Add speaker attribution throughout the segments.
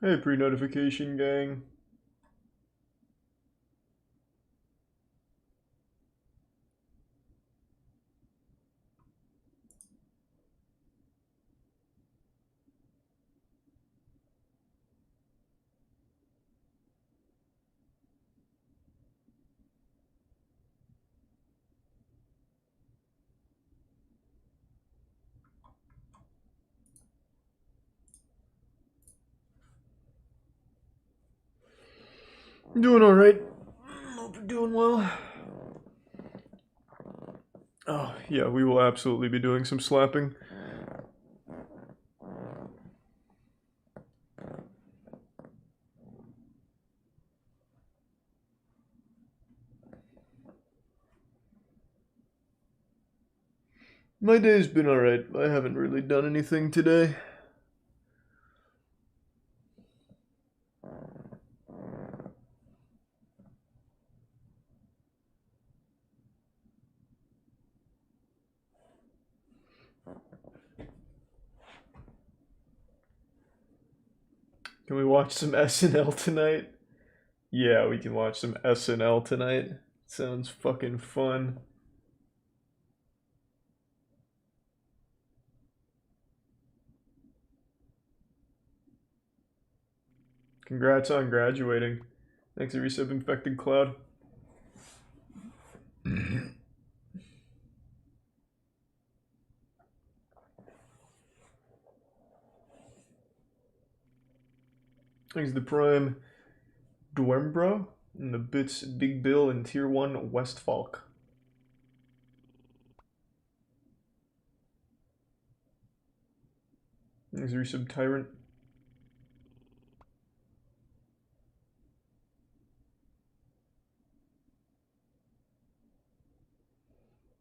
Speaker 1: Hey, pre-notification gang. I'm doing alright. Hope you're doing well. Oh, yeah, we will absolutely be doing some slapping. My day's been alright. I haven't really done anything today. Can we watch some SNL tonight? Yeah, we can watch some SNL tonight. Sounds fucking fun. Congrats on graduating. Thanks, Resub Infected Cloud. Thanks to Prime Dwermbro and the bits Big Bill and Tier 1 Westfalk. Thanks to Resub Tyrant.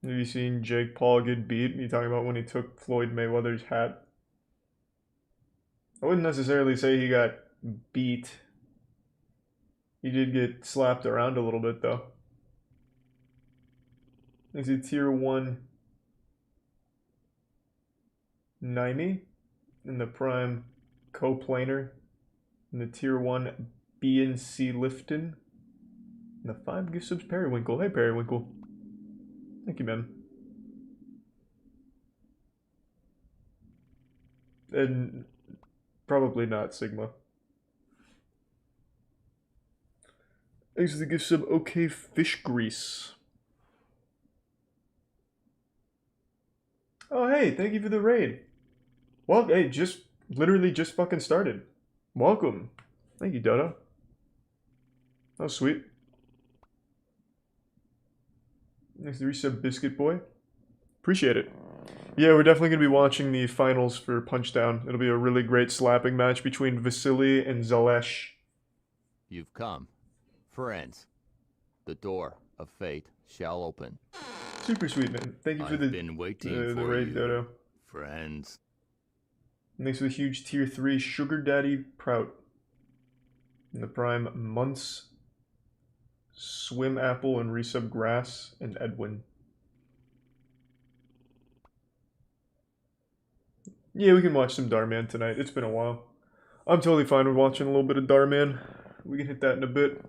Speaker 1: Have you seen Jake Paul get beat? You talking about when he took Floyd Mayweather's hat? I wouldn't necessarily say he got beat. He did get slapped around a little bit though. Is it Tier 1 Naimi in the Prime Coplaner in the Tier 1 BNC Lifton and the 5 gift subs Periwinkle. Hey Periwinkle. Thank you, man. And probably not Sigma. Thanks for the gift sub. Okay, fish grease. Oh hey, thank you for the raid. Well, hey, literally just fucking started. Welcome. Thank you, Dodo. That was sweet. Thanks to resub Biscuit Boy. Appreciate it. Yeah, we're definitely going to be watching the finals for Punchdown. It'll be a really great slapping match between Vasily and Zalesh.
Speaker 2: You've come. Friends, the door of fate shall open.
Speaker 1: Super sweet, man. Thank you for
Speaker 2: I've been waiting for
Speaker 1: raid,
Speaker 2: you,
Speaker 1: Dodo.
Speaker 2: friends.
Speaker 1: Thanks for the huge Tier 3 Sugar Daddy Prout. And the Prime Months, Swim Apple, and Resub Grass, and Edwin. Yeah, we can watch some Darman tonight. It's been a while. I'm totally fine with watching a little bit of Darman. We can hit that in a bit.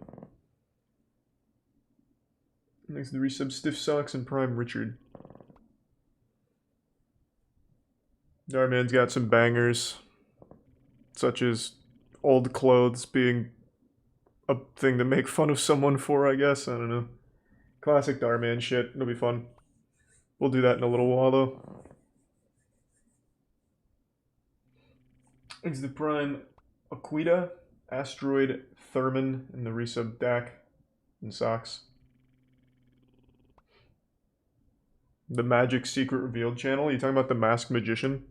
Speaker 1: Thanks to the resub Stiff Socks and Prime Richard. Darman's got some bangers, such as old clothes being a thing to make fun of someone for, I guess. I don't know. Classic Darman shit. It'll be fun. We'll do that in a little while, though. Thanks to the Prime Aquita, Asteroid, Thurman, and the resub Dak and Socks. The Magic Secret Revealed channel. You talking about the Masked Magician?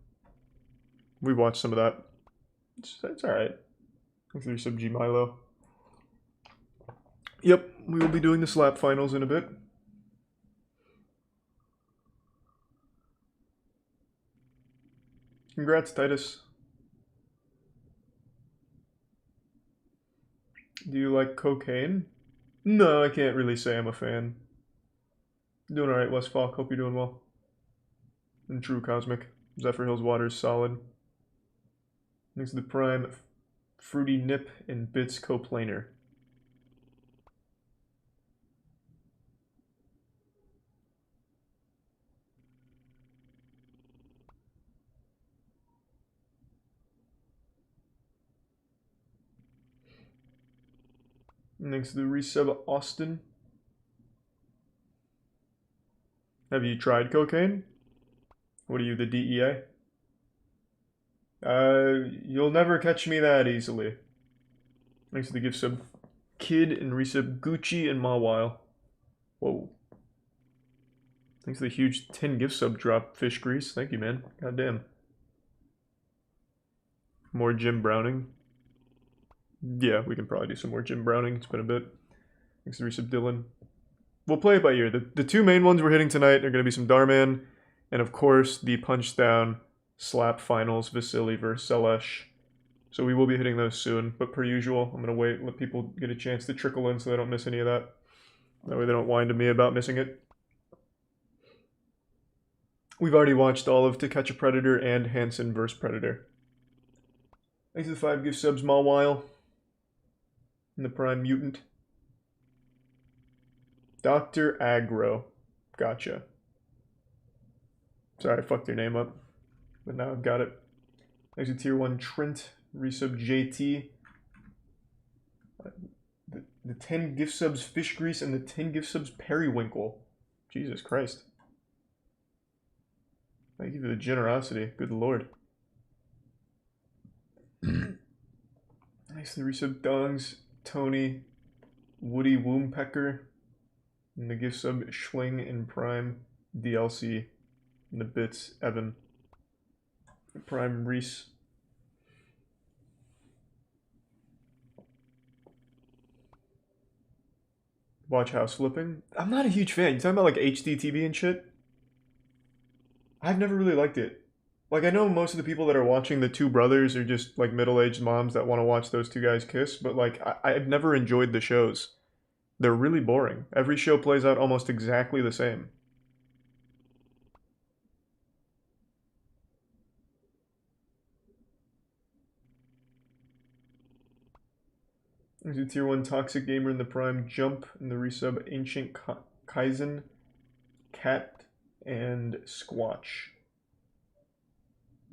Speaker 1: We watched some of that. It's alright. Thanks for resub G Milo. Yep, we will be doing the slap finals in a bit. Congrats, Titus. Do you like cocaine? No, I can't really say I'm a fan. Doing alright, Westfalk. Hope you're doing well. And True Cosmic. Zephyr Hills Water is solid. Thanks to the Prime Fruity Nip, and Bits Coplanar. Next to the resub Austin. Have you tried cocaine? What are you, the DEA? You'll never catch me that easily. Thanks to the gift sub Kid and resub Gucci and Mawile. Whoa. Thanks to the huge 10 gift sub drop, Fish Grease. Thank you, man. Goddamn. More Jim Browning. Yeah, we can probably do some more Jim Browning. It's been a bit. Thanks to the resub Dylan. We'll play it by ear. The two main ones we're hitting tonight are going to be some Darman, and of course the Punch Down Slap Finals, Vasily versus Selesh. So we will be hitting those soon, but per usual, I'm going to wait, let people get a chance to trickle in so they don't miss any of that. That way they don't whine to me about missing it. We've already watched all of To Catch a Predator and Hansen vs. Predator. Thanks to the 5 gift subs, Mawile. And the Prime Mutant. Dr. Agro. Gotcha. Sorry, I fucked your name up. But now I've got it. Thanks to Tier 1 Trent. Resub JT. The 10 gift subs Fish Grease and the 10 gift subs Periwinkle. Jesus Christ. Thank you for the generosity. Good lord. Nice to resub Dongs, Tony, Woody Woompecker, and the gift sub Schwing and Prime DLC, and the bits Evan, Prime Reese. Watch House Flipping. I'm not a huge fan. You talking about like HD TV and shit? I've never really liked it. Like, I know most of the people that are watching the two brothers are just like middle-aged moms that want to watch those two guys kiss, but like I've never enjoyed the shows. They're really boring. Every show plays out almost exactly the same. There's a Tier 1 Toxic Gamer in the Prime Jump, and the resub Ancient Kaizen, Cat, and Squatch.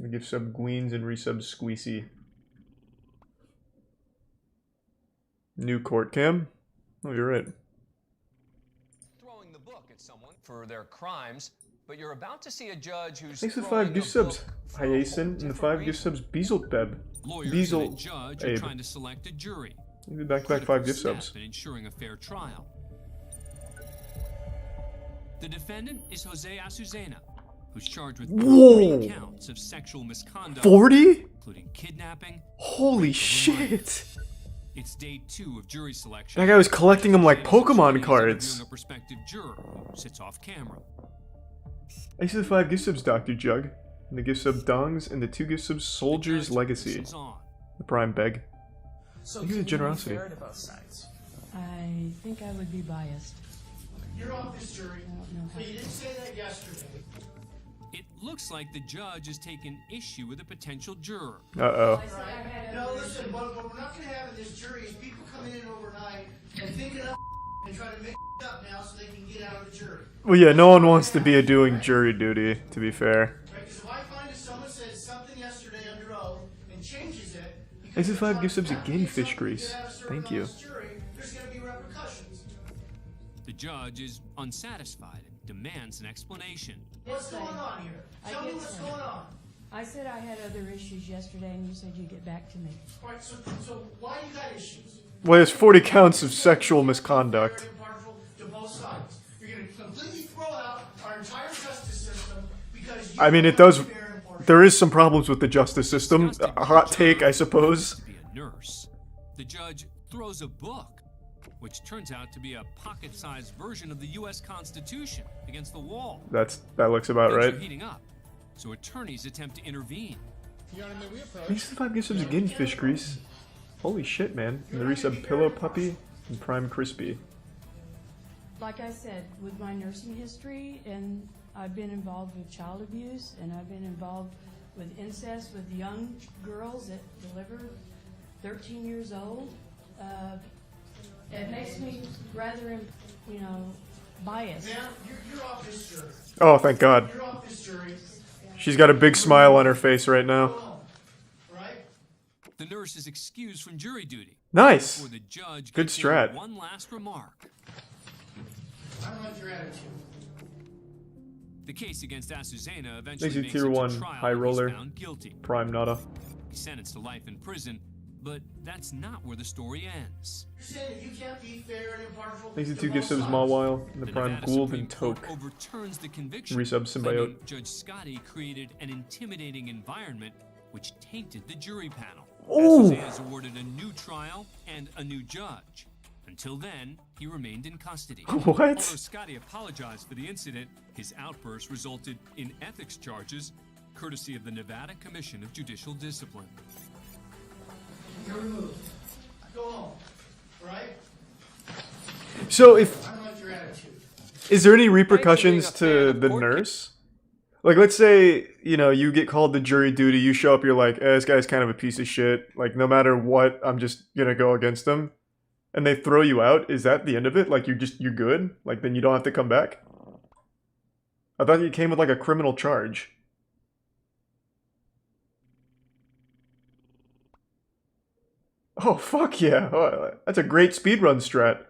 Speaker 1: The gift sub Gweens and resub Squeezy. New court cam? Oh, you're right.
Speaker 3: Throwing the book at someone for their crimes, but you're about to see a judge who's
Speaker 1: thanks for the 5 gift subs, Hyacinth, and the 5 gift subs Beezlebeb.
Speaker 4: Lawyers and a judge are trying to select a jury.
Speaker 1: Maybe back-to-back 5 gift subs.
Speaker 4: In ensuring a fair trial. The defendant is Jose Azucena, who's charged with 40 counts of sexual misconduct.
Speaker 1: 40?
Speaker 4: Including kidnapping.
Speaker 1: Holy shit!
Speaker 4: It's day 2 of jury selection.
Speaker 1: That guy was collecting them like Pokemon cards.
Speaker 4: A prospective juror who sits off camera.
Speaker 1: Thanks to the 5 gift subs, Dr. Jug, and the gift sub Dongs, and the 2 gift subs Soldier's Legacy. The Prime Beg.
Speaker 5: So
Speaker 1: Look at the generosity.
Speaker 5: fair to both sides?
Speaker 6: I think I would be biased.
Speaker 7: You're off this jury,
Speaker 6: I don't know how.
Speaker 7: but you didn't say that yesterday.
Speaker 4: It looks like the judge has taken issue with a potential juror.
Speaker 1: Uh-oh.
Speaker 7: No, listen, what we're not going to have in this jury is people coming in overnight and thinking up and trying to make up now so they can get out of the jury.
Speaker 1: Well, yeah, no one wants to be doing jury duty, to be fair.
Speaker 7: Right? Because if I find that someone said something yesterday under oath and changes it,
Speaker 1: Thanks to the 5 gift subs again, Fish Grease. Thank you.
Speaker 7: There's going to be repercussions.
Speaker 4: The judge is unsatisfied and demands an explanation.
Speaker 7: What's going on here? Tell me what's going on.
Speaker 6: I said I had other issues yesterday, and you said you'd get back to me.
Speaker 7: All right, so why you got issues?
Speaker 1: Well, there's 40 counts of sexual misconduct.
Speaker 7: Very impartial to both sides. You're going to completely throw out our entire justice system because you
Speaker 1: I mean, it does. There is some problems with the justice system. A hot take, I suppose.
Speaker 4: To be a nurse. The judge throws a book, which turns out to be a pocket-sized version of the U.S. Constitution, against the wall.
Speaker 1: That looks about
Speaker 4: Things
Speaker 1: right.
Speaker 4: are heating up, so attorneys attempt to intervene.
Speaker 1: Thanks to the 5 gift subs again, Fish Grease. Holy shit, man. And the resub Pillow Puppy and Prime Crispy.
Speaker 6: Like I said, with my nursing history, and I've been involved with child abuse, and I've been involved with incest with young girls that deliver 13 years old. It makes me rather, biased.
Speaker 7: Now, you're off this jury.
Speaker 1: Oh, thank God.
Speaker 7: You're off this jury.
Speaker 1: She's got a big smile on her face right now.
Speaker 7: Go home. Right?
Speaker 4: The nurse is excused from jury duty.
Speaker 1: Nice.
Speaker 4: Before the judge
Speaker 1: Good
Speaker 4: gives in
Speaker 1: strat.
Speaker 4: one last remark.
Speaker 7: I don't like your attitude.
Speaker 4: The case against Azucena eventually
Speaker 1: Makes you
Speaker 4: makes
Speaker 1: tier
Speaker 4: it to
Speaker 1: 1
Speaker 4: trial
Speaker 1: high
Speaker 4: and he's
Speaker 1: roller.
Speaker 4: found guilty.
Speaker 1: Prime nada.
Speaker 4: He's sentenced to life in prison, but that's not where the story ends.
Speaker 7: You're saying that you can't be fair and impartial.
Speaker 1: Makes you
Speaker 7: to
Speaker 1: 2
Speaker 7: both
Speaker 1: gifts of
Speaker 7: sides.
Speaker 1: Smallwile, and the
Speaker 4: The
Speaker 1: Prime
Speaker 4: Nevada
Speaker 1: Gould
Speaker 4: Supreme
Speaker 1: and
Speaker 4: Court
Speaker 1: Toke.
Speaker 4: overturns the conviction,
Speaker 1: Resub symbiote.
Speaker 4: claiming Judge Scotty created an intimidating environment which tainted the jury panel.
Speaker 1: Ooh.
Speaker 4: Azucena is awarded a new trial and a new judge. Until then, he remained in custody.
Speaker 1: What?
Speaker 4: Although Scotty apologized for the incident, his outburst resulted in ethics charges, courtesy of the Nevada Commission of Judicial Discipline.
Speaker 7: You're removed. Go home. Right?
Speaker 1: So if
Speaker 7: I don't like your attitude.
Speaker 1: is there any repercussions
Speaker 3: Thanks for being a
Speaker 1: to
Speaker 3: fan of
Speaker 1: the
Speaker 3: court
Speaker 1: nurse? Like, let's say, you get called to jury duty, you show up, you're like, this guy's kind of a piece of shit. Like, no matter what, I'm just gonna go against him. And they throw you out. Is that the end of it? Like, you're good? Like, then you don't have to come back? I thought you came with, like, a criminal charge. Oh, fuck yeah. Oh, that's a great speedrun strat.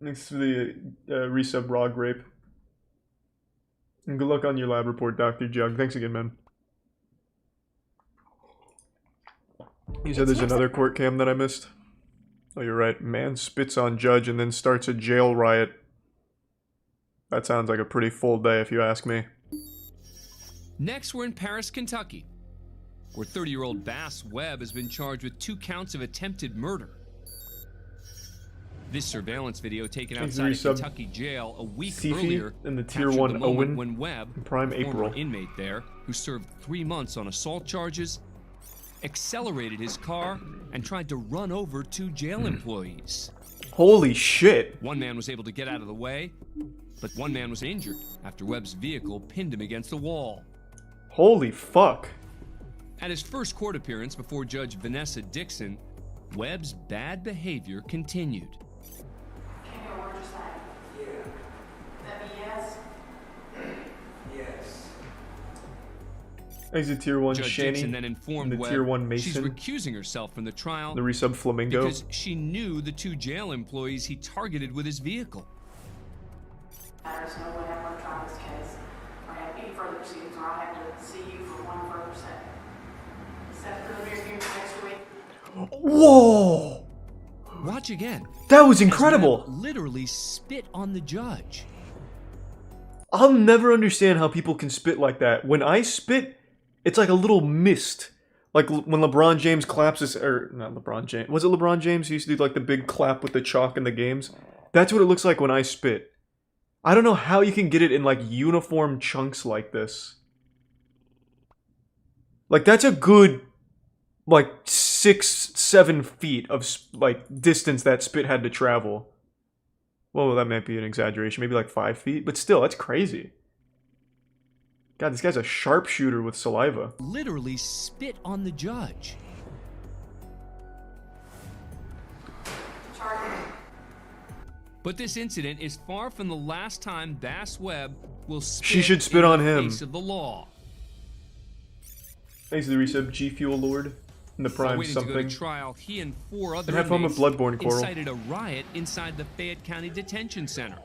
Speaker 1: Thanks for the resub raw grape. And good luck on your lab report, Dr. Jug. Thanks again, man. You said there's another court cam that I missed? Oh, you're right. Man spits on judge and then starts a jail riot. That sounds like a pretty full day if you ask me.
Speaker 4: Next, we're in Paris, Kentucky, where 30-year-old Bass Webb has been charged with 2 counts of attempted murder. This surveillance video taken
Speaker 1: Thanks,
Speaker 4: outside a
Speaker 1: resub.
Speaker 4: Kentucky jail a week
Speaker 1: Sifi
Speaker 4: earlier
Speaker 1: and the tier
Speaker 4: captured
Speaker 1: 1
Speaker 4: the moment
Speaker 1: Owen
Speaker 4: when Webb,
Speaker 1: Prime
Speaker 4: a former
Speaker 1: April.
Speaker 4: inmate there, who served 3 months on assault charges, accelerated his car and tried to run over 2 jail employees.
Speaker 1: Holy shit.
Speaker 4: One man was able to get out of the way, but one man was injured after Webb's vehicle pinned him against the wall.
Speaker 1: Holy fuck.
Speaker 4: At his first court appearance before Judge Vanessa Dixon, Webb's bad behavior continued.
Speaker 5: Can you order that? Yeah. That be yes?
Speaker 8: Yes.
Speaker 1: Exit tier 1
Speaker 4: Judge
Speaker 1: Shani
Speaker 4: Dixon then informed
Speaker 1: and the
Speaker 4: Webb
Speaker 1: tier 1
Speaker 4: she's
Speaker 1: Mason.
Speaker 4: recusing herself from the trial
Speaker 1: The resub Flamingo.
Speaker 4: because she knew the 2 jail employees he targeted with his vehicle.
Speaker 5: There's no way I'm going to try this case or have any further proceedings, or I'll have to see you for one further setting. Set for the very next week.
Speaker 1: Whoa!
Speaker 4: Watch again.
Speaker 1: That was
Speaker 4: as
Speaker 1: incredible.
Speaker 4: Webb literally spit on the judge.
Speaker 1: I'll never understand how people can spit like that. When I spit, it's like a little mist. Like when LeBron James claps his, or not LeBron James. Was it LeBron James who used to do like the big clap with the chalk in the games? That's what it looks like when I spit. I don't know how you can get it in like uniform chunks like this. Like that's a good like 6-7 feet of like distance that spit had to travel. Well, that might be an exaggeration. Maybe like 5 feet, but still, that's crazy. God, this guy's a sharpshooter with saliva.
Speaker 4: Literally spit on the judge. But this incident is far from the last time Bass Webb will spit
Speaker 1: She should spit
Speaker 4: in
Speaker 1: on
Speaker 4: the
Speaker 1: him.
Speaker 4: face of the law.
Speaker 1: Thanks to the resub G Fuel Lord and the
Speaker 4: While
Speaker 1: Prime
Speaker 4: waiting to go
Speaker 1: something.
Speaker 4: to trial, he and 4 other
Speaker 1: And have fun with
Speaker 4: inmates
Speaker 1: Bloodborne, Coral.
Speaker 4: incited a riot inside the Fayette County Detention Center.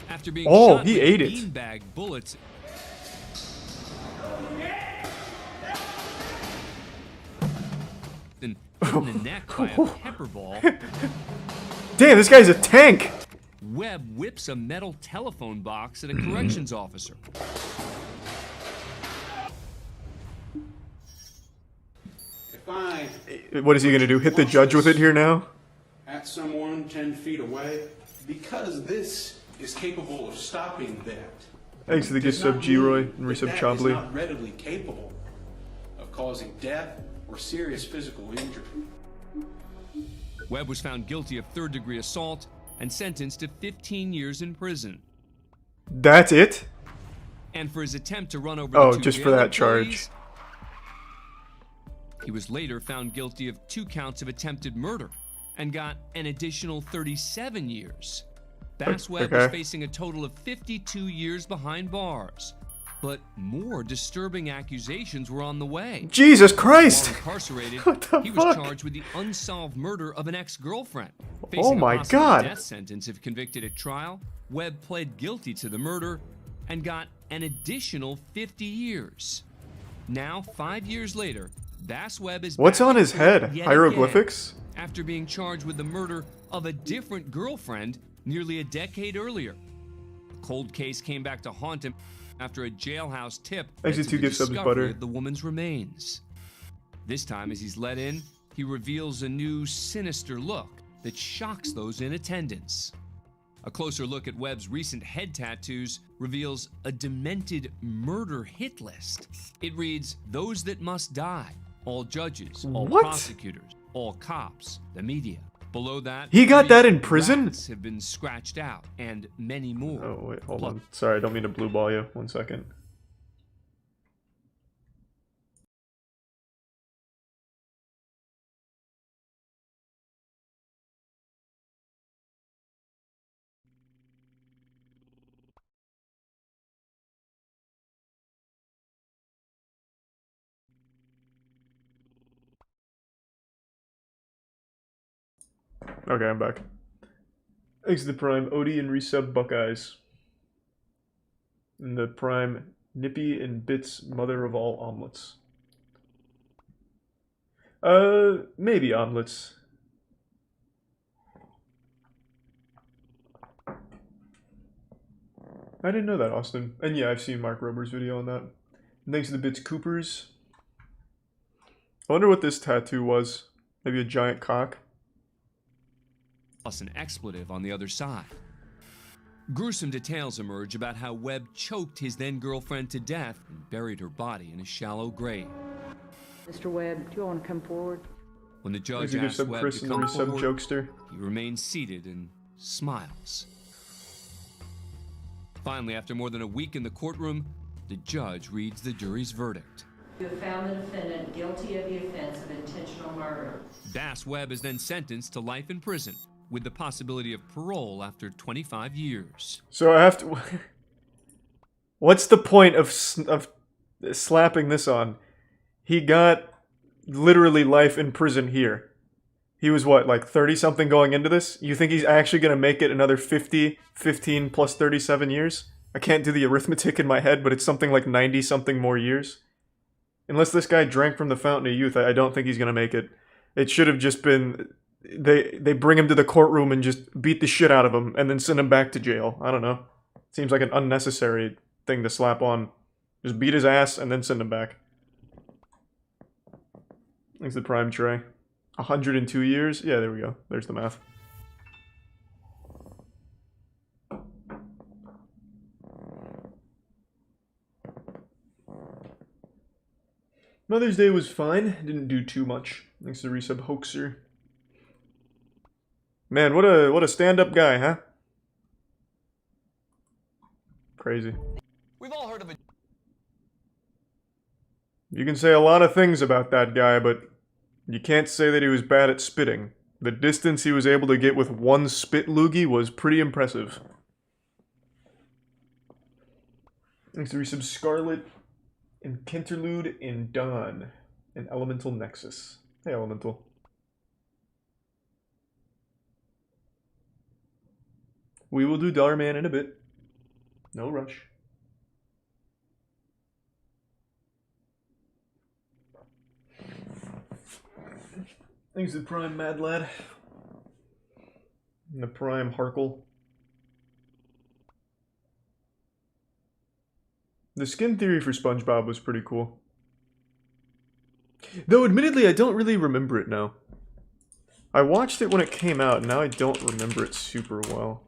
Speaker 4: After being
Speaker 1: Oh,
Speaker 4: shot
Speaker 1: he
Speaker 4: with
Speaker 1: ate it.
Speaker 4: beanbag bullets and hit in the neck by a pepper ball,
Speaker 1: Damn, this guy's a tank!
Speaker 4: Webb whips a metal telephone box at a corrections officer.
Speaker 8: If I
Speaker 1: What is he gonna do? Hit the judge with it here now?
Speaker 8: at someone 10 feet away, because this is capable of stopping that.
Speaker 1: Thanks to the gift
Speaker 8: does
Speaker 1: sub
Speaker 8: not
Speaker 1: G-Roy
Speaker 8: mean
Speaker 1: and
Speaker 8: that
Speaker 1: resub
Speaker 8: that is
Speaker 1: Chobley.
Speaker 8: not readily capable of causing death or serious physical injury.
Speaker 4: Webb was found guilty of third-degree assault and sentenced to 15 years in prison.
Speaker 1: That's it?
Speaker 4: And for his attempt to run over
Speaker 1: Oh,
Speaker 4: the 2
Speaker 1: just for
Speaker 4: jail
Speaker 1: that charge.
Speaker 4: employees, he was later found guilty of 2 counts of attempted murder and got an additional 37 years. Bass Webb was
Speaker 1: Okay.
Speaker 4: facing a total of 52 years behind bars. But more disturbing accusations were on the way.
Speaker 1: Jesus
Speaker 4: While
Speaker 1: Christ!
Speaker 4: incarcerated,
Speaker 1: What the
Speaker 4: he was
Speaker 1: fuck?
Speaker 4: charged with the unsolved murder of an ex-girlfriend.
Speaker 1: Oh
Speaker 4: Facing
Speaker 1: my
Speaker 4: a possible
Speaker 1: God.
Speaker 4: death sentence if convicted at trial, Webb pled guilty to the murder and got an additional 50 years. Now, 5 years later, Bass Webb is
Speaker 1: What's
Speaker 4: back
Speaker 1: on
Speaker 4: in
Speaker 1: his
Speaker 4: court
Speaker 1: head?
Speaker 4: yet
Speaker 1: Hieroglyphics?
Speaker 4: again after being charged with the murder of a different girlfriend nearly a decade earlier. The cold case came back to haunt him after a jailhouse tip led
Speaker 1: Exit
Speaker 4: to
Speaker 1: 2
Speaker 4: the
Speaker 1: gift subs
Speaker 4: discovery
Speaker 1: butter.
Speaker 4: of the woman's remains. This time, as he's let in, he reveals a new sinister look that shocks those in attendance. A closer look at Webb's recent head tattoos reveals a demented murder hit list. It reads, "Those that must die, all judges, all
Speaker 1: What?
Speaker 4: prosecutors, all cops, the media." Below that,
Speaker 1: He got that in
Speaker 4: "These
Speaker 1: prison?
Speaker 4: rats have been scratched out, and many more."
Speaker 1: Oh, wait, hold
Speaker 4: Plus-
Speaker 1: on. Sorry, I don't mean to blue ball you. 1 second. Okay, I'm back. Thanks to the Prime, Odie and resub Buckeyes. And the Prime, Nippy and Bits, mother of all omelets. Maybe omelets. I didn't know that, Austin. And yeah, I've seen Mark Rober's video on that. And thanks to the Bits Coopers. I wonder what this tattoo was. Maybe a giant cock?
Speaker 4: Plus an expletive on the other side. Gruesome details emerge about how Webb choked his then-girlfriend to death and buried her body in a shallow grave.
Speaker 9: Mr. Webb, do you want to come forward?
Speaker 4: When the
Speaker 1: Thanks
Speaker 4: judge
Speaker 1: to gift
Speaker 4: asks
Speaker 1: sub
Speaker 4: Webb
Speaker 1: Chris
Speaker 4: to
Speaker 1: and the
Speaker 4: come
Speaker 1: resub
Speaker 4: forward,
Speaker 1: Jokester.
Speaker 4: he remains seated and smiles. Finally, after more than a week in the courtroom, the judge reads the jury's verdict.
Speaker 9: You have found the defendant guilty of the offense of intentional murder.
Speaker 4: Bass Webb is then sentenced to life in prison, with the possibility of parole after 25 years.
Speaker 1: So I have to... What's the point of slapping this on? He got literally life in prison here. He was what, like 30-something going into this? You think he's actually going to make it another 50, 15 plus 37 years? I can't do the arithmetic in my head, but it's something like 90-something more years. Unless this guy drank from the fountain of youth, I don't think he's going to make it. It should have just been... They bring him to the courtroom and just beat the shit out of him and then send him back to jail. I don't know. Seems like an unnecessary thing to slap on. Just beat his ass and then send him back. Thanks to the Prime Tray. 102 years? Yeah, there we go. There's the math. Mother's Day was fine. Didn't do too much. Thanks to resub Hoaxer. Man, what a stand-up guy, huh? Crazy.
Speaker 3: We've all heard of a
Speaker 1: You can say a lot of things about that guy, but you can't say that he was bad at spitting. The distance he was able to get with one spit loogie was pretty impressive. Thanks to resub Scarlet and Kinterlude and Dawn and Elemental Nexus. Hey, Elemental. We will do Darman in a bit. No rush. Thanks to the Prime Mad Lad. And the Prime Harkle. The skin theory for SpongeBob was pretty cool. Though admittedly I don't really remember it now. I watched it when it came out, and now I don't remember it super well.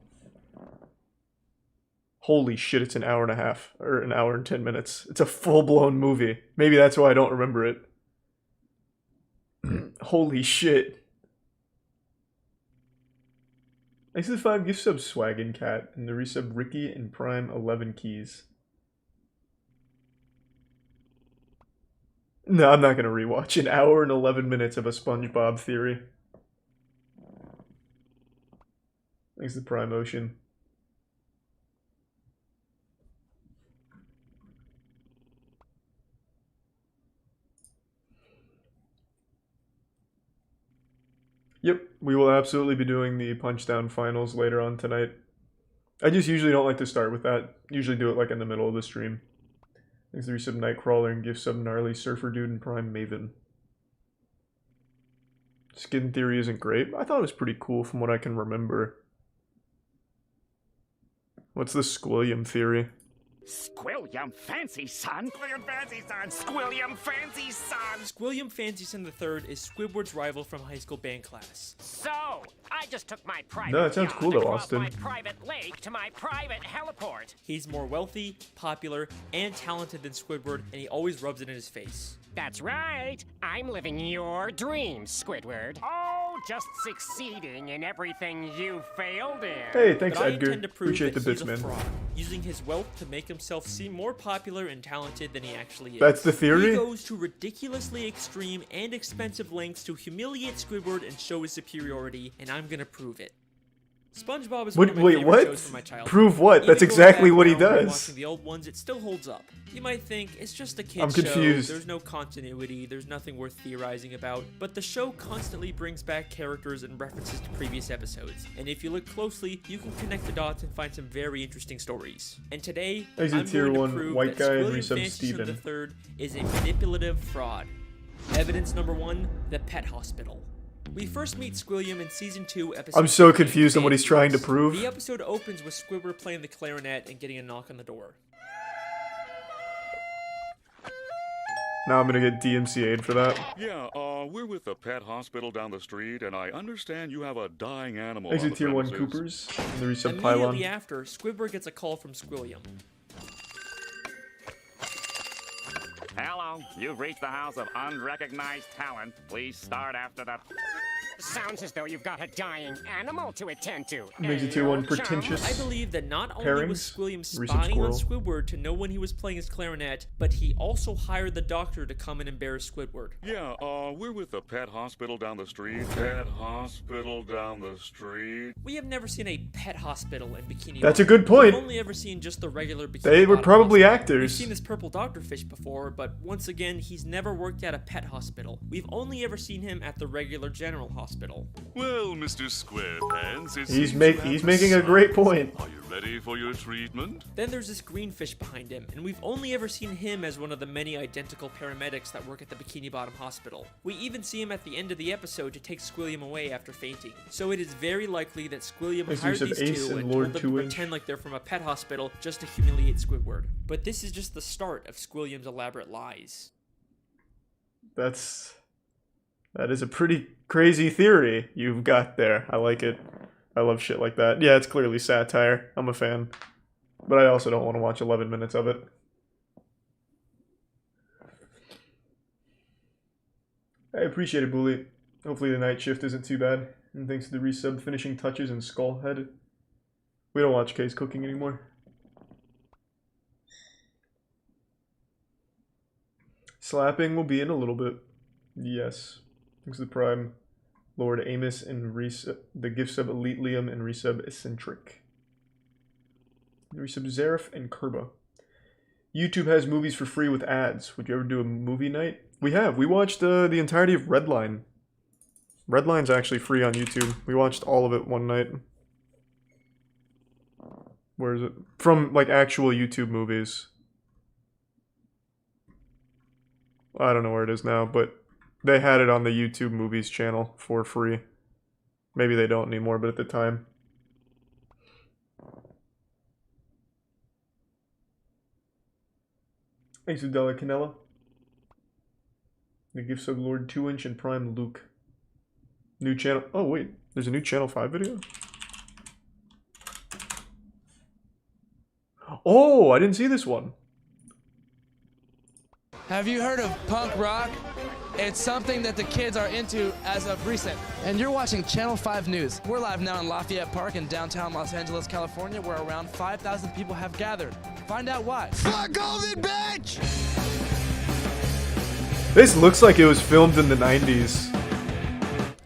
Speaker 1: Holy shit, it's an hour and a half, or an hour and 10 minutes. It's a full-blown movie. Maybe that's why I don't remember it. Holy shit. Thanks to the 5 gift subs, Swaggin Cat, and the resub Ricky and Prime 11 keys. No, I'm not gonna rewatch an hour and 11 minutes of a SpongeBob theory. Thanks to Prime Ocean. Yep, we will absolutely be doing the Punchdown finals later on tonight. I just usually don't like to start with that. Usually do it like in the middle of the stream. Thanks to resub Nightcrawler and gift sub Gnarly Surfer Dude and Prime Maven. Skin theory isn't great. I thought it was pretty cool from what I can remember. What's the Squilliam theory?
Speaker 10: Squilliam fancy son. Squilliam fancy son. Squilliam fancy son.
Speaker 11: Squilliam Fancy Son III is Squidward's rival from high school band class.
Speaker 10: So, I just took my private
Speaker 1: No, that sounds
Speaker 10: yacht
Speaker 1: cool though,
Speaker 10: across
Speaker 1: Austin.
Speaker 10: my private lake to my private heliport.
Speaker 11: He's more wealthy, popular, and talented than Squidward, and he always rubs it in his face.
Speaker 10: That's right. I'm living your dreams, Squidward. Oh, just succeeding in everything you failed in.
Speaker 1: Hey, thanks
Speaker 11: But I
Speaker 1: Edgar.
Speaker 11: intend to prove
Speaker 1: Appreciate the
Speaker 11: that
Speaker 1: bits,
Speaker 11: he's a
Speaker 1: man.
Speaker 11: fraud, using his wealth to make himself seem more popular and talented than he actually is.
Speaker 1: That's the theory?
Speaker 11: He goes to ridiculously extreme and expensive lengths to humiliate Squidward and show his superiority, and I'm gonna prove it. SpongeBob is one of my
Speaker 1: Wait,
Speaker 11: favorite
Speaker 1: what?
Speaker 11: shows from my childhood.
Speaker 1: Prove what?
Speaker 11: Even
Speaker 1: That's
Speaker 11: going
Speaker 1: exactly
Speaker 11: back
Speaker 1: what he
Speaker 11: now and
Speaker 1: does.
Speaker 11: Watching the old ones, it still holds up. You might think it's just a kid's
Speaker 1: I'm confused.
Speaker 11: show. There's no continuity. There's nothing worth theorizing about. But the show constantly brings back characters and references to previous episodes. And if you look closely, you can connect the dots and find some very interesting stories. And today,
Speaker 1: Exit
Speaker 11: I'm
Speaker 1: tier
Speaker 11: going to
Speaker 1: 1
Speaker 11: prove
Speaker 1: white
Speaker 11: that
Speaker 1: guy and
Speaker 11: Squilliam
Speaker 1: resub
Speaker 11: Fancy Son
Speaker 1: Steven.
Speaker 11: III is a manipulative fraud. Evidence number 1: the pet hospital. We first meet Squilliam in season 2, episode
Speaker 1: I'm so
Speaker 11: 15,
Speaker 1: confused on what he's trying to
Speaker 11: Fancy.
Speaker 1: prove.
Speaker 11: The episode opens with Squidward playing the clarinet and getting a knock on the door.
Speaker 1: Now I'm gonna get DMCA'd for that.
Speaker 12: Yeah, we're with the pet hospital down the street, and I understand you have a dying animal on
Speaker 1: Exit
Speaker 12: the
Speaker 1: tier 1
Speaker 12: premises.
Speaker 1: Coopers and the resub
Speaker 11: Immediately
Speaker 1: Pylon.
Speaker 11: after, Squidward gets a call from Squilliam.
Speaker 10: Hello, you've reached the house of unrecognized talent. Please start after the... Sounds as though you've got a dying animal to attend to.
Speaker 1: Exit tier 1
Speaker 10: Hello, chum.
Speaker 1: Pretentious.
Speaker 11: I believe that not only
Speaker 1: Pairings,
Speaker 11: was Squilliam
Speaker 1: resub
Speaker 11: spying on
Speaker 1: Squirrel.
Speaker 11: Squidward to know when he was playing his clarinet, but he also hired the doctor to come and embarrass Squidward.
Speaker 12: Yeah, we're with the pet hospital down the street. Pet hospital down the street.
Speaker 11: We have never seen a pet hospital in Bikini
Speaker 1: That's a
Speaker 11: Bottom.
Speaker 1: good point.
Speaker 11: We've only ever seen just the regular Bikini
Speaker 1: They were
Speaker 11: Bottom
Speaker 1: probably
Speaker 11: hospital.
Speaker 1: actors.
Speaker 11: We've seen this purple doctorfish before, but once again, he's never worked at a pet hospital. We've only ever seen him at the regular general hospital.
Speaker 12: Well, Mr. Squarepants,
Speaker 1: He's making a great point.
Speaker 12: Are you ready for your treatment?
Speaker 11: Then there's this green fish behind him, and we've only ever seen him as one of the many identical paramedics that work at the Bikini Bottom Hospital. We even see him at the end of the episode to take Squilliam away after fainting. So it is very likely that Squilliam
Speaker 1: Thanks,
Speaker 11: hired
Speaker 1: resub
Speaker 11: these
Speaker 1: Ace
Speaker 11: two
Speaker 1: and
Speaker 11: and
Speaker 1: Lord
Speaker 11: told them to
Speaker 1: 2-inch.
Speaker 11: pretend like they're from a pet hospital just to humiliate Squidward. But this is just the start of Squilliam's elaborate lies.
Speaker 1: That is a pretty crazy theory you've got there. I like it. I love shit like that. Yeah, it's clearly satire. I'm a fan. But I also don't want to watch 11 minutes of it. I appreciate it, Bully. Hopefully the night shift isn't too bad. And thanks to the resub, Finishing Touches, and Skullhead. We don't watch K's cooking anymore. Slapping will be in a little bit. Yes. Thanks to the Prime, Lord Amos, and resub, the gift sub Elite Liam, and resub Eccentric. Resub Zareth and Kerba. YouTube has movies for free with ads. Would you ever do a movie night? We have. We watched the entirety of Redline. Redline's actually free on YouTube. We watched all of it one night. Where is it? From, like, actual YouTube movies. I don't know where it is now, but they had it on the YouTube Movies channel for free. Maybe they don't anymore, but at the time. Thanks to Della Canella. The gifts of Lord 2-inch and Prime Luke. New channel. Oh, wait. There's a new Channel 5 video? Oh, I didn't see this one.
Speaker 13: Have you heard of punk rock? It's something that the kids are into as of recent. And you're watching Channel 5 News. We're live now in Lafayette Park in downtown Los Angeles, California, where around 5,000 people have gathered. Find out why.
Speaker 14: Fuck COVID, bitch!
Speaker 1: This looks like it was filmed in the 90s.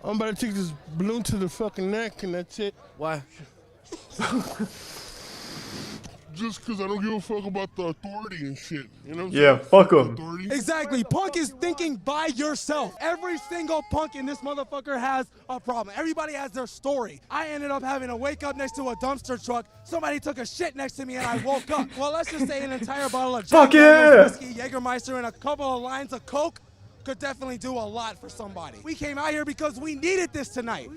Speaker 14: I'm about to take this balloon to the fucking neck and that's it.
Speaker 13: Why?
Speaker 14: Just because I don't give a fuck about the authority and shit. You know what I'm
Speaker 1: Yeah,
Speaker 14: saying?
Speaker 1: fuck 'em.
Speaker 15: Exactly. Punk is thinking by yourself. Every single punk in this motherfucker has a problem. Everybody has their story. I ended up having to wake up next to a dumpster truck. Somebody took a shit next to me and I woke up. Well, let's just say an entire bottle of
Speaker 1: Fuck
Speaker 15: Jack Daniels
Speaker 1: yeah!
Speaker 15: whiskey, Jägermeister, and a couple of lines of Coke could definitely do a lot for somebody. We came out here because we needed this tonight.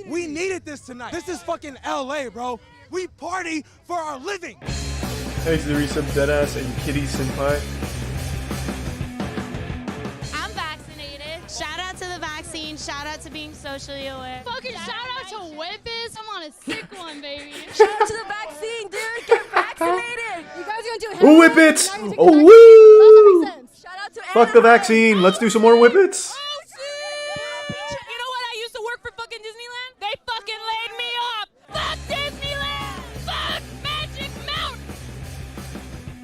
Speaker 15: We needed this tonight. This is fucking LA, bro. We party for our living.
Speaker 1: Thanks to the resub Deadass and Kitty Senpai.
Speaker 16: I'm vaccinated. Shout out to the vaccine. Shout out to being socially aware. Fucking shout out to Whippets. I'm on a sick one, baby.
Speaker 17: Shout out to the vaccine, dude. Get vaccinated. You guys gonna do it?
Speaker 1: Ooh, Whippets! Oh, woo!
Speaker 17: Shout out to
Speaker 1: Fuck the vaccine. Let's do some more Whippets.
Speaker 16: You know what? I used to work for fucking Disneyland. They fucking laid me off. Fuck Disneyland. Fuck Magic Mountain.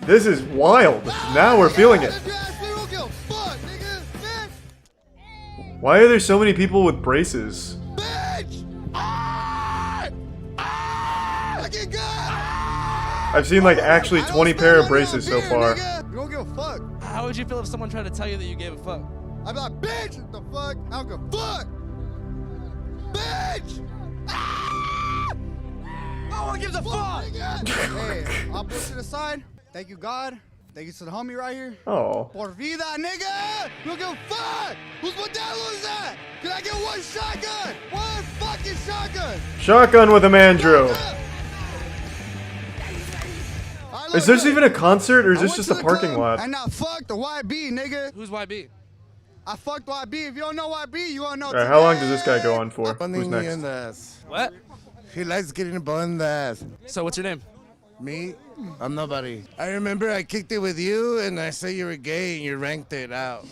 Speaker 1: This is wild. Now we're feeling it. Why are there so many people with braces? I've seen like actually 20 pair of braces so far.
Speaker 14: You don't give a fuck.
Speaker 13: How would you feel if someone tried to tell you that you gave a fuck?
Speaker 14: I'm like, bitch, what the fuck? I don't give a fuck. Bitch!
Speaker 15: No one gives a fuck.
Speaker 14: Hey, I'll push it aside. Thank you, God. Thank you to the homie right here.
Speaker 1: Oh.
Speaker 14: Por vida, nigga! You don't give a fuck! Whose modelo is that? Can I get one shotgun? One fucking shotgun!
Speaker 1: Shotgun with a Mandrew. Is this even a concert or is this just a parking lot?
Speaker 14: And now fuck the YB, nigga.
Speaker 13: Who's YB?
Speaker 14: I fucked YB. If you don't know YB, you don't know.
Speaker 1: Alright, how long does this guy go on for? Who's next?
Speaker 13: What?
Speaker 14: He likes getting burned ass.
Speaker 13: So what's your name?
Speaker 14: Me? I'm nobody. I remember I kicked it with you and I said you were gay and you ranked it out.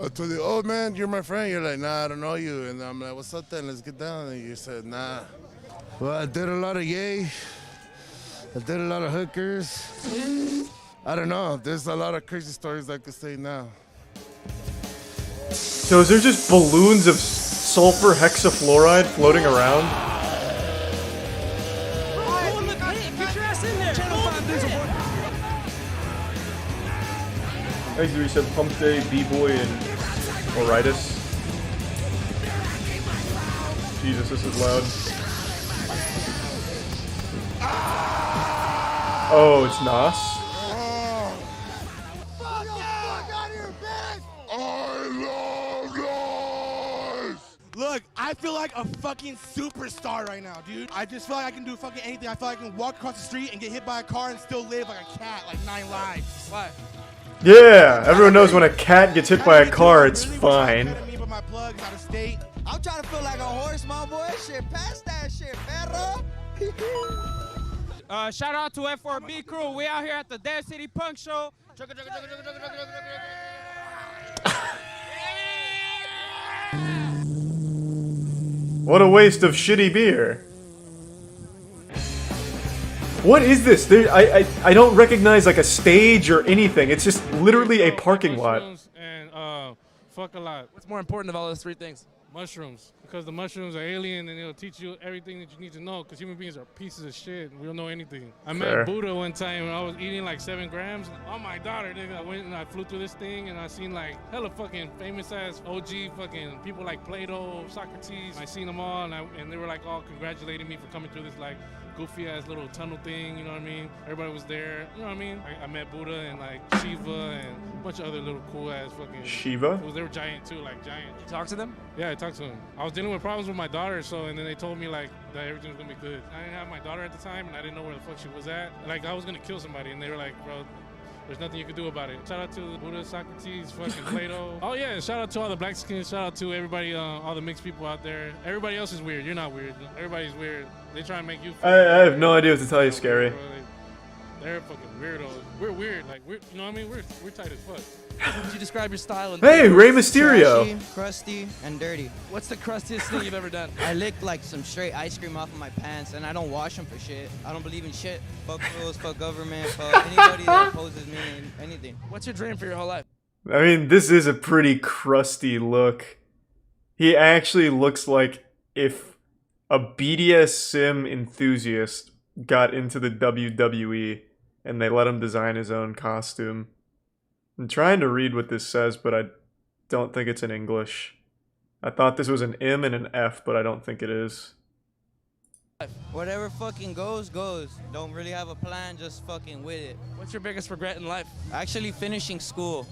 Speaker 14: I told you, oh man, you're my friend. You're like, nah, I don't know you. And I'm like, what's up then? Let's get down. And you said, nah. Well, I did a lot of gay. I did a lot of hookers. I don't know. There's a lot of crazy stories I could say now.
Speaker 1: So is there just balloons of sulfur hexafluoride floating around? Thanks to reset Pump Day, B-Boy, and Oritis. Jesus, this is loud. Oh, it's Nas?
Speaker 15: Look, I feel like a fucking superstar right now, dude. I just feel like I can do fucking anything. I feel like I can walk across the street and get hit by a car and still live like a cat, like 9 lives. Why?
Speaker 1: Yeah, everyone knows when a cat gets hit by a car, it's fine.
Speaker 15: I'm trying to feel like a horse, my boy. Shit, pass that shit, perro.
Speaker 18: Shout out to F4B crew. We out here at the Dead City Punk Show.
Speaker 1: What a waste of shitty beer. What is this? I don't recognize like a stage or anything. It's just literally a parking lot.
Speaker 18: And fuck a lot.
Speaker 13: What's more important of all those 3 things?
Speaker 18: Mushrooms. Because the mushrooms are alien and it'll teach you everything that you need to know. Because human beings are pieces of shit. We don't know anything. I met Buddha one time when I was eating like 7 grams. Oh my daughter, nigga. I went and I flew through this thing and I seen like hella fucking famous ass OG fucking people like Plato, Socrates. I seen them all and they were like all congratulating me for coming through this like goofy ass little tunnel thing, you know what I mean? Everybody was there, you know what I mean? I met Buddha and like Shiva and a bunch of other little cool ass fucking
Speaker 1: Shiva?
Speaker 18: They were giant too, like giant.
Speaker 13: You talk to them?
Speaker 18: Yeah, I talked to them. I was dealing with problems with my daughter, so and then they told me like that everything was gonna be good. I didn't have my daughter at the time and I didn't know where the fuck she was at. Like I was gonna kill somebody and they were like, bro, there's nothing you can do about it. Shout out to Buddha, Socrates, fucking Plato. Oh yeah, shout out to all the black skins. Shout out to everybody, all the mixed people out there. Everybody else is weird. You're not weird. Everybody's weird. They try and make you.
Speaker 1: I have no idea what to tell you, Scary.
Speaker 18: They're fucking weirdos. We're weird. Like, you know what I mean? We're tight as fuck.
Speaker 13: How would you describe your style?
Speaker 1: Hey, Rey Mysterio.
Speaker 19: Trashy, crusty, and dirty.
Speaker 13: What's the crustiest thing you've ever done?
Speaker 19: I licked like some straight ice cream off of my pants, and I don't wash them for shit. I don't believe in shit. Fuck rules, fuck government, fuck anybody that opposes me in anything.
Speaker 13: What's your dream for your whole life?
Speaker 1: I mean, this is a pretty crusty look. He actually looks like if a BDSM enthusiast got into the WWE and they let him design his own costume. I'm trying to read what this says, but I don't think it's in English. I thought this was an M and an F, but I don't think it is.
Speaker 19: Whatever fucking goes, goes. Don't really have a plan, just fucking with it.
Speaker 13: What's your biggest regret in life?
Speaker 19: Actually finishing school.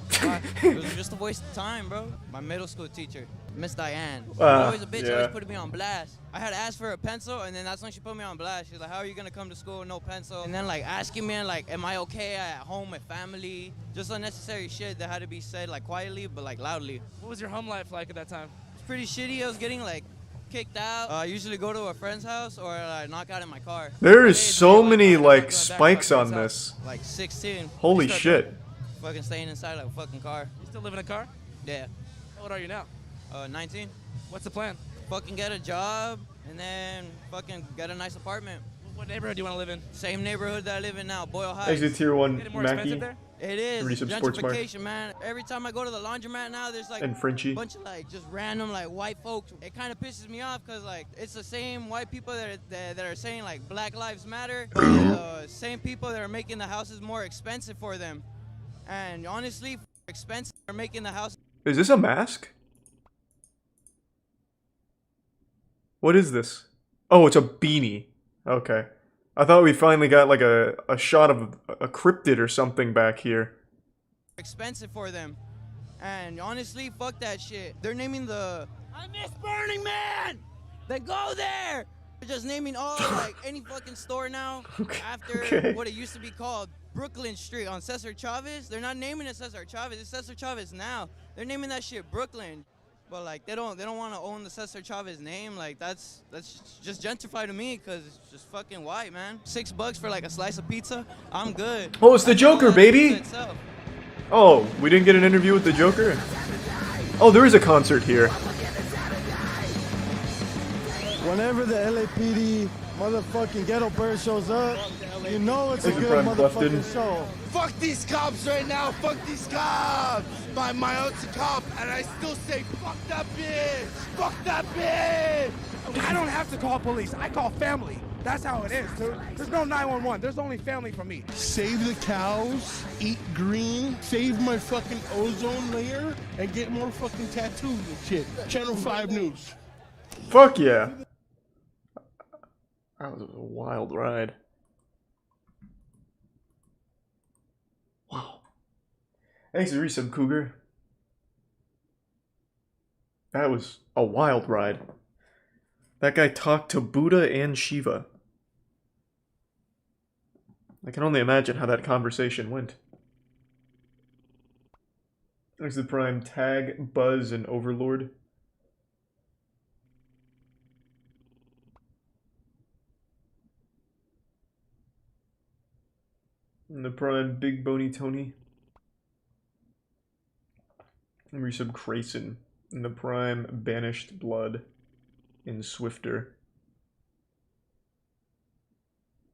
Speaker 19: It was just a waste of time, bro. My middle school teacher, Miss Diane. Always a bitch,
Speaker 1: yeah.
Speaker 19: always putting me on blast. I had asked for a pencil, and then that's when she put me on blast. She's like, how are you gonna come to school with no pencil? And then like asking me, like, am I okay at home with family? Just unnecessary shit that had to be said like quietly, but like loudly.
Speaker 13: What was your home life like at that time?
Speaker 19: It's pretty shitty. I was getting like kicked out. I usually go to a friend's house or knock out in my car.
Speaker 1: There is so many like spikes on this.
Speaker 19: Like 16.
Speaker 1: Holy shit.
Speaker 19: Fucking staying inside like a fucking car.
Speaker 13: You still live in a car?
Speaker 19: Yeah.
Speaker 13: How old are you now?
Speaker 19: 19.
Speaker 13: What's the plan?
Speaker 19: Fucking get a job and then fucking get a nice apartment.
Speaker 13: What neighborhood do you want to live in?
Speaker 19: Same neighborhood that I live in now, Boyle Heights.
Speaker 1: Exit tier 1
Speaker 13: More expensive
Speaker 1: Mackie.
Speaker 13: there?
Speaker 19: It is.
Speaker 1: Resub Sports Mart.
Speaker 19: Gentrification, man. Every time I go to the laundromat now, there's like
Speaker 1: And Frenchie.
Speaker 19: a bunch of like just random like white folks. It kind of pisses me off because like it's the same white people that are saying like Black Lives Matter. The same people that are making the houses more expensive for them. And honestly, expensive are making the house.
Speaker 1: Is this a mask? What is this? Oh, it's a beanie. Okay. I thought we finally got like a shot of a cryptid or something back here.
Speaker 19: Expensive for them. And honestly, fuck that shit. They're naming the I miss Burning Man! Then go there! They're just naming all like any fucking store now after what it used to be called Brooklyn Street on Cesar Chavez. They're not naming it Cesar Chavez, it's Cesar Chavez now. They're naming that shit Brooklyn. But like they don't want to own the Cesar Chavez name. Like that's just gentrified to me because it's just fucking white, man. $6 for like a slice of pizza, I'm good.
Speaker 1: Oh, it's the Joker, baby! Oh, we didn't get an interview with the Joker? Oh, there is a concert here.
Speaker 20: Whenever the LAPD motherfucking ghetto bird shows up, you know it's a
Speaker 1: Thank you,
Speaker 20: good
Speaker 1: Prime
Speaker 20: motherfucking
Speaker 1: Clifton.
Speaker 20: show.
Speaker 14: Fuck these cops right now, fuck these cops! My aunt's a cop, and I still say, fuck that bitch! Fuck that bitch!
Speaker 15: I don't have to call police. I call family. That's how it is, dude. There's no 911. There's only family for me.
Speaker 20: Save the cows, eat green, save my fucking ozone layer, and get more fucking tattoos and shit. Channel 5 News.
Speaker 1: Fuck yeah. That was a wild ride. Wow. Thanks to Resub Cougar. That was a wild ride. That guy talked to Buddha and Shiva. I can only imagine how that conversation went. Thanks to the Prime Tag, Buzz, and Overlord. And the Prime Big Boney Tony. And Resub Crayson. And the Prime Banished Blood. In Swifter.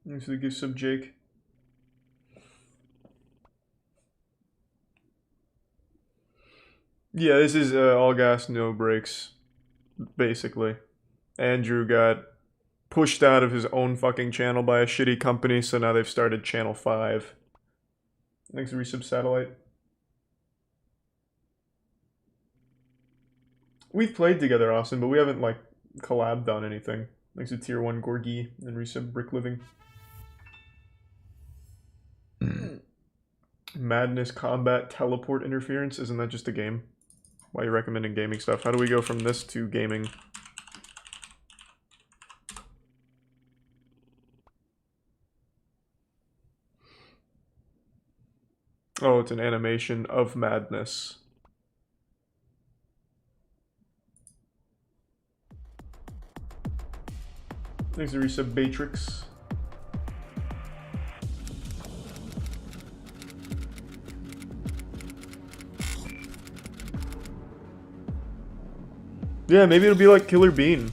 Speaker 1: Thanks for the gift sub, Jake. Yeah, this is all gas, no brakes. Basically. Andrew got pushed out of his own fucking channel by a shitty company, so now they've started Channel 5. Thanks for Resub Satellite. We've played together, Austin, but we haven't, like, collabed on anything. Thanks to Tier 1 Gorgie and Resub Brick Living. Madness Combat Teleport Interference? Isn't that just a game? Why are you recommending gaming stuff? How do we go from this to gaming? Oh, it's an animation of madness. Thanks to Resub Batrix. Yeah, maybe it'll be like Killer Bean.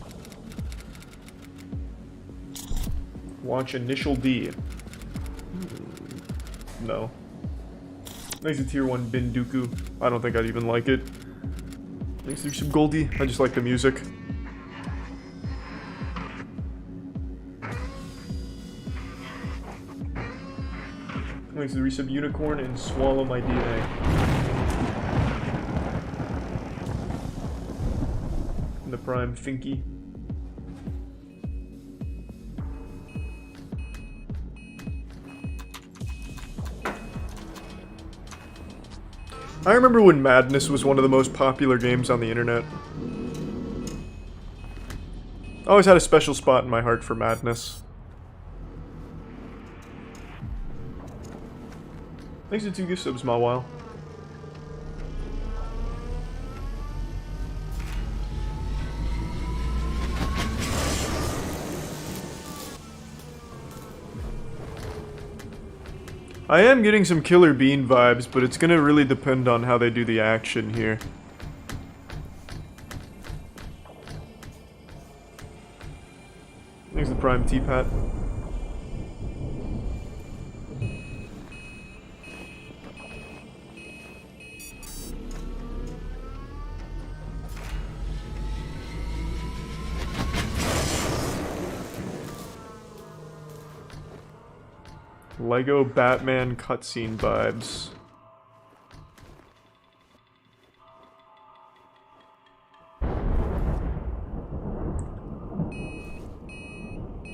Speaker 1: Watch Initial D. No. Makes a tier 1 Binduku. I don't think I'd even like it. Makes there some Goldie. I just like the music. Makes the resub Unicorn and Swallow My DNA. And the Prime Finky. I remember when Madness was one of the most popular games on the internet. I always had a special spot in my heart for Madness. Thanks to 2 gift subs, Mawile. I am getting some Killer Bean vibes, but it's gonna really depend on how they do the action here. Thanks to Prime T-Pat. Lego Batman cutscene vibes.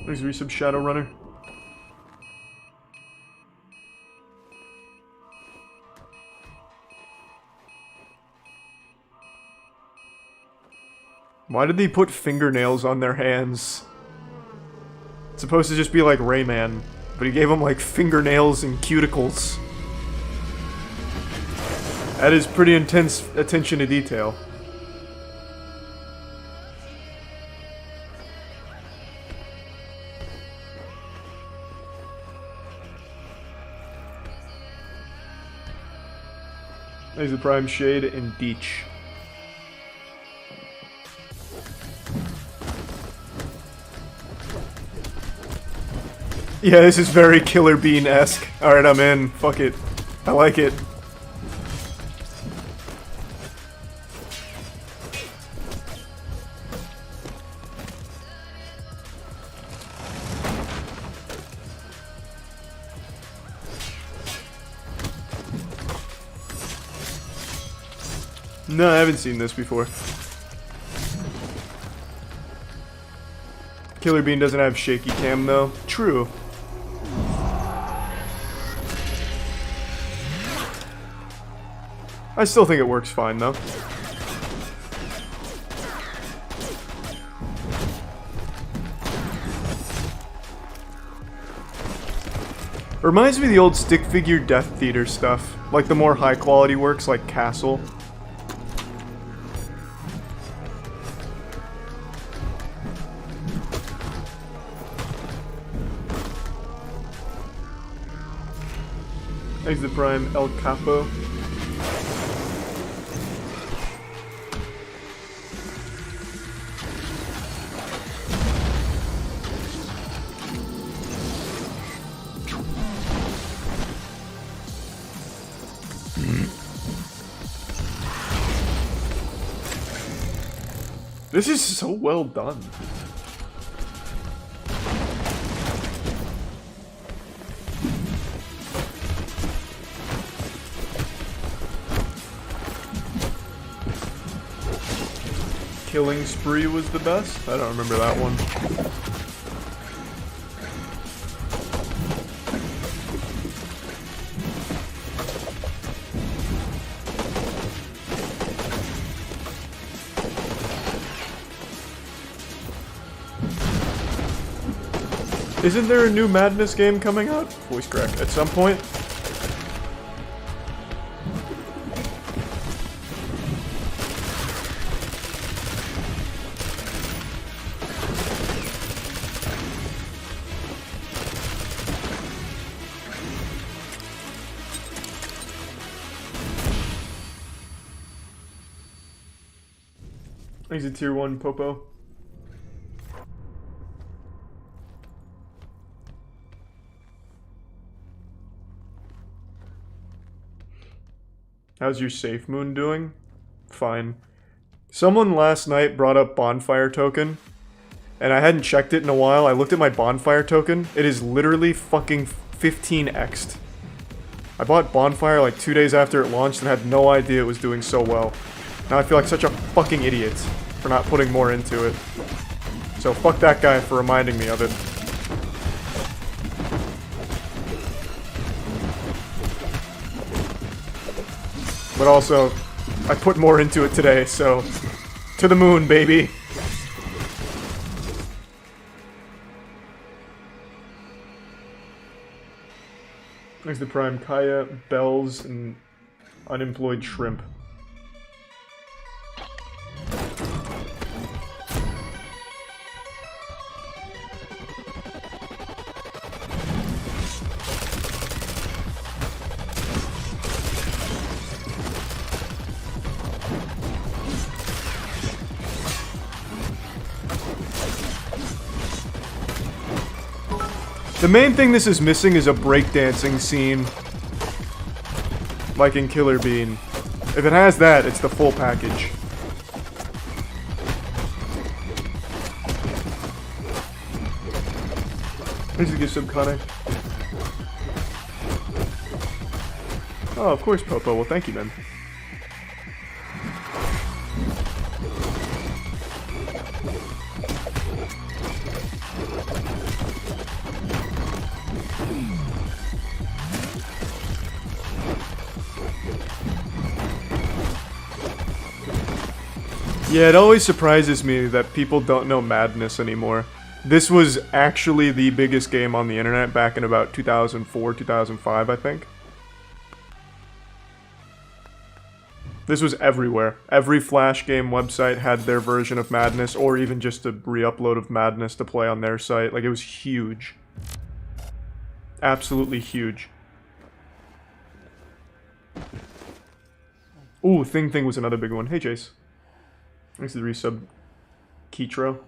Speaker 1: There's resub Shadowrunner. Why did they put fingernails on their hands? It's supposed to just be like Rayman. But he gave him like fingernails and cuticles. That is pretty intense attention to detail. There's the Prime Shade and Deech. Yeah, this is very Killer Bean-esque. Alright, I'm in. Fuck it. I like it. No, I haven't seen this before. Killer Bean doesn't have shaky cam though. True. I still think it works fine, though. Reminds me of the old stick figure Death Theater stuff. Like the more high quality works like Castle. There's the Prime El Capo. This is so well done. Killing Spree was the best? I don't remember that one. Isn't there a new Madness game coming out? Voice crack. At some point? He's a tier 1 Popo. How's your safe moon doing? Fine. Someone last night brought up bonfire token, and I hadn't checked it in a while. I looked at my bonfire token. It is literally fucking 15x'd. I bought bonfire like 2 days after it launched and had no idea it was doing so well. Now I feel like such a fucking idiot for not putting more into it. So fuck that guy for reminding me of it. But also, I put more into it today, so... To the moon, baby! There's the Prime Kaya, Bells, and Unemployed Shrimp. The main thing this is missing is a breakdancing scene. Like in Killer Bean. If it has that, it's the full package. Here's the gift sub, Connor. Oh, of course, Popo. Well, thank you, man. Yeah, it always surprises me that people don't know Madness anymore. This was actually the biggest game on the internet back in about 2004, 2005, I think. This was everywhere. Every Flash game website had their version of Madness, or even just a re-upload of Madness to play on their site. Like, it was huge. Absolutely huge. Ooh, Thing was another big one. Hey, Jace. Thanks to the resub. Kitro.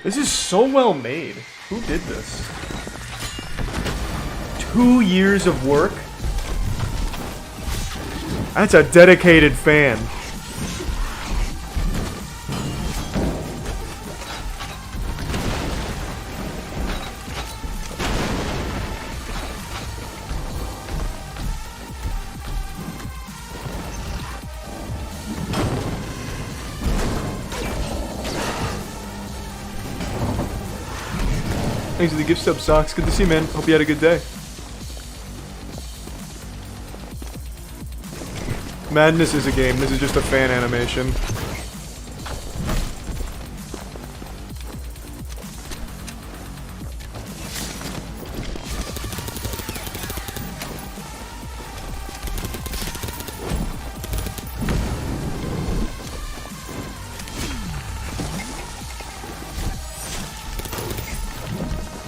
Speaker 1: This is so well made. Who did this? 2 years of work? That's a dedicated fan. Thanks for the gift sub, Socks. Good to see you, man. Hope you had a good day. Madness is a game. This is just a fan animation.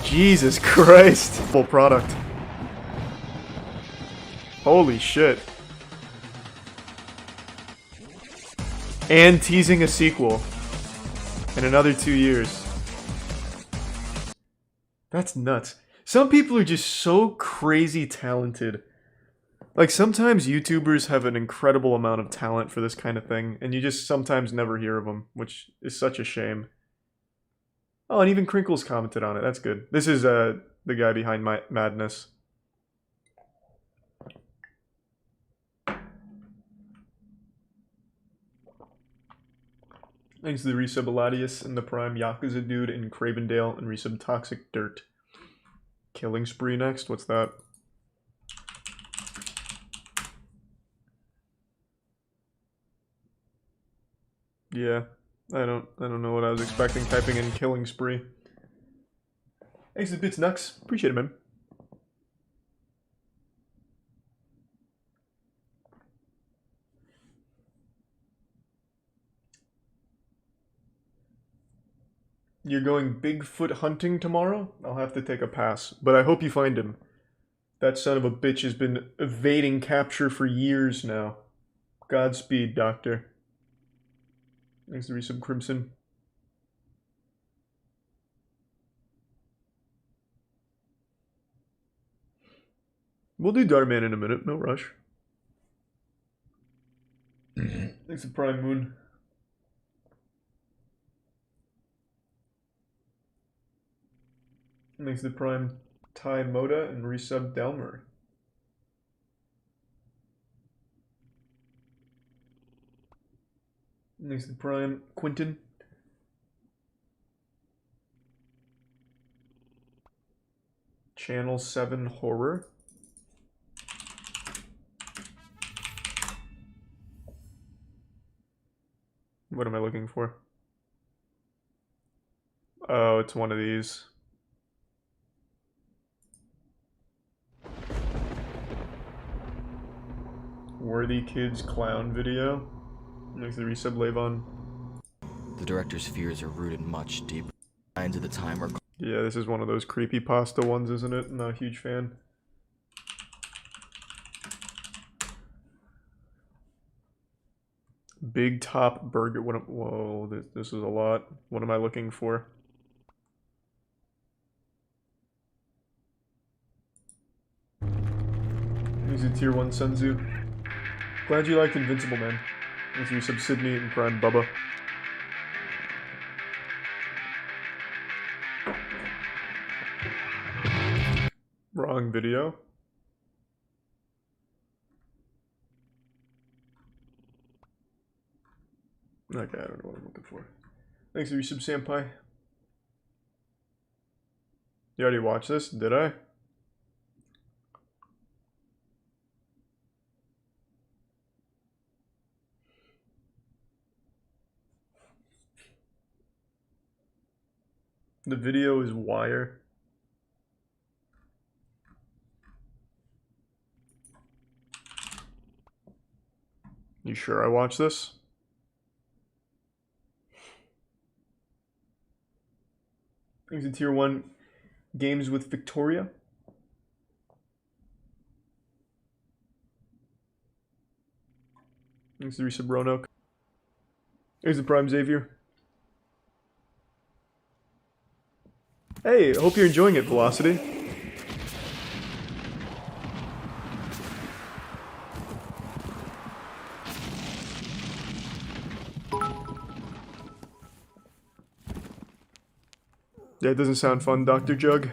Speaker 1: Jesus Christ. Full product. Holy shit. And teasing a sequel. In another 2 years. That's nuts. Some people are just so crazy talented. Like, sometimes YouTubers have an incredible amount of talent for this kind of thing, and you just sometimes never hear of them, which is such a shame. Oh, and even Crinkles commented on it. That's good. This is the guy behind Madness. Thanks to the resub Eladius and the Prime Yakuza Dude and Cravendale and resub Toxic Dirt. Killing Spree next? What's that? Yeah. I don't know what I was expecting typing in Killing Spree. Thanks to Bits Nux. Appreciate it, man. You're going Bigfoot hunting tomorrow? I'll have to take a pass, but I hope you find him. That son of a bitch has been evading capture for years now. Godspeed, Doctor. Thanks to Resub Crimson. We'll do Darman in a minute, no rush. Thanks to Prime Moon. Thanks to Prime Ty Moda and Resub Delmer. Thanks to Prime Quinton. Channel 7 Horror. What am I looking for? Oh, it's one of these. Worthy Kids Clown video. Next to the Resub Levon.
Speaker 21: The director's fears are rooted much deeper. Signs of the time are.
Speaker 1: Yeah, this is one of those creepypasta ones, isn't it? Not a huge fan. Big Top Burger. Whoa, this is a lot. What am I looking for? He's a tier 1 Sunzu. Glad you liked Invincible, man. Thanks for Resub Sydney and Prime Bubba. Wrong video. Okay, I don't know what I'm looking for. Thanks for Resub Senpai. You already watched this? Did I? The video is Wire. You sure I watched this? Thanks to tier 1 Games with Victoria. Thanks to Resub Roanoke. Here's the Prime Xavier. Hey, I hope you're enjoying it, Velocity. Yeah, it doesn't sound fun, Dr. Jug.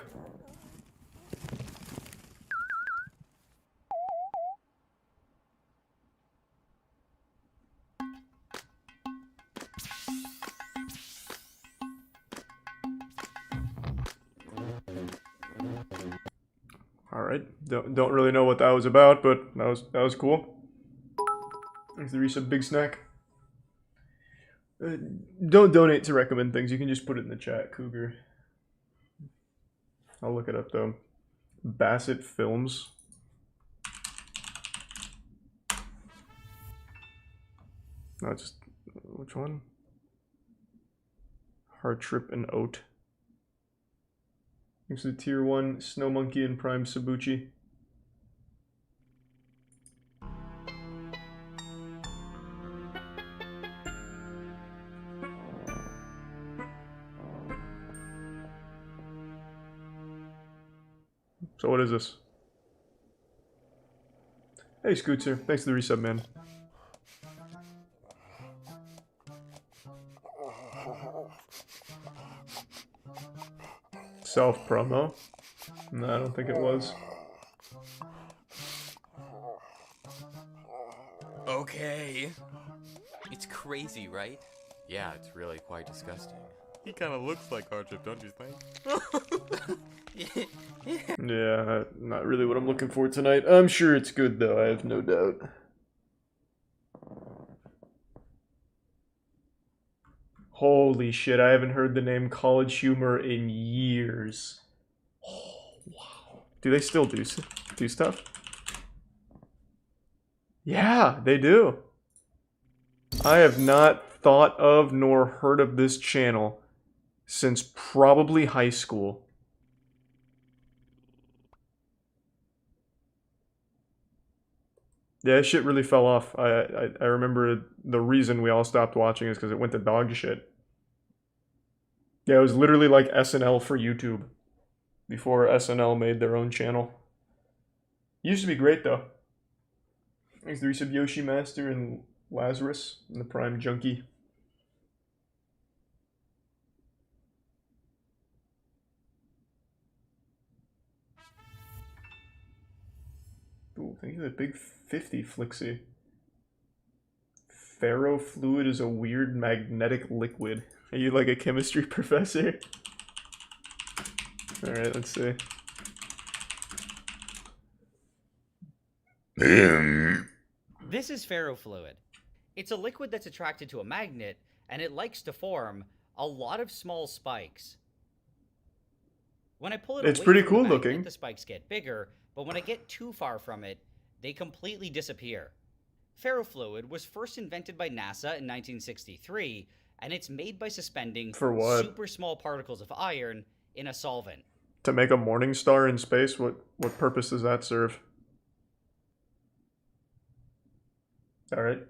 Speaker 1: Alright, don't really know what that was about, but that was cool. Thanks to Resub Big Snack. Don't donate to recommend things, you can just put it in the chat, Cougar. I'll look it up though. Bassett Films. No, just which one? Hard Trip and Oat. Thanks to the tier 1 Snow Monkey and Prime Sabuchi. So what is this? Hey Scooter, thanks for the resub, man. Self-promo? No, I don't think it was.
Speaker 22: Okay. It's crazy, right? Yeah, it's really quite disgusting.
Speaker 23: He kind of looks like Hardship, don't you think?
Speaker 1: Yeah, not really what I'm looking for tonight. I'm sure it's good though, I have no doubt. Holy shit, I haven't heard the name College Humor in years. Oh, wow. Do they still do stuff? Yeah, they do. I have not thought of nor heard of this channel since probably high school. Yeah, shit really fell off. I remember the reason we all stopped watching is because it went to dog shit. Yeah, it was literally like SNL for YouTube. Before SNL made their own channel. Used to be great though. Thanks to the resub Yoshi Master and Lazarus and the Prime Junkie. Ooh, thank you for the big 50, Flixie. Ferrofluid is a weird magnetic liquid. Are you like a chemistry professor? Alright, let's see.
Speaker 2: This is ferrofluid. It's a liquid that's attracted to a magnet, and it likes to form a lot of small spikes. When I pull it
Speaker 1: It's
Speaker 2: away
Speaker 1: pretty
Speaker 2: from
Speaker 1: cool
Speaker 2: the magnet,
Speaker 1: looking.
Speaker 2: the spikes get bigger, but when I get too far from it, they completely disappear. Ferrofluid was first invented by NASA in 1963, and it's made by suspending
Speaker 1: For what?
Speaker 2: super small particles of iron in a solvent.
Speaker 1: To make a morning star in space? What purpose does that serve? Alright.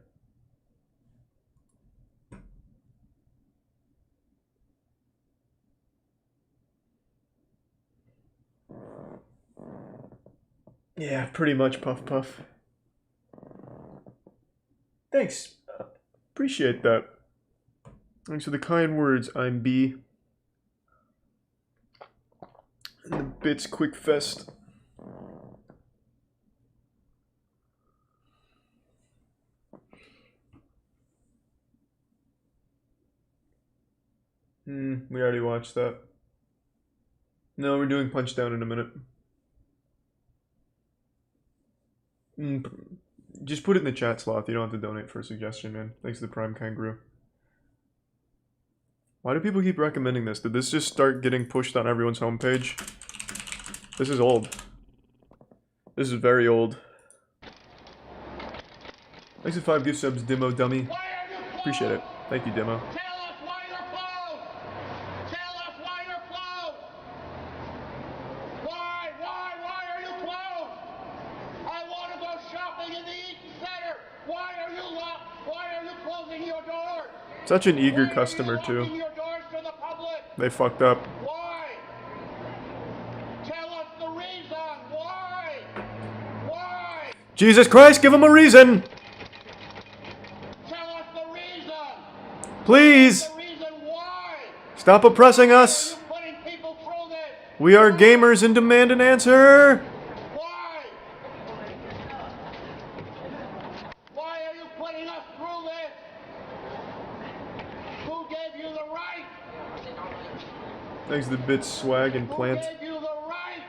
Speaker 1: Yeah, pretty much, Puff Puff. Thanks. Appreciate that. Thanks for the kind words, I'm B. And the Bits Quick Fest. We already watched that. No, we're doing Punch Down in a minute. Just put it in the chat slot. You don't have to donate for a suggestion, man. Thanks to the Prime Kangaroo. Why do people keep recommending this? Did this just start getting pushed on everyone's homepage? This is old. This is very old. Thanks for 5 gift subs, Demo Dummy. Appreciate it. Thank you, Demo. Such an eager customer, too. They fucked up.
Speaker 6: Why? Tell us the reason. Why? Why?
Speaker 1: Jesus Christ, give him a reason!
Speaker 6: Tell us the reason.
Speaker 1: Please!
Speaker 6: The reason why.
Speaker 1: Stop oppressing us!
Speaker 6: Putting people through this.
Speaker 1: We are gamers and demand an answer!
Speaker 6: Why? Why are you putting us through this? Who gave you the right?
Speaker 1: Thanks to the Bits, Swag, and Plant.
Speaker 6: Who gave you the right?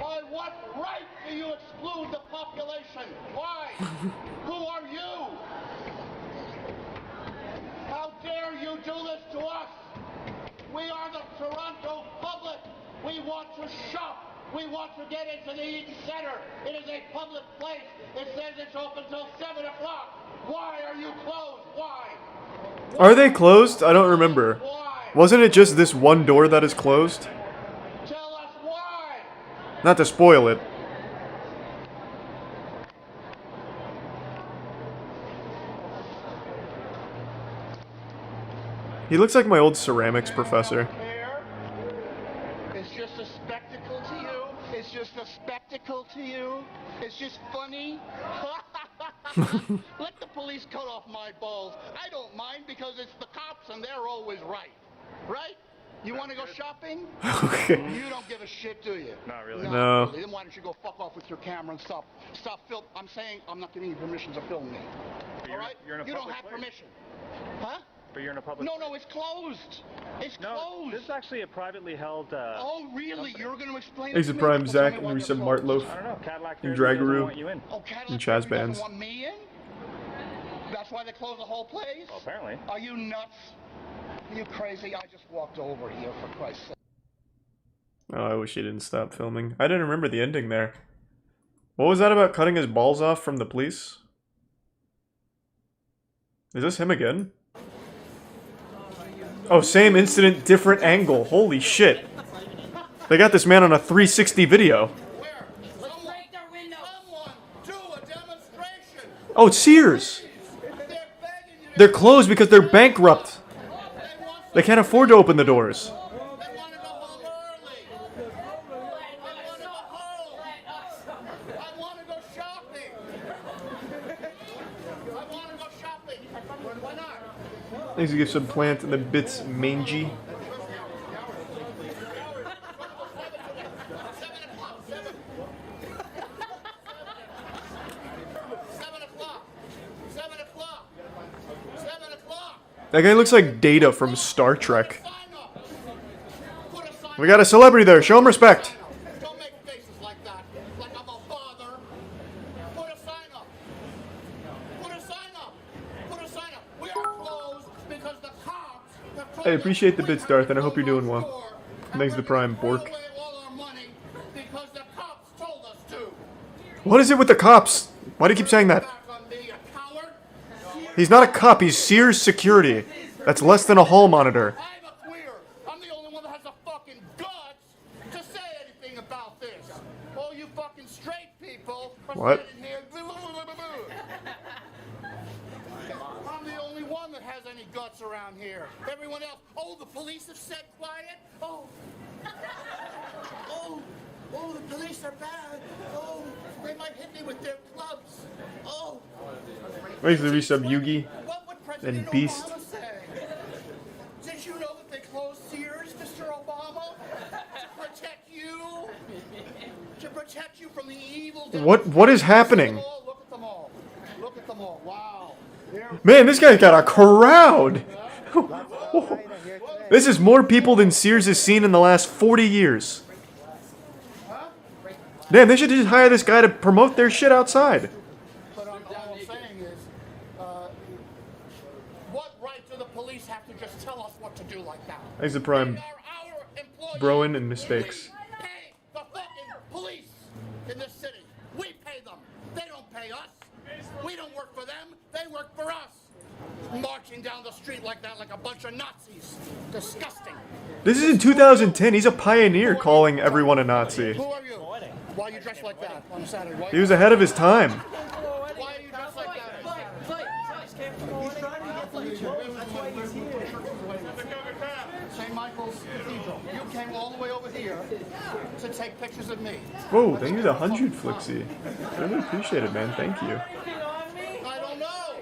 Speaker 6: By what right do you exclude the population? Why? Who are you? How dare you do this to us? We are the Toronto public. We want to shop. We want to get into the Eaton Center. It is a public place. It says it's open till 7 o'clock. Why are you closed? Why?
Speaker 1: Are they closed? I don't remember. Wasn't it just this one door that is closed?
Speaker 6: Tell us why.
Speaker 1: Not to spoil it. He looks like my old ceramics professor.
Speaker 6: It's just a spectacle to you. It's just a spectacle to you. It's just funny. Let the police cut off my balls. I don't mind because it's the cops and they're always right. Right? You want to go shopping?
Speaker 1: Okay.
Speaker 6: You don't give a shit, do you?
Speaker 23: Not really.
Speaker 1: No.
Speaker 6: Really. Then why don't you go fuck off with your camera and stop film? I'm saying I'm not giving you permission to film me. All right?
Speaker 23: You're in a
Speaker 6: you don't
Speaker 23: public
Speaker 6: have
Speaker 23: place.
Speaker 6: permission. Huh?
Speaker 23: But you're in a public.
Speaker 6: No, it's closed. It's closed.
Speaker 23: This is actually a privately held.
Speaker 6: Oh, really? You're going to explain
Speaker 1: Thanks
Speaker 6: it
Speaker 1: to
Speaker 6: to me?
Speaker 1: Prime
Speaker 6: Well,
Speaker 1: Zach
Speaker 6: tell me
Speaker 1: and
Speaker 6: why they're
Speaker 1: Resub
Speaker 6: closed.
Speaker 1: Martloaf.
Speaker 23: I don't know. Cadillac
Speaker 1: And
Speaker 23: Fairview doesn't
Speaker 1: Dragaru.
Speaker 23: want you in.
Speaker 6: Oh, Cadillac
Speaker 1: And Chaz
Speaker 6: Fairview
Speaker 1: Bands.
Speaker 6: doesn't want me in? That's why they closed the whole place?
Speaker 23: Well, apparently.
Speaker 6: Are you nuts? Are you crazy? I just walked over here, for Christ's sake.
Speaker 1: Oh, I wish he didn't stop filming. I didn't remember the ending there. What was that about cutting his balls off from the police? Is this him again? Oh, same incident, different angle. Holy shit. They got this man on a 360 video. Oh, it's Sears. They're closed because they're bankrupt. They can't afford to open the doors. Needs to give some plant and the bits mangy. That guy looks like Data from Star Trek. We got a celebrity there. Show him respect. I appreciate the bits, Darth, and I hope you're doing well. Thanks to Prime, Bork. What is it with the cops? Why do you keep saying that? He's not a cop, he's Sears security. That's less than a hall monitor.
Speaker 6: I'm the only one that has the fucking guts to say anything about this. All you fucking straight people are
Speaker 1: What?
Speaker 6: sitting here. I'm the only one that has any guts around here. Everyone else, oh, the police have said quiet. Oh, the police are bad. Oh, they might hit me with their clubs. Oh.
Speaker 1: Thanks to resub Yugi
Speaker 6: What would
Speaker 1: and
Speaker 6: President
Speaker 1: Beast.
Speaker 6: Obama say? Did you know that they closed Sears, Mr. Obama? To protect you? To protect you from the evil...
Speaker 1: What is happening?
Speaker 6: Look at them all. Look at them all. Wow.
Speaker 1: Man, this guy's got a crowd. This is more people than Sears has seen in the last 40 years. Damn, they should just hire this guy to promote their shit outside.
Speaker 6: But all I'm saying is, what right do the police have to just tell us what to do like that?
Speaker 1: Thanks to Prime. Broin and mistakes.
Speaker 6: Pay the fucking police in this city. We pay them. They don't pay us. We don't work for them. They work for us. Marching down the street like that, like a bunch of Nazis. Disgusting.
Speaker 1: This is in 2010. He's a pioneer calling everyone a Nazi.
Speaker 6: Who are you? Why are you dressed like that on Saturday? Why
Speaker 1: He was ahead of his time.
Speaker 6: Why are you dressed like that? He's trying to get feature. That's why he's here. St. Michael's Cathedral. You came all the way over here to take pictures of me.
Speaker 1: Whoa, thank you to 100 Flixie. Really appreciate it, man. Thank you.
Speaker 6: I don't know.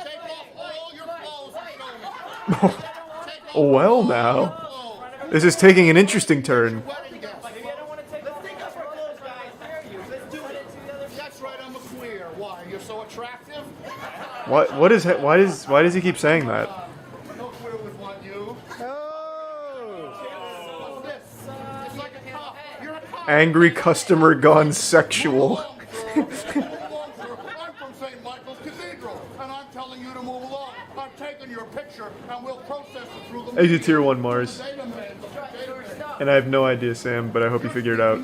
Speaker 6: Take off all your clothes and show me.
Speaker 1: Well, now. This is taking an interesting turn.
Speaker 6: That's right, I'm a queer. Why? You're so attractive?
Speaker 1: Why does he keep saying that?
Speaker 6: No queer would want you. What's this? It's like a cop. You're a cop.
Speaker 1: Angry customer gone sexual.
Speaker 6: I'm from St. Michael's Cathedral, and I'm telling you to move along. I'm taking your picture, and we'll process it through the...
Speaker 1: I do tier 1 Mars. And I have no idea, Sam, but I hope you figure it out.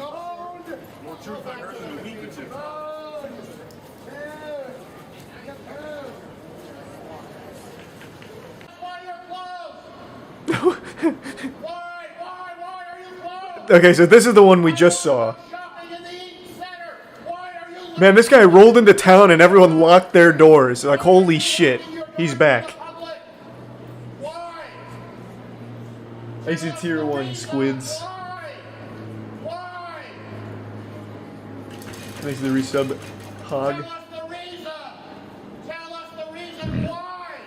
Speaker 1: Okay, so this is the one we just saw. Man, this guy rolled into town and everyone locked their doors. Like, holy shit, he's back. I see tier 1 squids. Thanks to the resub hog.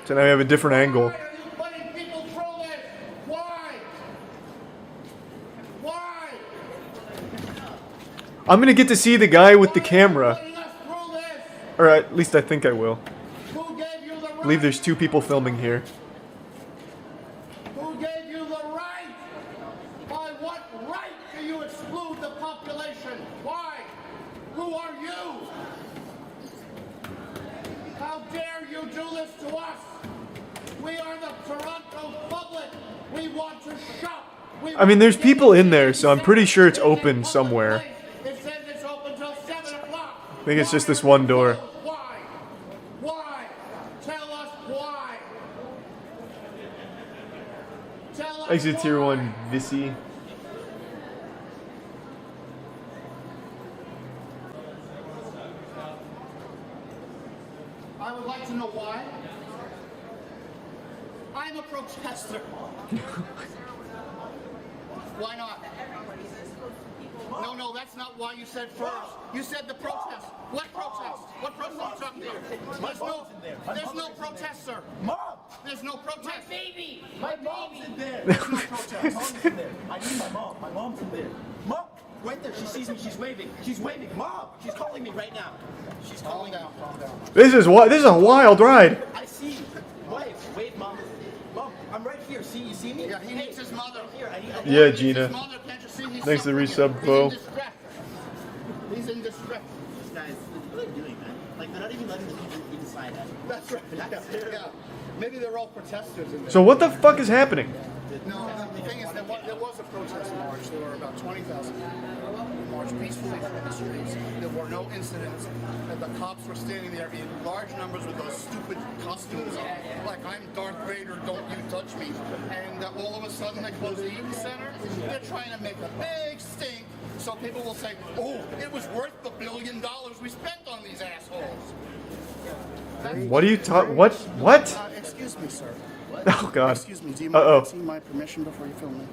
Speaker 1: So now we have a different angle. I'm gonna get to see the guy with the camera. Or at least I think I will. I believe there's 2 people filming here.
Speaker 6: Who gave you the right? By what right do you exclude the population? Why? Who are you? How dare you do this to us? We are the Toronto public. We want to shop.
Speaker 1: I mean, there's people in there, so I'm pretty sure it's open somewhere.
Speaker 6: It says it's open till 7 o'clock.
Speaker 1: I think it's just this one door.
Speaker 6: Why? Why? Tell us why.
Speaker 1: Exit Tier 1 Visi.
Speaker 6: I would like to know why. I'm a protester. Why not? No, that's not why you said first. You said the protest. What protest? What protest up there? There's no protest, sir.
Speaker 5: Mom!
Speaker 6: There's no protest.
Speaker 5: My baby! My mom's in there!
Speaker 6: There's no protest.
Speaker 5: Mom's in there. I need my mom. My mom's in there. Mom! Right there. She sees me. She's waving. She's waving. Mom! She's calling me right now. She's calling
Speaker 6: down. Calm down.
Speaker 1: This is a wild ride.
Speaker 5: I see you. Wave, Mom. Mom, I'm right here. See, you see me?
Speaker 6: Yeah, he needs his mother.
Speaker 5: Here, I need
Speaker 1: Yeah, Gina.
Speaker 6: Mother, can't you see he's
Speaker 1: Thanks for the
Speaker 6: suffering?
Speaker 1: resub, Bo.
Speaker 6: He's in distress.
Speaker 5: These guys, what are they doing, man? Like, they're not even letting the people inside that.
Speaker 6: That's right. Yeah. Maybe they're all protesters in there.
Speaker 1: So what the fuck is happening?
Speaker 6: No, the thing is, there was a protest march. There were about 20,000 people who marched peacefully through the streets. There were no incidents. And the cops were standing there in large numbers with those stupid costumes on. Like, I'm Darth Vader, don't you touch me. And all of a sudden, they close the Eaton Center. They're trying to make a big stink. So people will say, oh, it was worth the $1 billion we spent on these assholes.
Speaker 1: What are you talking? What?
Speaker 6: Excuse me, sir.
Speaker 1: Oh god.
Speaker 6: Excuse me, do you mind seeing my permission before you film me?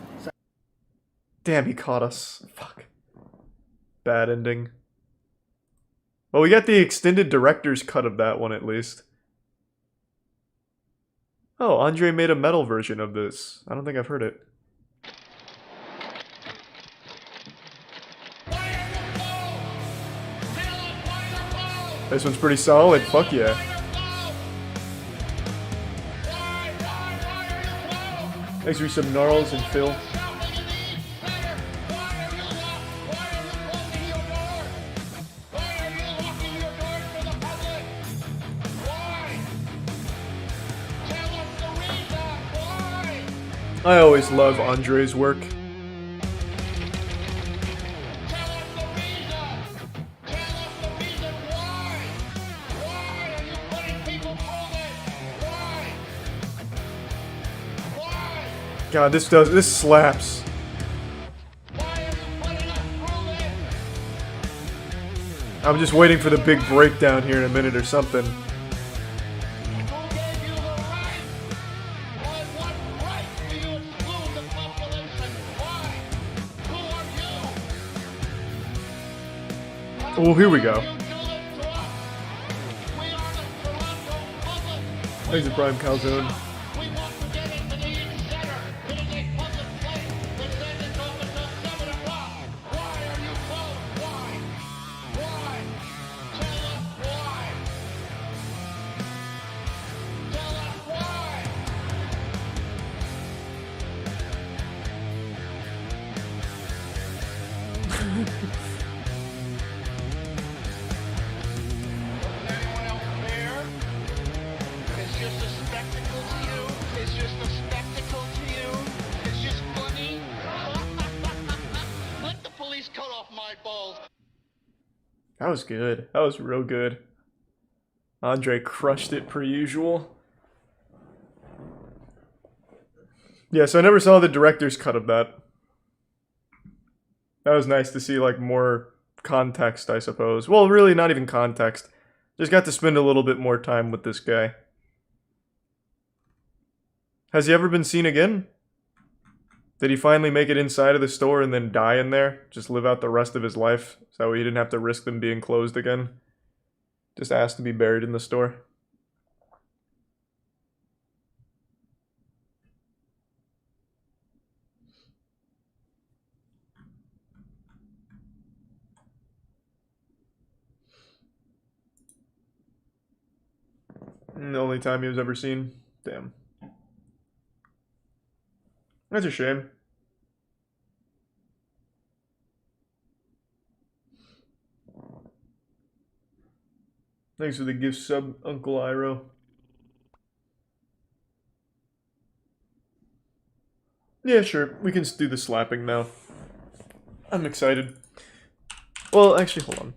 Speaker 1: Damn, he caught us. Fuck. Bad ending. Well, we got the extended director's cut of that one at least. Oh, Andre made a metal version of this. I don't think I've heard it. This one's pretty solid. Fuck yeah. Thanks for some gnarls and Phil. I always love Andre's work. God, this slaps. I'm just waiting for the big breakdown here in a minute or something. Oh, here we go. Thanks to Prime Calzone. That was good. That was real good. Andre crushed it per usual. Yeah, so I never saw the director's cut of that. That was nice to see, like, more context, I suppose. Well, really, not even context. Just got to spend a little bit more time with this guy. Has he ever been seen again? Did he finally make it inside of the store and then die in there? Just live out the rest of his life? So he didn't have to risk them being closed again? Just asked to be buried in the store? The only time he was ever seen? Damn. That's a shame. Thanks for the gift sub, Uncle Iro. Yeah, sure. We can do the slapping now. I'm excited. Well, actually, hold on.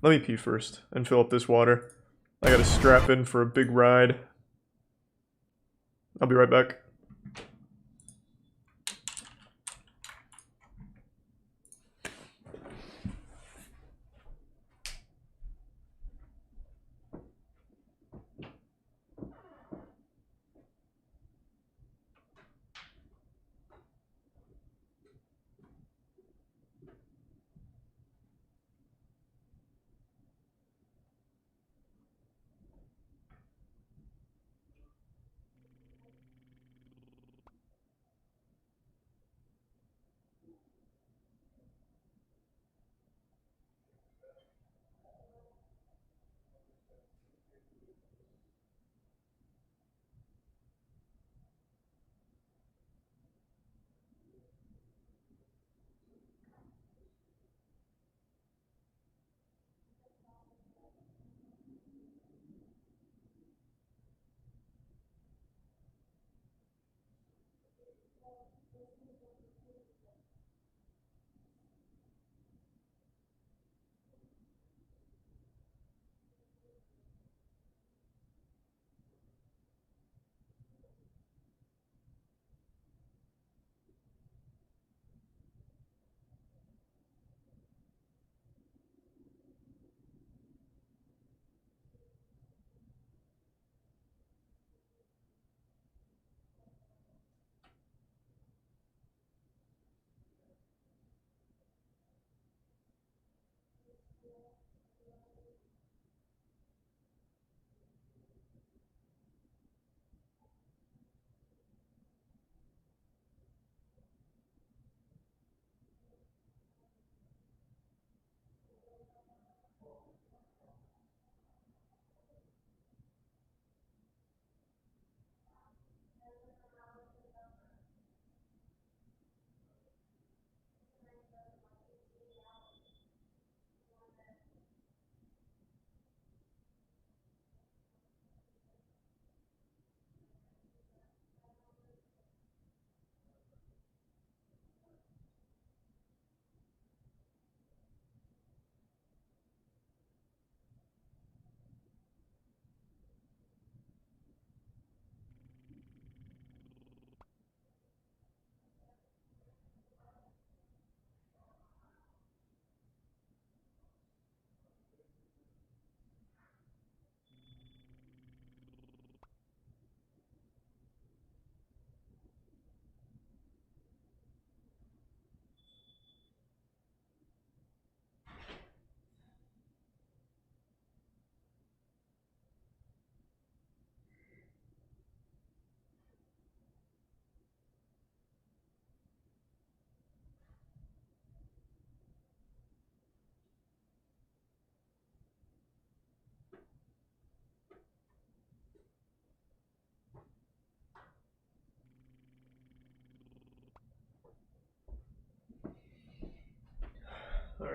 Speaker 1: Let me pee first and fill up this water. I gotta strap in for a big ride. I'll be right back.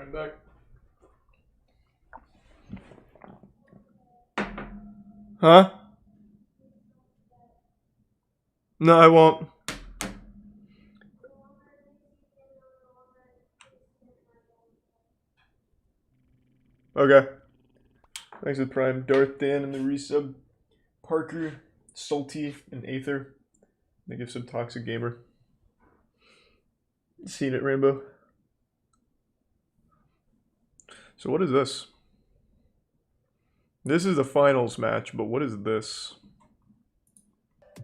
Speaker 1: I'm back. Huh? No, I won't. Okay. Thanks for the Prime. Darth Dan and the resub. Parker, Salty, and Aether. They give some Toxic Gamer. Seen it, Rainbow. So what is this? This is the finals match, but what is this?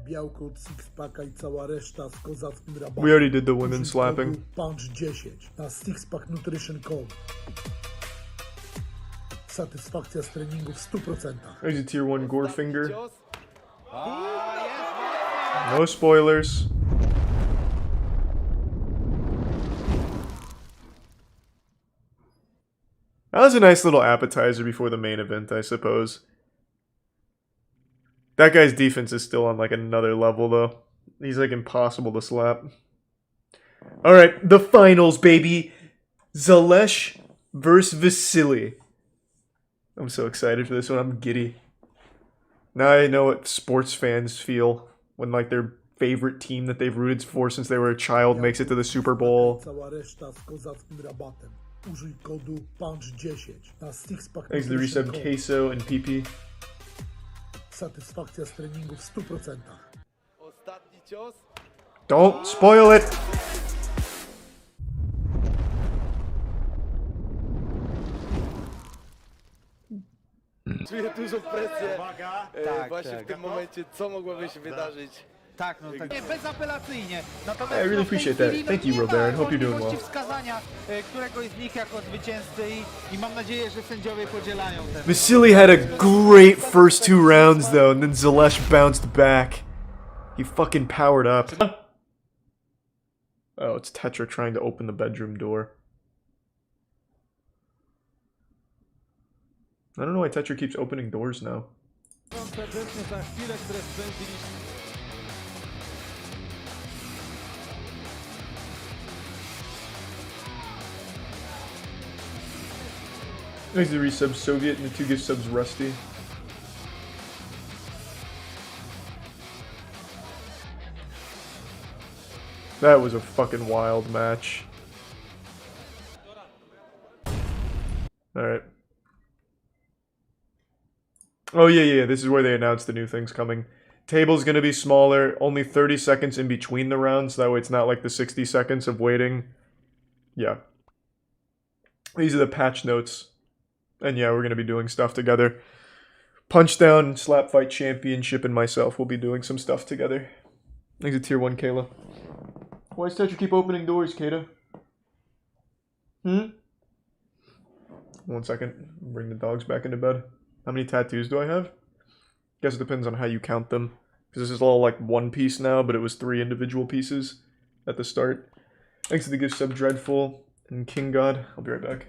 Speaker 1: We already did the women slapping.
Speaker 7: Punch 10 na Sixpack Nutrition Code. Satysfakcja z treningu w 100%.
Speaker 1: There's a tier 1 gore finger. No spoilers. That was a nice little appetizer before the main event, I suppose. That guy's defense is still on like another level though. He's like impossible to slap. Alright, the finals, baby. Zalesh versus Vasily. I'm so excited for this one. I'm giddy. Now I know what sports fans feel when like their favorite team that they've rooted for since they were a child makes it to the Super Bowl.
Speaker 7: Użyj kodu PUNCH10 na Sixpack.
Speaker 1: Thanks to the resub Queso and PP.
Speaker 7: Satysfakcja z treningu w 100%.
Speaker 8: Ostatni cios.
Speaker 1: Don't spoil it!
Speaker 8: Czuję dużą presję.
Speaker 5: Uwaga.
Speaker 8: Właśnie w tym momencie, co mogłoby się wydarzyć.
Speaker 5: Tak, no tak. Bezapelacyjnie. Natomiast
Speaker 1: I really appreciate that. Thank you, Robert. Hope you're doing well.
Speaker 5: wskazania któregoś z nich jako zwycięzcy i mam nadzieję, że sędziowie podzielają ten.
Speaker 1: Vasily had a great first 2 rounds though, and then Zalesh bounced back. He fucking powered up. Oh, it's Tetra trying to open the bedroom door. I don't know why Tetra keeps opening doors now. Thanks to the resub Soviet and the 2 gift subs Rusty. That was a fucking wild match. Alright. Oh yeah, this is where they announced the new things coming. Table's gonna be smaller, only 30 seconds in between the rounds, that way it's not like the 60 seconds of waiting. Yeah. These are the patch notes. And yeah, we're going to be doing stuff together. Punchdown, Slap Fight Championship, and myself will be doing some stuff together. Thanks to Tier 1, Kayla. Why does Tetra keep opening doors, Kata? 1 second. Bring the dogs back into bed. How many tattoos do I have? Guess it depends on how you count them. Because this is all like one piece now, but it was 3 individual pieces at the start. Thanks to the gift sub Dreadful and King God. I'll be right back.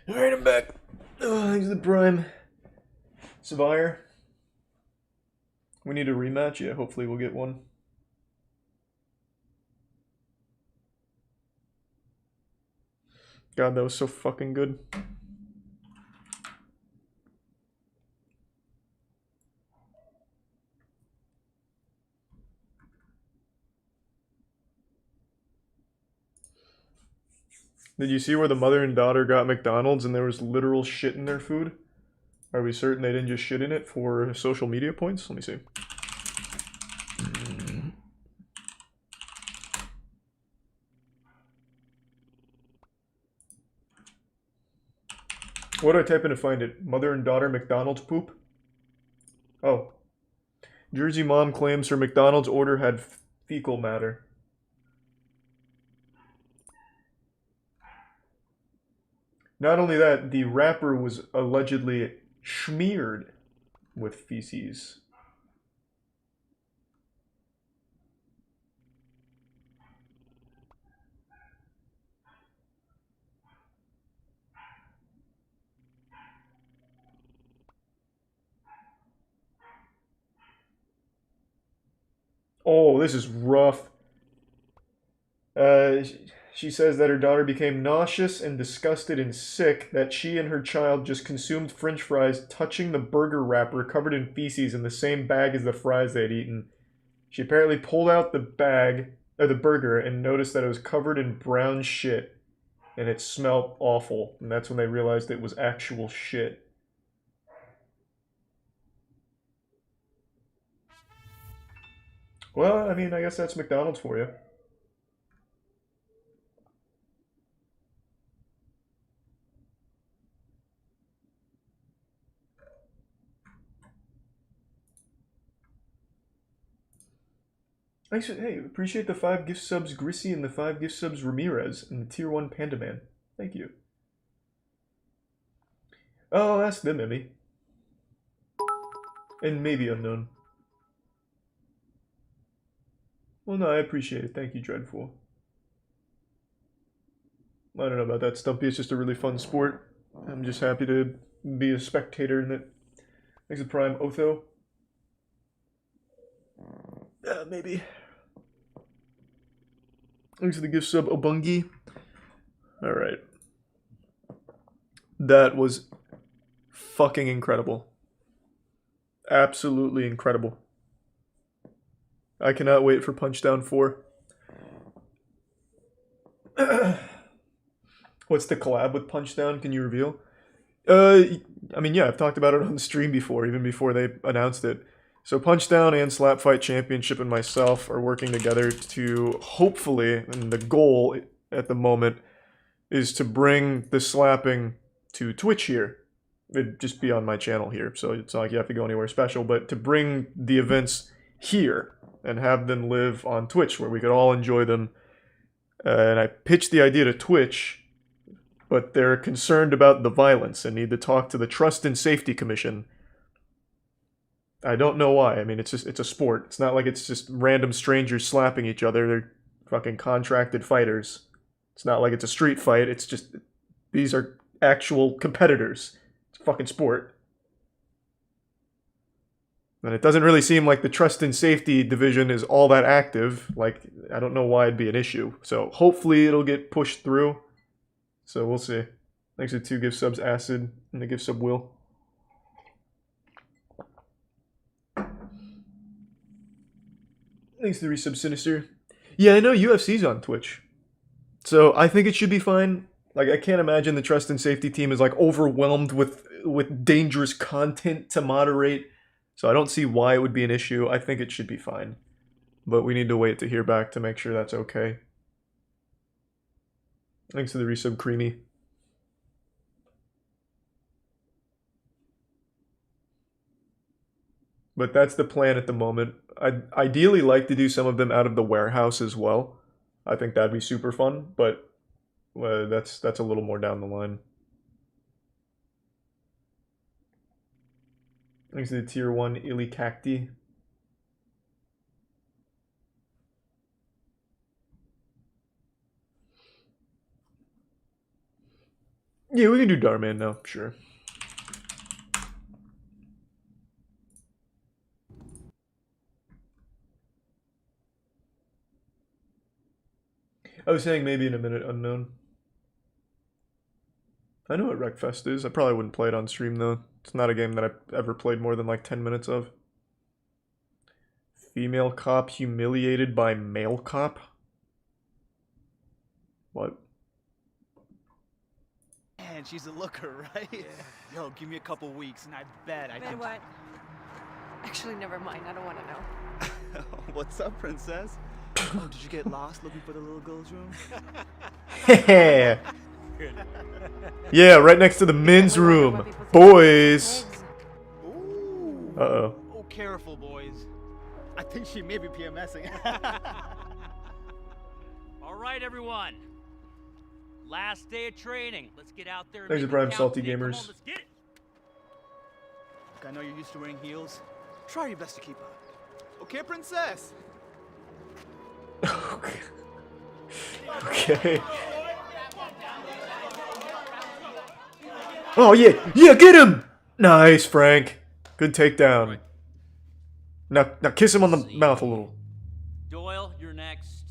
Speaker 1: Alright, I'm back. Oh, thanks to the Prime. Savire. We need a rematch? Yeah, hopefully we'll get one. God, that was so fucking good. Did you see where the mother and daughter got McDonald's and there was literal shit in their food? Are we certain they didn't just shit in it for social media points? Let me see. What do I type in to find it? Mother and daughter McDonald's poop? Oh. Jersey mom claims her McDonald's order had fecal matter. Not only that, the wrapper was allegedly smeared with feces. Oh, this is rough. She says that her daughter became nauseous and disgusted and sick, that she and her child just consumed french fries, touching the burger wrapper covered in feces in the same bag as the fries they had eaten. She apparently pulled out the bag, or the burger, and noticed that it was covered in brown shit, and it smelled awful, and that's when they realized it was actual shit. Well, I mean, I guess that's McDonald's for you. Actually, hey, appreciate the 5 gift subs Grissy and the 5 gift subs Ramirez and the tier 1 Panda Man. Thank you. Oh, ask them, Emmy. And maybe Unknown. Well, no, I appreciate it. Thank you, Dreadful. I don't know about that, Stumpy. It's just a really fun sport. I'm just happy to be a spectator in it. Thanks to Prime Otho. Maybe. Thanks to the gift sub Obungi. Alright. That was fucking incredible. Absolutely incredible. I cannot wait for Punchdown 4. What's the collab with Punchdown? Can you reveal? I mean, yeah, I've talked about it on the stream before, even before they announced it. So Punchdown and Slap Fight Championship and myself are working together to hopefully, and the goal at the moment, is to bring the slapping to Twitch here. It'd just be on my channel here, so it's not like you have to go anywhere special, but to bring the events here and have them live on Twitch where we could all enjoy them. And I pitched the idea to Twitch, but they're concerned about the violence and need to talk to the Trust and Safety Commission. I don't know why. I mean, it's a sport. It's not like it's just random strangers slapping each other. They're fucking contracted fighters. It's not like it's a street fight. It's just, these are actual competitors. It's a fucking sport. And it doesn't really seem like the Trust and Safety Division is all that active. Like, I don't know why it'd be an issue. So hopefully it'll get pushed through. So we'll see. Thanks to 2 gift subs, Acid, and the gift sub Will. Thanks to the resub Sinister. Yeah, I know UFC's on Twitch. So I think it should be fine. Like, I can't imagine the Trust and Safety team is like overwhelmed with dangerous content to moderate. So I don't see why it would be an issue. I think it should be fine. But we need to wait to hear back to make sure that's okay. Thanks to the resub Creamy. But that's the plan at the moment. I'd ideally like to do some of them out of the warehouse as well. I think that'd be super fun, but that's a little more down the line. Thanks to the tier 1 Illy Cacti. Yeah, we can do Darman now, sure. I was saying maybe in a minute, unknown. I know what Wreckfest is. I probably wouldn't play it on stream though. It's not a game that I've ever played more than like 10 minutes of. Female cop humiliated by male cop? What?
Speaker 3: Man, she's a looker, right? Yeah. Yo, give me a couple weeks and I bet I
Speaker 17: Man,
Speaker 3: can...
Speaker 17: what? Actually, never mind. I don't want to know.
Speaker 3: What's up, princess? Oh, did you get lost looking for the little girl's room?
Speaker 1: Yeah. Yeah, right next to the men's room. Boys. Uh-oh.
Speaker 3: Oh, careful, boys. I think she may be PMSing.
Speaker 4: All right, everyone. Last day of training. Let's get out there. And
Speaker 1: Thanks
Speaker 4: make
Speaker 1: to Prime
Speaker 4: it count
Speaker 1: Salty
Speaker 4: today. Come on,
Speaker 1: Gamers.
Speaker 4: let's get it.
Speaker 3: Look, I know you're used to wearing heels. Try your best to keep up. Okay, princess?
Speaker 1: Okay. Oh yeah, yeah, get him! Nice, Frank. Good takedown. Now kiss him on the mouth a little.
Speaker 4: Doyle, you're next.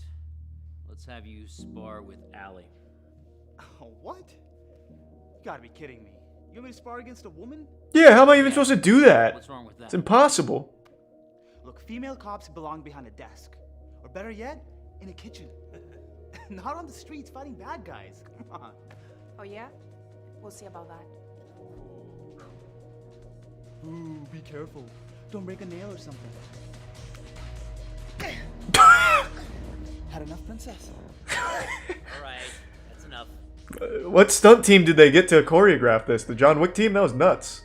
Speaker 4: Let's have you spar with Allie.
Speaker 3: Oh, what? You gotta be kidding me. You want me to spar against a woman?
Speaker 1: Yeah, how am I even supposed to do that?
Speaker 4: What's wrong with that?
Speaker 1: It's impossible.
Speaker 3: Look, female cops belong behind a desk. Or better yet, in a kitchen. Not on the streets fighting bad guys. Come on.
Speaker 17: Oh, yeah? We'll see about that.
Speaker 3: Ooh, be careful. Don't break a nail or something. Had enough, princess?
Speaker 4: All right, that's enough.
Speaker 1: What stunt team did they get to choreograph this? The John Wick team? That was nuts.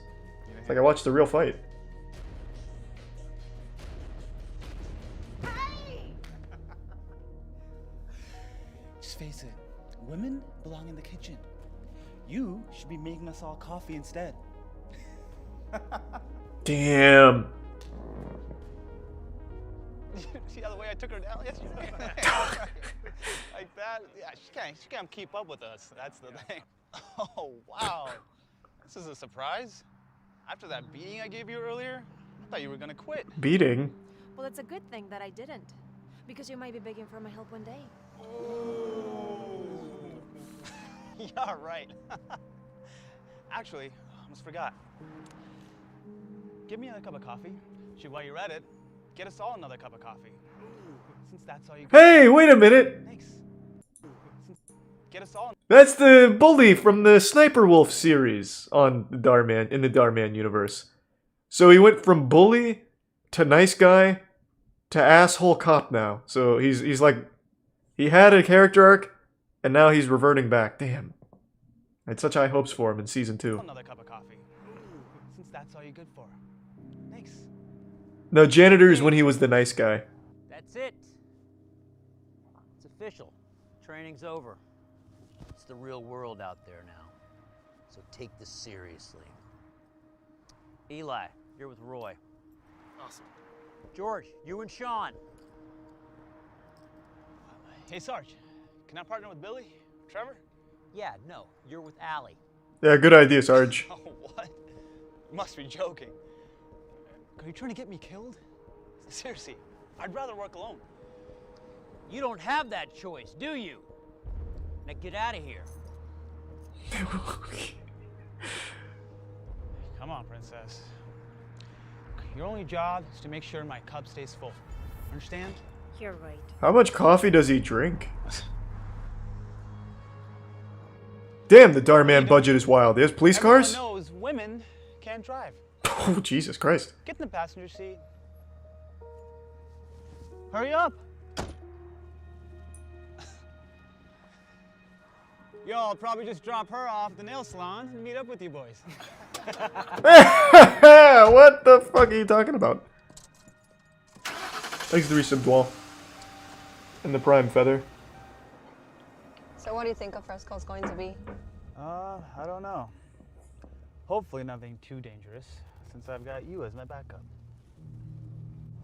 Speaker 1: It's like I watched the real fight.
Speaker 3: Just face it, women belong in the kitchen. You should be making us all coffee instead.
Speaker 1: Damn.
Speaker 3: See how the way I took her down yesterday? Like that? Yeah, she can't keep up with us. That's the thing. Oh, wow. This is a surprise. After that beating I gave you earlier, I thought you were gonna quit.
Speaker 1: Beating?
Speaker 17: Well, it's a good thing that I didn't. Because you might be begging for my help one day.
Speaker 3: Yeah, right. Actually, I almost forgot. Give me another cup of coffee. Shoot, while you're at it, get us all another cup of coffee. Since that's all you got.
Speaker 1: Hey, wait a minute.
Speaker 3: Thanks. Get us all.
Speaker 1: That's the bully from the Sniper Wolf series on the Darman, in the Darman universe. So he went from bully to nice guy to asshole cop now. So he's like, he had a character arc, and now he's reverting back. Damn. I had such high hopes for him in season 2.
Speaker 3: Another cup of coffee. Since that's all you're good for. Thanks.
Speaker 1: No, janitors when he was the nice guy.
Speaker 4: That's it. It's official. Training's over. It's the real world out there now. So take this seriously. Eli, you're with Roy.
Speaker 3: Awesome.
Speaker 4: George, you and Sean.
Speaker 3: Hey, Sarge. Can I partner with Billy? Trevor?
Speaker 4: Yeah, no, you're with Allie.
Speaker 1: Yeah, good idea, Sarge.
Speaker 3: Oh, what? You must be joking. Are you trying to get me killed? Seriously, I'd rather work alone.
Speaker 4: You don't have that choice, do you? Now get out of here.
Speaker 3: Come on, princess. Your only job is to make sure my cup stays full. Understand?
Speaker 17: You're right.
Speaker 1: How much coffee does he drink? Damn, the Darman budget is wild. He has police cars?
Speaker 3: Everyone knows women can't drive.
Speaker 1: Oh, Jesus Christ.
Speaker 3: Get in the passenger seat. Hurry up. Yo, I'll probably just drop her off at the nail salon and meet up with you boys.
Speaker 1: What the fuck are you talking about? Thanks to resub Dwall. And the Prime Feather.
Speaker 9: So what do you think a fresco's going to be?
Speaker 3: I don't know. Hopefully nothing too dangerous, since I've got you as my backup.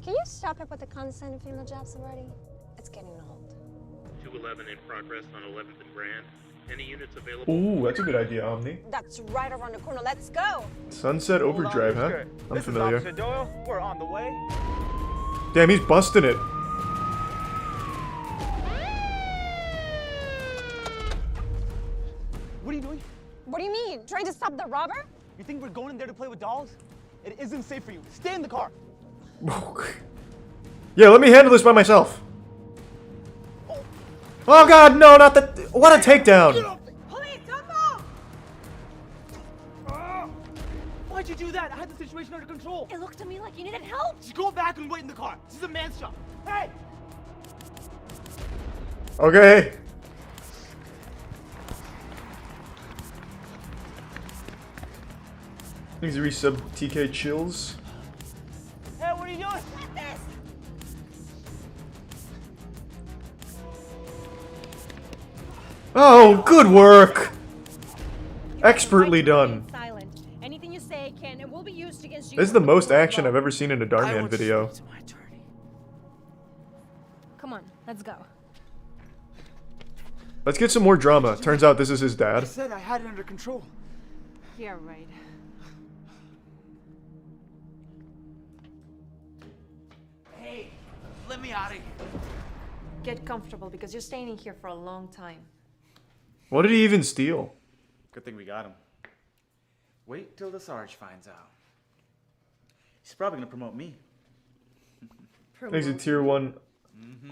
Speaker 9: Can you stop it with the constant and female jobs already? It's getting old.
Speaker 24: 211 in progress on 11th and Grand.
Speaker 10: Any units available?
Speaker 1: Ooh, that's a good idea, Omni.
Speaker 9: That's right around the corner. Let's go.
Speaker 1: Sunset Overdrive, huh? I'm familiar.
Speaker 3: Doyle. We're on the way.
Speaker 1: Damn, he's busting it.
Speaker 3: What are you doing?
Speaker 9: What do you mean? Trying to stop the robber?
Speaker 3: You think we're going in there to play with dolls? It isn't safe for you. Stay in the car.
Speaker 1: Yeah, let me handle this by myself. Oh god, no, not that. What a takedown.
Speaker 9: Police, don't move!
Speaker 3: Why'd you do that? I had the situation under control.
Speaker 9: It looked to me like you needed help.
Speaker 3: Just go back and wait in the car. This is a man's job. Hey!
Speaker 1: Okay. Things resub TK chills.
Speaker 3: Hey, what are you doing?
Speaker 9: What this?
Speaker 1: Oh, good work. Expertly done.
Speaker 9: Silent. Anything you say can and will be used against you.
Speaker 1: This is the most action I've ever seen in a Darman video.
Speaker 9: Come on, let's go.
Speaker 1: Let's get some more drama. Turns out this is his
Speaker 3: I
Speaker 1: dad.
Speaker 3: said I had it under control.
Speaker 9: Yeah, right.
Speaker 3: Hey, let me out of here.
Speaker 9: Get comfortable because you're staying in here for a long time.
Speaker 1: What did he even steal?
Speaker 11: Good thing we got him. Wait till the Sarge finds out. He's probably gonna promote me.
Speaker 1: Thanks to tier 1,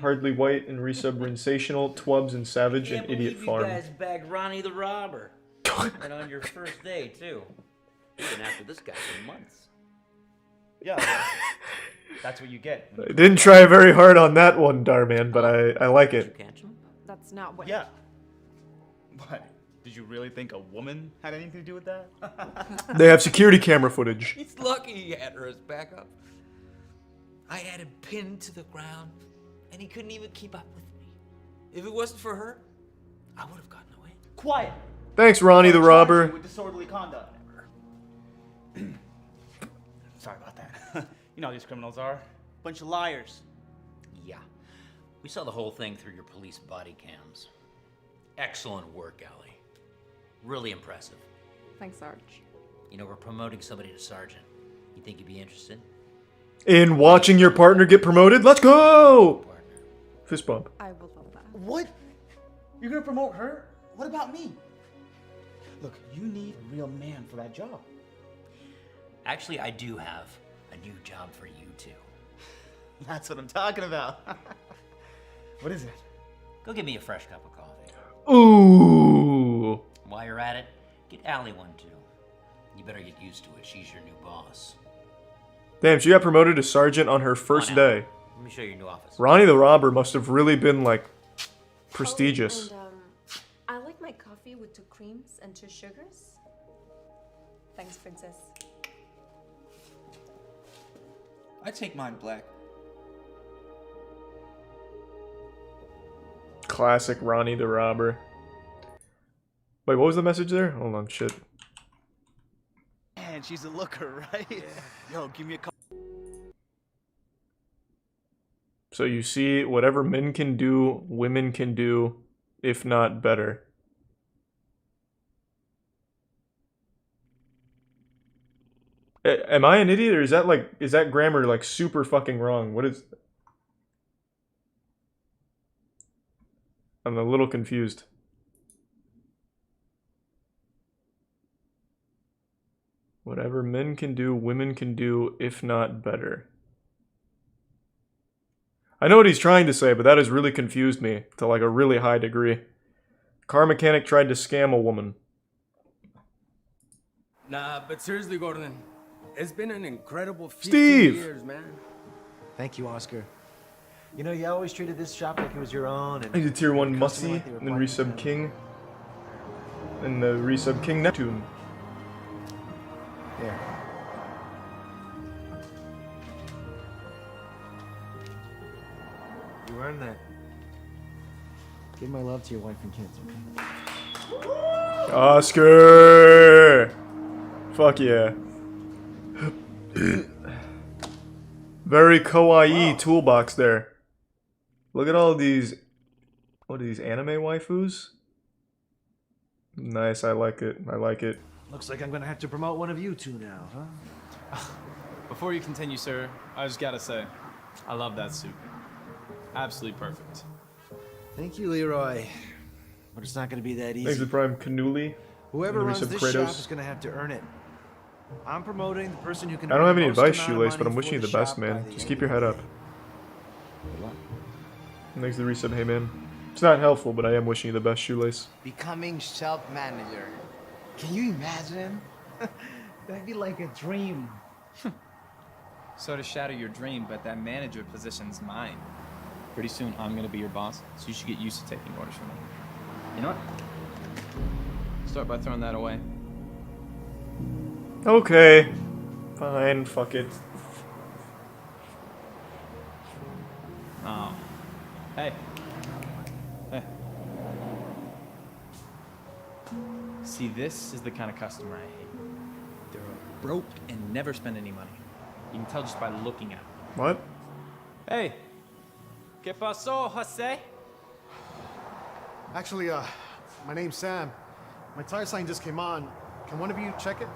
Speaker 1: Hardly White and resub Rensational, Twubs and Savage and Idiot Farm.
Speaker 4: You guys bagged Ronnie the Robber. And on your first day, too. You've been after this guy for months.
Speaker 11: Yeah, that's what you get.
Speaker 1: I didn't try very hard on that one, Darman, but I like it.
Speaker 9: That's not what.
Speaker 11: Yeah. What? Did you really think a woman had anything to do with that?
Speaker 1: They have security camera footage.
Speaker 12: He's lucky he had her as backup. I had him pinned to the ground, and he couldn't even keep up with me. If it wasn't for her, I would have gotten away.
Speaker 3: Quiet.
Speaker 1: Thanks, Ronnie the Robber.
Speaker 11: With disorderly conduct. Sorry about that. You know how these criminals are.
Speaker 3: Bunch of liars.
Speaker 4: Yeah. We saw the whole thing through your police body cams. Excellent work, Allie. Really impressive.
Speaker 9: Thanks, Sarge.
Speaker 4: You know, we're promoting somebody to sergeant. You think you'd be interested?
Speaker 1: In watching your partner get promoted? Let's go! Fist bump.
Speaker 9: I will love that.
Speaker 11: What? You're gonna promote her? What about me? Look, you need a real man for that job.
Speaker 4: Actually, I do have a new job for you, too.
Speaker 11: That's what I'm talking about. What is it?
Speaker 4: Go get me a fresh cup of coffee.
Speaker 1: Ooh.
Speaker 4: While you're at it, get Allie one, too. You better get used to it. She's your new boss.
Speaker 1: Damn, she got promoted to sergeant on her first day.
Speaker 4: Let me show you your new office.
Speaker 1: Ronnie the Robber must have really been, like, prestigious.
Speaker 9: And, I like my coffee with 2 creams and 2 sugars. Thanks, princess.
Speaker 12: I take mine black.
Speaker 1: Classic Ronnie the Robber. Wait, what was the message there? Hold on, shit.
Speaker 3: Man, she's a looker, right? Yeah. Yo, give me a couple.
Speaker 1: So you see, whatever men can do, women can do, if not better. Am I an idiot, or is that grammar like super fucking wrong? What is... I'm a little confused. Whatever men can do, women can do, if not better. I know what he's trying to say, but that has really confused me to like a really high degree. Car mechanic tried to scam a woman.
Speaker 24: Nah, but seriously, Gordon, it's been an incredible 15
Speaker 1: Steve!
Speaker 24: years, man.
Speaker 25: Thank you, Oscar. You know, you always treated this shop like it was your own. And
Speaker 1: I did tier 1
Speaker 25: your customer
Speaker 1: Mussy,
Speaker 25: like they were
Speaker 1: and then
Speaker 25: part of
Speaker 1: resub
Speaker 25: the
Speaker 1: King. And the resub King Neptune.
Speaker 25: family. Here. You earned that. Give my love to your wife and kids, okay?
Speaker 1: Oscar! Fuck yeah. Very kawaii toolbox there. Look at all these... What are these, anime waifus? Nice, I like it. I like it.
Speaker 10: Looks like I'm gonna have to promote one of you two now, huh?
Speaker 13: Before you continue, sir, I just gotta say, I love that suit. Absolutely perfect.
Speaker 10: Thank you, Leroy. But it's not gonna be that easy.
Speaker 1: Thanks to Prime Cannuli.
Speaker 10: Whoever runs this
Speaker 1: Kratos.
Speaker 10: shop is gonna have to earn it. I'm promoting the person who can.
Speaker 1: I don't have any
Speaker 10: bring the
Speaker 1: advice,
Speaker 10: most amount of
Speaker 1: Shoelace, but
Speaker 10: money
Speaker 1: I'm wishing you
Speaker 10: for
Speaker 1: the best,
Speaker 10: shop
Speaker 1: man.
Speaker 10: by the
Speaker 1: Just
Speaker 10: end
Speaker 1: keep
Speaker 10: of
Speaker 1: your
Speaker 10: the
Speaker 1: head
Speaker 10: day.
Speaker 1: up. Thanks to the resub. Hey, man. It's not helpful, but I am wishing you the best, Shoelace.
Speaker 16: Becoming shop manager. Can you imagine? That'd be like a dream.
Speaker 13: So to shatter your dream, but that manager position's mine. Pretty soon, I'm gonna be your boss, so you should get used to taking orders from me. You know what? Start by throwing that away.
Speaker 1: Okay. Fine, fuck it.
Speaker 13: Oh. Hey. Hey. See, this is the kind of customer I hate. They're broke and never spend any money. You can tell just by looking at them.
Speaker 1: What?
Speaker 13: Hey. ¿Qué pasó, Jose?
Speaker 18: Actually, my name's Sam. My tire sign just came on. Can one of you check it?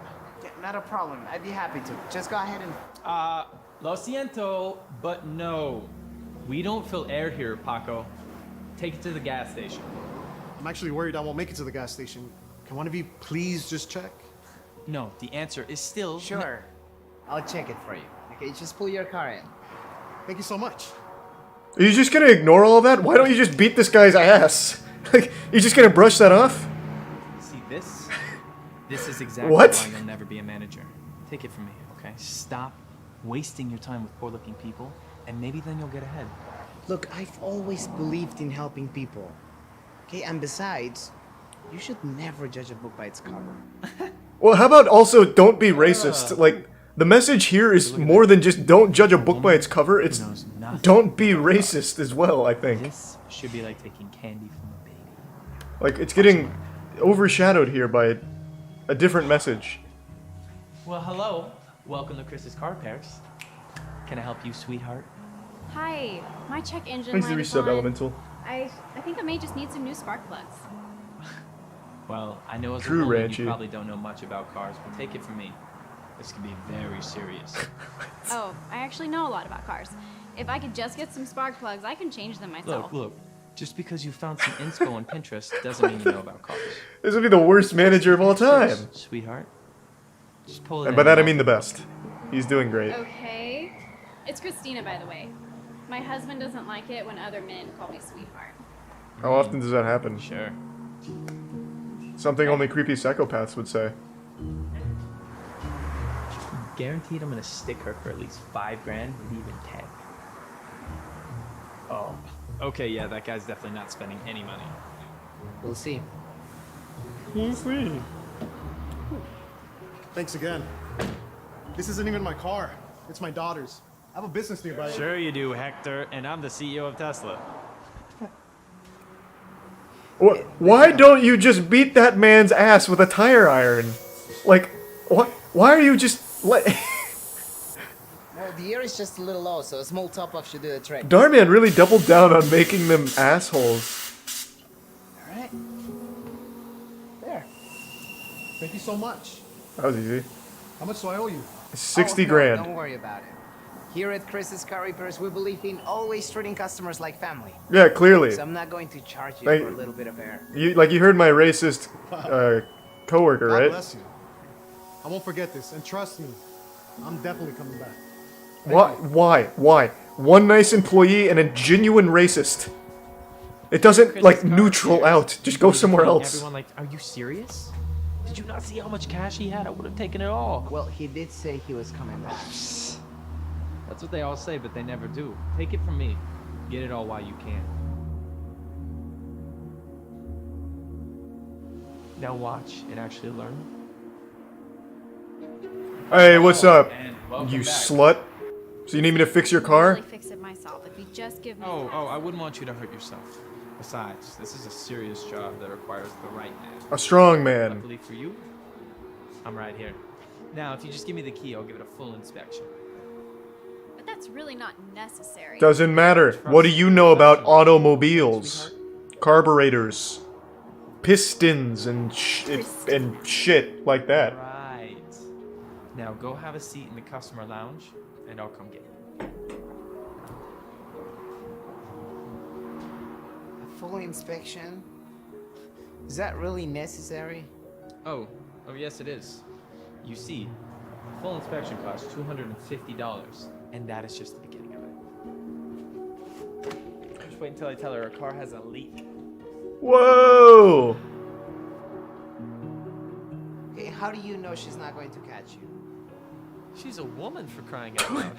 Speaker 16: Yeah, not a problem. I'd be happy to. Just go ahead and...
Speaker 13: Lo siento, but no. We don't fill air here, Paco. Take it to the gas station.
Speaker 18: I'm actually worried I won't make it to the gas station. Can one of you please just check?
Speaker 13: No, the answer is still...
Speaker 16: Sure. I'll check it for you. Okay, just pull your car in.
Speaker 18: Thank you so much.
Speaker 1: Are you just gonna ignore all of that? Why don't you just beat this guy's ass? Like, you're just gonna brush that off?
Speaker 13: See this? This is exactly
Speaker 1: What?
Speaker 13: why you'll never be a manager. Take it from me, okay? Stop wasting your time with poor looking people, and maybe then you'll get ahead.
Speaker 16: Look, I've always believed in helping people. Okay, and besides, you should never judge a book by its cover.
Speaker 1: Well, how about also don't be racist? Like, the message here is more than just don't judge a book by its cover, it's don't be racist as well, I think.
Speaker 13: This should be like taking candy from a baby.
Speaker 1: Like, it's getting overshadowed here by a different message.
Speaker 13: Well, hello. Welcome to Chris's Car Repairs. Can I help you, sweetheart?
Speaker 19: Hi, my check engine
Speaker 1: Thanks to
Speaker 19: light is
Speaker 1: resub
Speaker 19: on.
Speaker 1: Elemental.
Speaker 19: I think I may just need some new spark plugs.
Speaker 13: Well, I know as a
Speaker 1: True,
Speaker 13: woman
Speaker 1: Ranchy.
Speaker 13: you probably don't know much about cars, but take it from me. This can be very serious.
Speaker 19: Oh, I actually know a lot about cars. If I could just get some spark plugs, I can change them myself.
Speaker 13: Look. Just because you found some inspo on Pinterest doesn't mean you know about cars.
Speaker 1: This would be the worst manager of all time.
Speaker 13: Sweetheart, just pull it
Speaker 1: And
Speaker 13: in
Speaker 1: by that I
Speaker 13: and
Speaker 1: mean the best. He's doing great.
Speaker 19: Okay. It's Christina, by the way. My husband doesn't like it when other men call me sweetheart.
Speaker 1: How often does that happen?
Speaker 13: Sure.
Speaker 1: Something only creepy psychopaths would say.
Speaker 13: Guaranteed I'm gonna stick her for at least $5 grand, maybe even 10. Oh. Okay, yeah, that guy's definitely not spending any money.
Speaker 16: We'll see.
Speaker 1: We'll see.
Speaker 18: Thanks again. This isn't even my car. It's my daughter's. I have a business nearby.
Speaker 25: Sure you do, Hector, and I'm the CEO of Tesla.
Speaker 1: Why don't you just beat that man's ass with a tire iron? Like, what? Why are you just
Speaker 16: Well, the air is just a little low, so a small top-off should do the trick.
Speaker 1: Darman really doubled down on making them assholes.
Speaker 16: Alright. There.
Speaker 18: Thank you so much.
Speaker 1: That was easy.
Speaker 18: How much do I owe you?
Speaker 1: 60
Speaker 16: no,
Speaker 1: grand.
Speaker 16: Don't worry about it. Here at Chris's Car Repairs, we believe in always treating customers like family.
Speaker 1: Yeah, clearly.
Speaker 16: So I'm not going to charge you
Speaker 1: Like,
Speaker 16: for a little bit of air.
Speaker 1: You heard my racist coworker,
Speaker 18: God
Speaker 1: right?
Speaker 18: bless you. I won't forget this, and trust me, I'm definitely coming back.
Speaker 1: Why? One nice employee and a genuine racist. It doesn't, like, neutral out. Just go somewhere else.
Speaker 13: Everyone like, are you serious? Did you not see how much cash he had? I would have taken it all.
Speaker 16: Well, he did say he was coming back.
Speaker 13: That's what they all say, but they never do. Take it from me. Get it all while you can. Now watch and actually learn.
Speaker 1: Hey, what's up,
Speaker 13: And welcome
Speaker 1: you
Speaker 13: back.
Speaker 1: slut? So you need me to fix your car?
Speaker 19: Really fix it myself if you just give me.
Speaker 13: Oh, I wouldn't want you to hurt yourself. Besides, this is a serious job that requires the right man.
Speaker 1: A strong man.
Speaker 13: Luckily for you, I'm right here. Now, if you just give me the key, I'll give it a full inspection.
Speaker 19: But that's really not necessary.
Speaker 1: Doesn't matter. What do you know about automobiles? Carburetors. pistons and shit like that.
Speaker 13: Right. Now go have a seat in the customer lounge, and I'll come get you.
Speaker 16: A full inspection? Is that really necessary?
Speaker 13: Oh, yes it is. You see, a full inspection costs $250, and that is just the beginning of it. Just wait until I tell her her car has a leak.
Speaker 1: Whoa!
Speaker 16: Okay, how do you know she's not going to catch you?
Speaker 13: She's a woman, for crying out loud.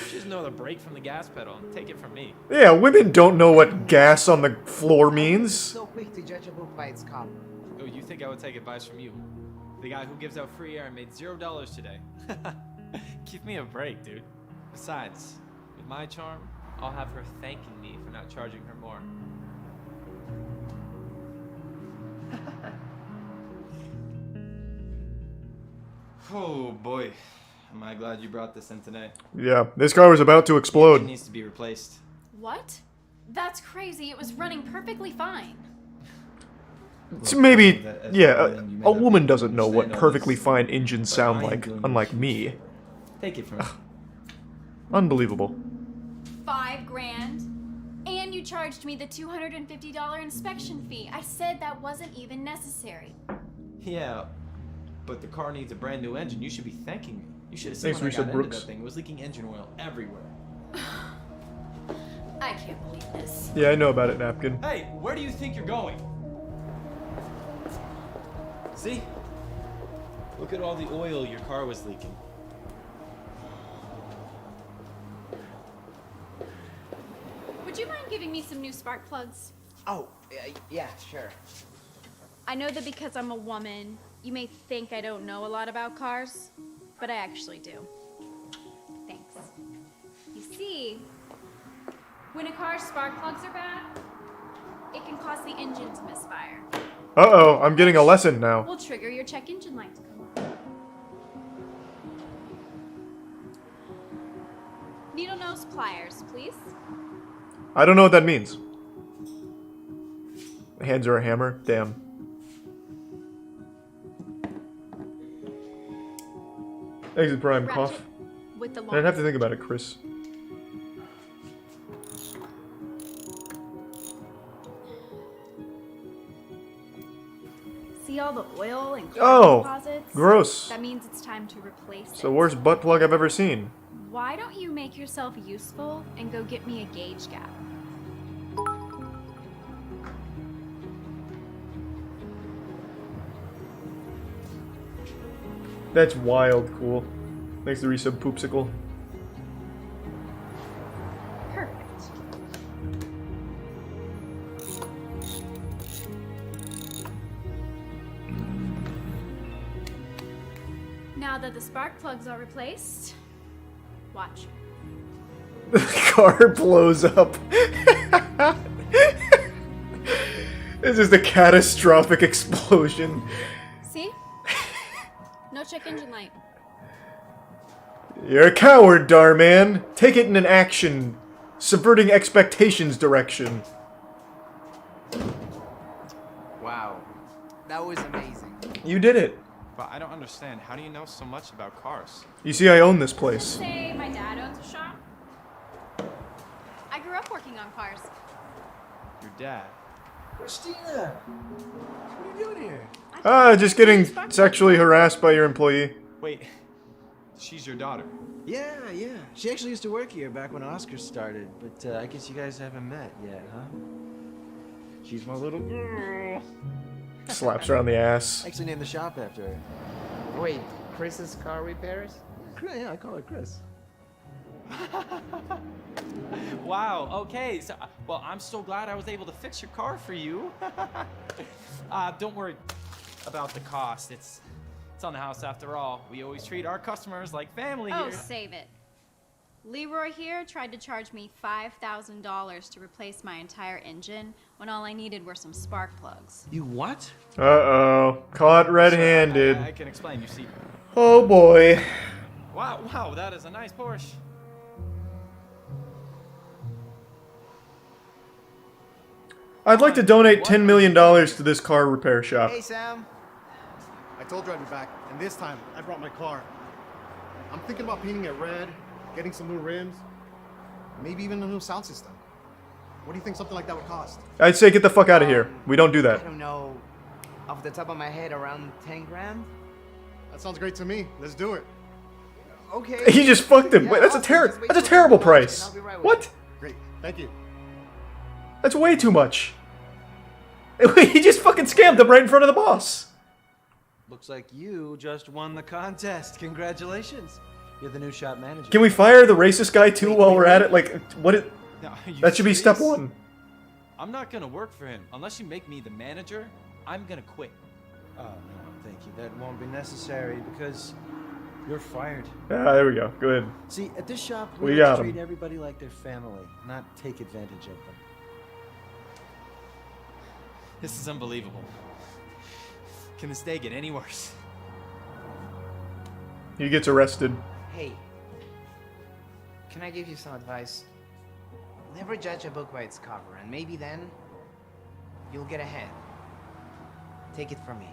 Speaker 13: She doesn't know the brake from the gas pedal, and take it from me.
Speaker 1: Yeah, women don't know what gas on the floor means.
Speaker 16: So quick to judge a book by its cover.
Speaker 13: Oh, you think I would take advice from you? The guy who gives out free air and made $0 today. Give me a break, dude. Besides, with my charm, I'll have her thanking me for not charging her more. Oh boy, am I glad you brought this in today.
Speaker 1: Yeah, this car was about to
Speaker 13: It
Speaker 1: explode.
Speaker 13: needs to be replaced.
Speaker 19: What? That's crazy. It was running perfectly fine.
Speaker 1: So maybe, yeah, a woman doesn't know what perfectly fine engines sound like, unlike me.
Speaker 13: Take it from me.
Speaker 1: Unbelievable.
Speaker 19: $5,000. And you charged me the $250 inspection fee. I said that wasn't even necessary.
Speaker 13: Yeah, but the car needs a brand new engine. You should be thanking me. You should have seen
Speaker 1: Thanks,
Speaker 13: when I got
Speaker 1: Risa
Speaker 13: into
Speaker 1: Brooks.
Speaker 13: that thing. It was leaking engine oil everywhere.
Speaker 19: I can't believe this.
Speaker 1: Yeah, I know about it, Napkin.
Speaker 13: Hey, where do you think you're going? See? Look at all the oil your car was leaking.
Speaker 19: Would you mind giving me some new spark plugs?
Speaker 16: Oh, yeah, sure.
Speaker 19: I know that because I'm a woman, you may think I don't know a lot about cars, but I actually do. Thanks. You see, when a car's spark plugs are bad, it can cause the engine to misfire.
Speaker 1: Uh-oh, I'm getting a lesson now.
Speaker 19: Will trigger your check engine light to come on. Needle nose pliers, please.
Speaker 1: I don't know what that means. Hands are a hammer? Damn. Exit Prime,
Speaker 19: Ratchet
Speaker 1: cough.
Speaker 19: with the
Speaker 1: I didn't have to think about it, Chris.
Speaker 19: See all the oil and
Speaker 1: Oh,
Speaker 19: deposits?
Speaker 1: gross.
Speaker 19: That means it's time to replace
Speaker 1: It's
Speaker 19: it.
Speaker 1: the worst butt plug I've ever seen.
Speaker 19: Why don't you make yourself useful and go get me a gauge gap?
Speaker 1: That's wild cool. Thanks to resub Poopsicle.
Speaker 19: Perfect. Now that the spark plugs are replaced, watch.
Speaker 1: The car blows up. This is the catastrophic explosion.
Speaker 19: See? No check engine light.
Speaker 1: You're a coward, Darman. Take it in an action, subverting expectations direction.
Speaker 16: Wow. That was amazing.
Speaker 1: You did it.
Speaker 13: But I don't understand. How do you know so much about cars?
Speaker 1: You see, I own this place.
Speaker 19: Say my dad owns a shop. I grew up working on cars.
Speaker 13: Your dad.
Speaker 25: Christina! What are you doing here?
Speaker 1: Ah, just getting sexually harassed by your employee.
Speaker 13: Wait, she's your daughter.
Speaker 25: Yeah, yeah. She actually used to work here back when Oscar started, but I guess you guys haven't met yet, huh? She's my little girl.
Speaker 1: Slaps her on the ass.
Speaker 25: I actually named the shop after her.
Speaker 16: Wait, Chris's car repairs?
Speaker 25: Yeah, I call her Chris.
Speaker 13: Wow, okay. So, well, I'm so glad I was able to fix your car for you. Don't worry about the cost. It's on the house after all. We always treat our customers like family
Speaker 19: Oh,
Speaker 13: here.
Speaker 19: save it. Leroy here tried to charge me $5,000 to replace my entire engine when all I needed were some spark plugs.
Speaker 25: You what?
Speaker 1: Uh-oh. Caught red-handed.
Speaker 13: I can explain, you see.
Speaker 1: Oh, boy.
Speaker 13: Wow, that is a nice Porsche.
Speaker 1: I'd like to donate $10 million to this car repair shop.
Speaker 16: Hey, Sam.
Speaker 18: I told you I'd be back, and this time I brought my car. I'm thinking about painting it red, getting some new rims, maybe even a new sound system. What do you think something like that would cost?
Speaker 1: I'd say get the fuck out of here. We don't do that.
Speaker 16: I don't know. Off the top of my head, around 10 grand?
Speaker 18: That sounds great to me. Let's do it.
Speaker 16: Okay.
Speaker 1: He just fucked him. Wait, that's a terrible price. What?
Speaker 18: Great. Thank you.
Speaker 1: That's way too much. He just fucking scammed him right in front of the boss.
Speaker 25: Looks like you just won the contest. Congratulations. You're the new shop manager.
Speaker 1: Can we fire the racist guy too while we're at it? Like, what? That should be step
Speaker 13: serious?
Speaker 1: one.
Speaker 13: I'm not gonna work for him. Unless you make me the manager, I'm gonna quit.
Speaker 25: Oh, no, thank you. That won't be necessary because you're fired.
Speaker 1: Ah, there we go. Go ahead.
Speaker 25: See, at this shop,
Speaker 1: We
Speaker 25: we
Speaker 1: got
Speaker 25: like to
Speaker 1: him.
Speaker 25: treat everybody like their family, not take advantage of them.
Speaker 13: This is unbelievable. Can this day get any worse?
Speaker 1: He gets arrested.
Speaker 16: Hey, can I give you some advice? Never judge a book by its cover, and maybe then you'll get ahead. Take it from me.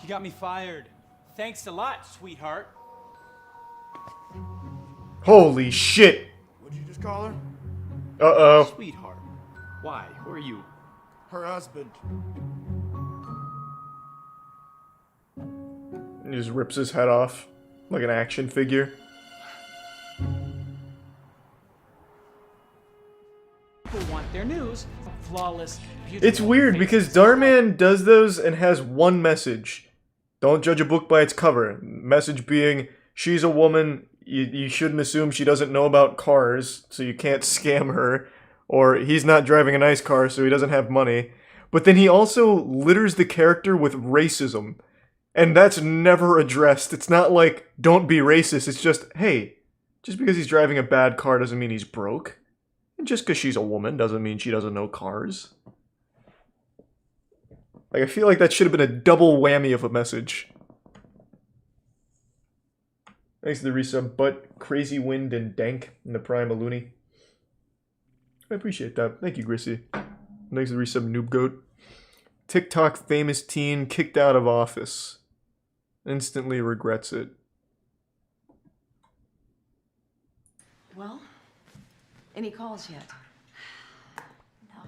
Speaker 13: You got me fired. Thanks a lot, sweetheart.
Speaker 1: Holy shit.
Speaker 18: What'd you just call her?
Speaker 1: Uh-oh.
Speaker 13: Sweetheart. Why? Who are you?
Speaker 18: Her husband.
Speaker 1: He just rips his head off like an action figure.
Speaker 13: People want their news. Flawless, beautiful.
Speaker 1: It's weird because Darman does those and has one message. Don't judge a book by its cover. Message being, she's a woman, you shouldn't assume she doesn't know about cars, so you can't scam her. Or he's not driving a nice car, so he doesn't have money. But then he also litters the character with racism. And that's never addressed. It's not like, don't be racist. It's just, hey, just because he's driving a bad car doesn't mean he's broke. And just because she's a woman doesn't mean she doesn't know cars. Like, I feel like that should have been a double whammy of a message. Thanks to the resub, Butt, Crazy Wind, and Dank in the Prime Aluni. I appreciate that. Thank you, Grissy. Thanks to the resub, Noob Goat. TikTok famous teen kicked out of office. Instantly regrets it.
Speaker 14: Well, any calls yet?
Speaker 9: No.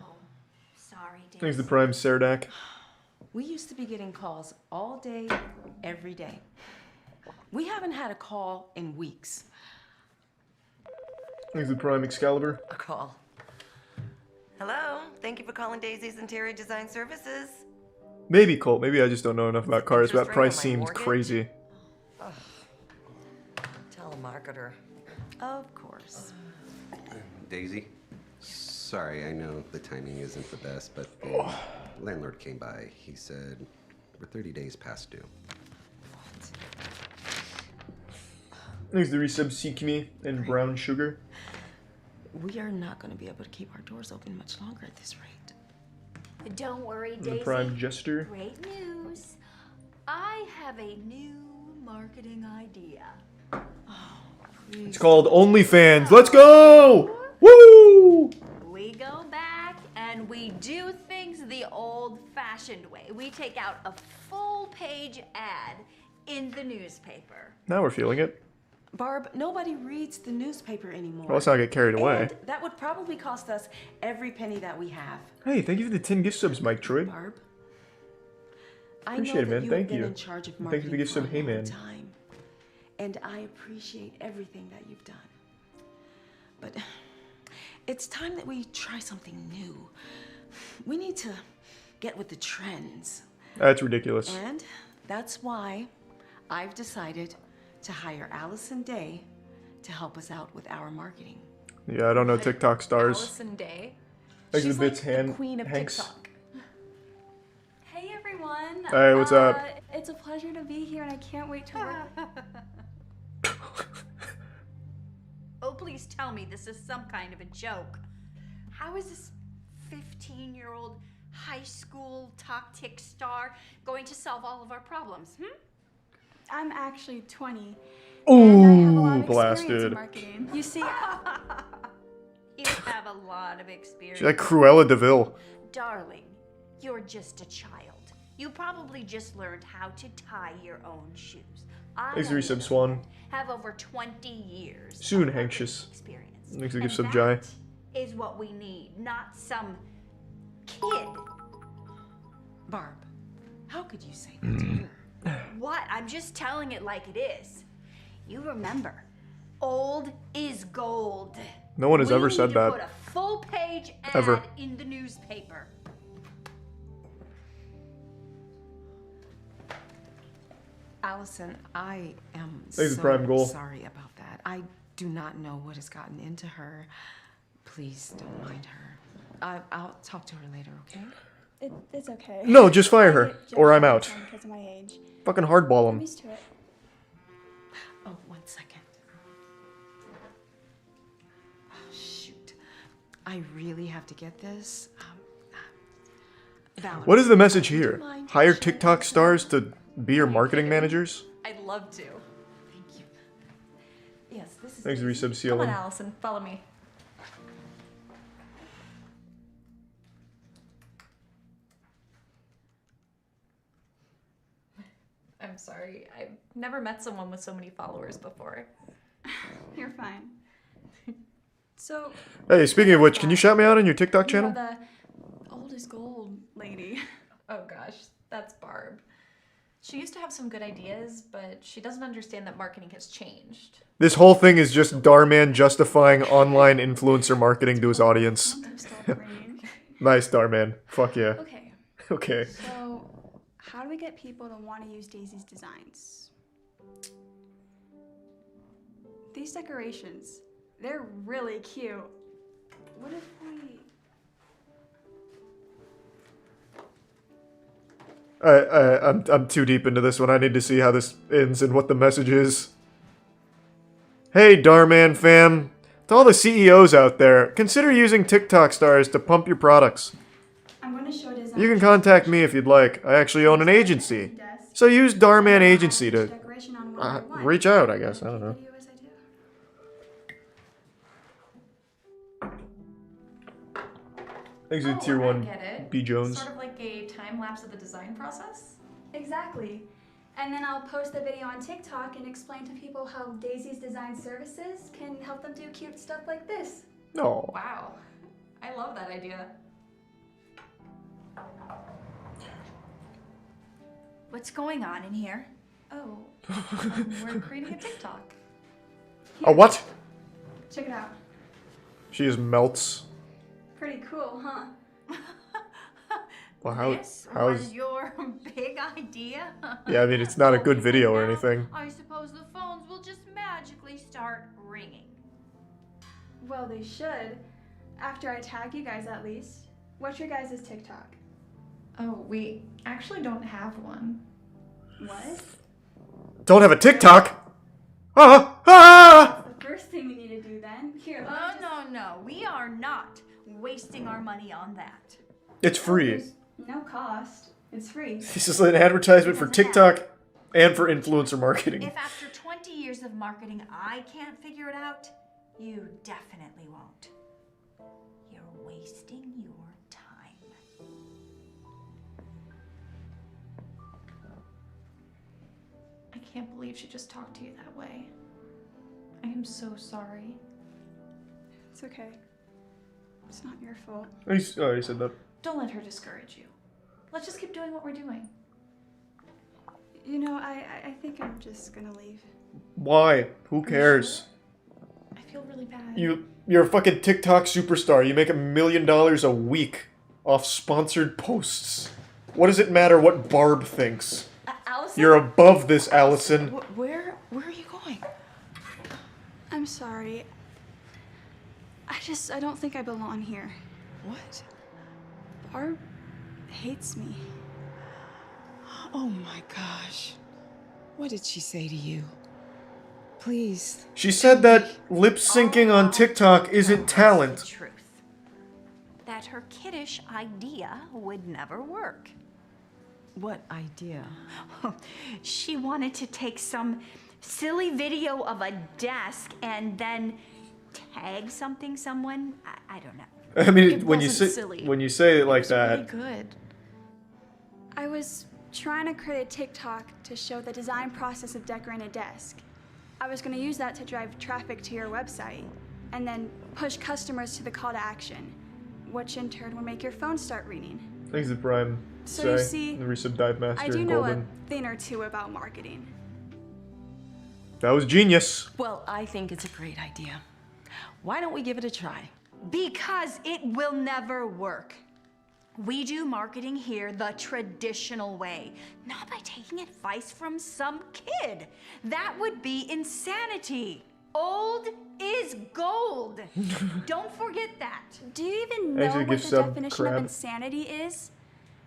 Speaker 9: Sorry, Daisy.
Speaker 1: Thanks to the Prime Sardak.
Speaker 14: We used to be getting calls all day, every day. We haven't had a call in weeks.
Speaker 1: Thanks to the Prime Excalibur.
Speaker 15: A call. Hello, thank you for calling Daisy's Interior Design Services.
Speaker 1: Maybe Colt. Maybe I just don't know enough about cars, but that
Speaker 15: Interest rate
Speaker 1: price
Speaker 15: on my
Speaker 1: seemed
Speaker 15: mortgage?
Speaker 1: crazy.
Speaker 15: Telemarketer.
Speaker 14: Of course.
Speaker 20: Daisy, sorry, I know the timing isn't the best, but the landlord came by. He said we're 30 days past due.
Speaker 1: Thanks to the resub Seek and Brown Sugar.
Speaker 14: We are not going to be able to keep our doors open much longer at this rate.
Speaker 9: Don't worry,
Speaker 1: And the
Speaker 9: Daisy.
Speaker 1: Prime Jester.
Speaker 9: Great news. I have a new marketing idea.
Speaker 1: It's called OnlyFans. Let's go! Woo!
Speaker 9: We go back and we do things the old-fashioned way. We take out a full-page ad in the newspaper.
Speaker 1: Now we're feeling it.
Speaker 14: Barb, nobody reads the newspaper anymore.
Speaker 1: Well, let's not get carried away.
Speaker 14: And that would probably cost us every penny that we have.
Speaker 1: Hey, thank you for the 10 gift subs, Mike Troy.
Speaker 14: Barb, I
Speaker 1: Appreciate
Speaker 14: know
Speaker 1: it,
Speaker 14: that
Speaker 1: man.
Speaker 14: you
Speaker 1: Thank
Speaker 14: have
Speaker 1: you.
Speaker 14: been in charge of
Speaker 1: Thank you
Speaker 14: marketing
Speaker 1: for the gift
Speaker 14: for
Speaker 1: sub,
Speaker 14: a
Speaker 1: Hey
Speaker 14: long
Speaker 1: Man.
Speaker 14: time, and I appreciate everything that you've done. But it's time that we try something new. We need to get with the trends.
Speaker 1: That's ridiculous.
Speaker 14: And that's why I've decided to hire Allison Day to help us out with our marketing.
Speaker 1: Yeah, I don't know TikTok stars.
Speaker 9: Allison Day.
Speaker 1: Thanks for
Speaker 14: She's
Speaker 1: the bits,
Speaker 14: like the queen of
Speaker 1: Hanks.
Speaker 14: TikTok.
Speaker 9: Hey, everyone.
Speaker 1: Hey, what's up?
Speaker 9: It's a pleasure to be here, and I can't wait to work. Oh, please tell me this is some kind of a joke. How is this 15-year-old high school talk-tick star going to solve all of our problems,
Speaker 21: I'm actually 20.
Speaker 1: Ooh,
Speaker 21: and I have a lot of experience in
Speaker 1: blasted.
Speaker 21: marketing. You see,
Speaker 9: have a lot of experience.
Speaker 1: She's like Cruella DeVille.
Speaker 9: Darling, you're just a child. You probably just learned how to tie your own shoes.
Speaker 1: Thanks for resub, Swan.
Speaker 9: Have over 20 years
Speaker 1: Soon
Speaker 9: of
Speaker 1: anxious.
Speaker 9: experience.
Speaker 1: Thanks for
Speaker 9: And
Speaker 1: give sub Jai.
Speaker 9: that is what we need, not some kid.
Speaker 14: Barb, how could you say that to her?
Speaker 9: What? I'm just telling it like it is. You remember, old is gold.
Speaker 1: No one has ever said
Speaker 9: We need to
Speaker 1: that.
Speaker 9: put a full-page ad
Speaker 1: Ever.
Speaker 9: in the newspaper.
Speaker 14: Allison, I am
Speaker 1: Thanks, Prime Goal.
Speaker 14: sorry about that. I do not know what has gotten into her. Please don't mind her. I'll talk to her later, okay?
Speaker 21: It's okay.
Speaker 1: No, just fire
Speaker 21: I
Speaker 1: her,
Speaker 21: get judged
Speaker 1: or I'm
Speaker 21: all the
Speaker 1: out.
Speaker 21: time because of my age.
Speaker 1: Fucking hardball
Speaker 21: I'm
Speaker 1: him.
Speaker 21: used to it.
Speaker 14: Oh, 1 second. Oh, shoot. I really have to get this. Valerie,
Speaker 1: What is the message
Speaker 14: would you
Speaker 1: here?
Speaker 14: mind
Speaker 1: Hire
Speaker 14: sharing
Speaker 1: TikTok
Speaker 14: this
Speaker 1: stars to be your marketing managers?
Speaker 15: I'd love to.
Speaker 14: Thank you. Yes, this is
Speaker 1: Thanks for resub,
Speaker 15: Come on,
Speaker 1: CLM.
Speaker 15: Allison, follow me. I'm sorry. I've never met someone with so many followers before.
Speaker 21: You're fine. So,
Speaker 1: Hey, speaking of which, can you shout me out on your TikTok
Speaker 21: you know,
Speaker 1: channel?
Speaker 21: the old is gold lady.
Speaker 15: Oh gosh, that's Barb. She used to have some good ideas, but she doesn't understand that marketing has changed.
Speaker 1: This whole thing is just Darman justifying online influencer marketing to his audience. Nice, Darman. Fuck yeah.
Speaker 21: Okay.
Speaker 1: Okay.
Speaker 21: So, how do we get people to want to use Daisy's designs? These decorations, they're really cute. What if we...
Speaker 1: I'm too deep into this one. I need to see how this ends and what the message is. Hey, Darman fam. To all the CEOs out there, consider using TikTok stars to pump your products.
Speaker 21: I'm going to show design.
Speaker 1: You can contact me if you'd like. I actually own an agency. So use Darman Agency to reach out, I guess. I don't know. Thanks to Tier 1 B. Jones.
Speaker 15: Sort of like a time lapse of the design process.
Speaker 21: Exactly. And then I'll post the video on TikTok and explain to people how Daisy's design services can help them do cute stuff like this.
Speaker 1: No.
Speaker 15: Wow. I love that idea.
Speaker 9: What's going on in here?
Speaker 15: Oh, we're creating a TikTok.
Speaker 1: A what?
Speaker 21: Check it out.
Speaker 1: She just melts.
Speaker 21: Pretty cool, huh?
Speaker 1: Well,
Speaker 9: This
Speaker 1: how's...
Speaker 9: was your big idea?
Speaker 1: Yeah, I mean, it's not a good video or anything.
Speaker 9: I suppose the phones will just magically start ringing.
Speaker 21: Well, they should. After I tag you guys, at least. What's your guys' TikTok?
Speaker 15: Oh, we actually don't have one.
Speaker 21: What?
Speaker 1: Don't have a TikTok? Ah! Ah!
Speaker 21: The first thing we need to do then. Here,
Speaker 9: No. We are not wasting our money on that.
Speaker 1: It's free.
Speaker 21: no cost. It's free.
Speaker 1: This is an advertisement for TikTok and for influencer marketing.
Speaker 9: If after 20 years of marketing I can't figure it out, you definitely won't. You're wasting your time.
Speaker 15: I can't believe she just talked to you that way. I am so sorry.
Speaker 21: It's okay. It's not your fault.
Speaker 1: Oh, you said that.
Speaker 15: Don't let her discourage you. Let's just keep doing what we're doing.
Speaker 21: You know, I think I'm just gonna leave.
Speaker 1: Why? Who cares?
Speaker 15: I feel really bad.
Speaker 1: You're a fucking TikTok superstar. You make $1 million a week off sponsored posts. What does it matter what Barb thinks?
Speaker 21: Allison?
Speaker 1: You're above this, Allison.
Speaker 14: Where are you going?
Speaker 21: I'm sorry. I don't think I belong here.
Speaker 14: What?
Speaker 21: Barb hates me.
Speaker 14: Oh my gosh. What did she say to you? Please.
Speaker 1: She said that lip syncing on TikTok isn't talent.
Speaker 9: Truth. That her kiddish idea would never work.
Speaker 14: What idea?
Speaker 9: She wanted to take some silly video of a desk and then tag someone. I don't know.
Speaker 1: I mean,
Speaker 9: It
Speaker 1: when you
Speaker 9: wasn't
Speaker 1: say
Speaker 9: silly.
Speaker 1: when you say it like that,
Speaker 21: Good. I was trying to create a TikTok to show the design process of decorating a desk. I was going to use that to drive traffic to your website and then push customers to the call to action, which in turn will make your phone start ringing.
Speaker 1: thanks to Prime.
Speaker 21: So you see,
Speaker 1: the resub Dive Master
Speaker 21: I do
Speaker 1: and
Speaker 21: know
Speaker 1: Golden.
Speaker 21: a thing or two about marketing.
Speaker 1: That was genius.
Speaker 14: Well, I think it's a great idea. Why don't we give it a try?
Speaker 9: Because it will never work. We do marketing here the traditional way, not by taking advice from some kid. That would be insanity. Old is gold. Don't forget that.
Speaker 21: Do you even know
Speaker 1: Actually,
Speaker 21: what
Speaker 1: give
Speaker 21: the
Speaker 1: sub
Speaker 21: definition
Speaker 1: crab.
Speaker 21: of insanity is?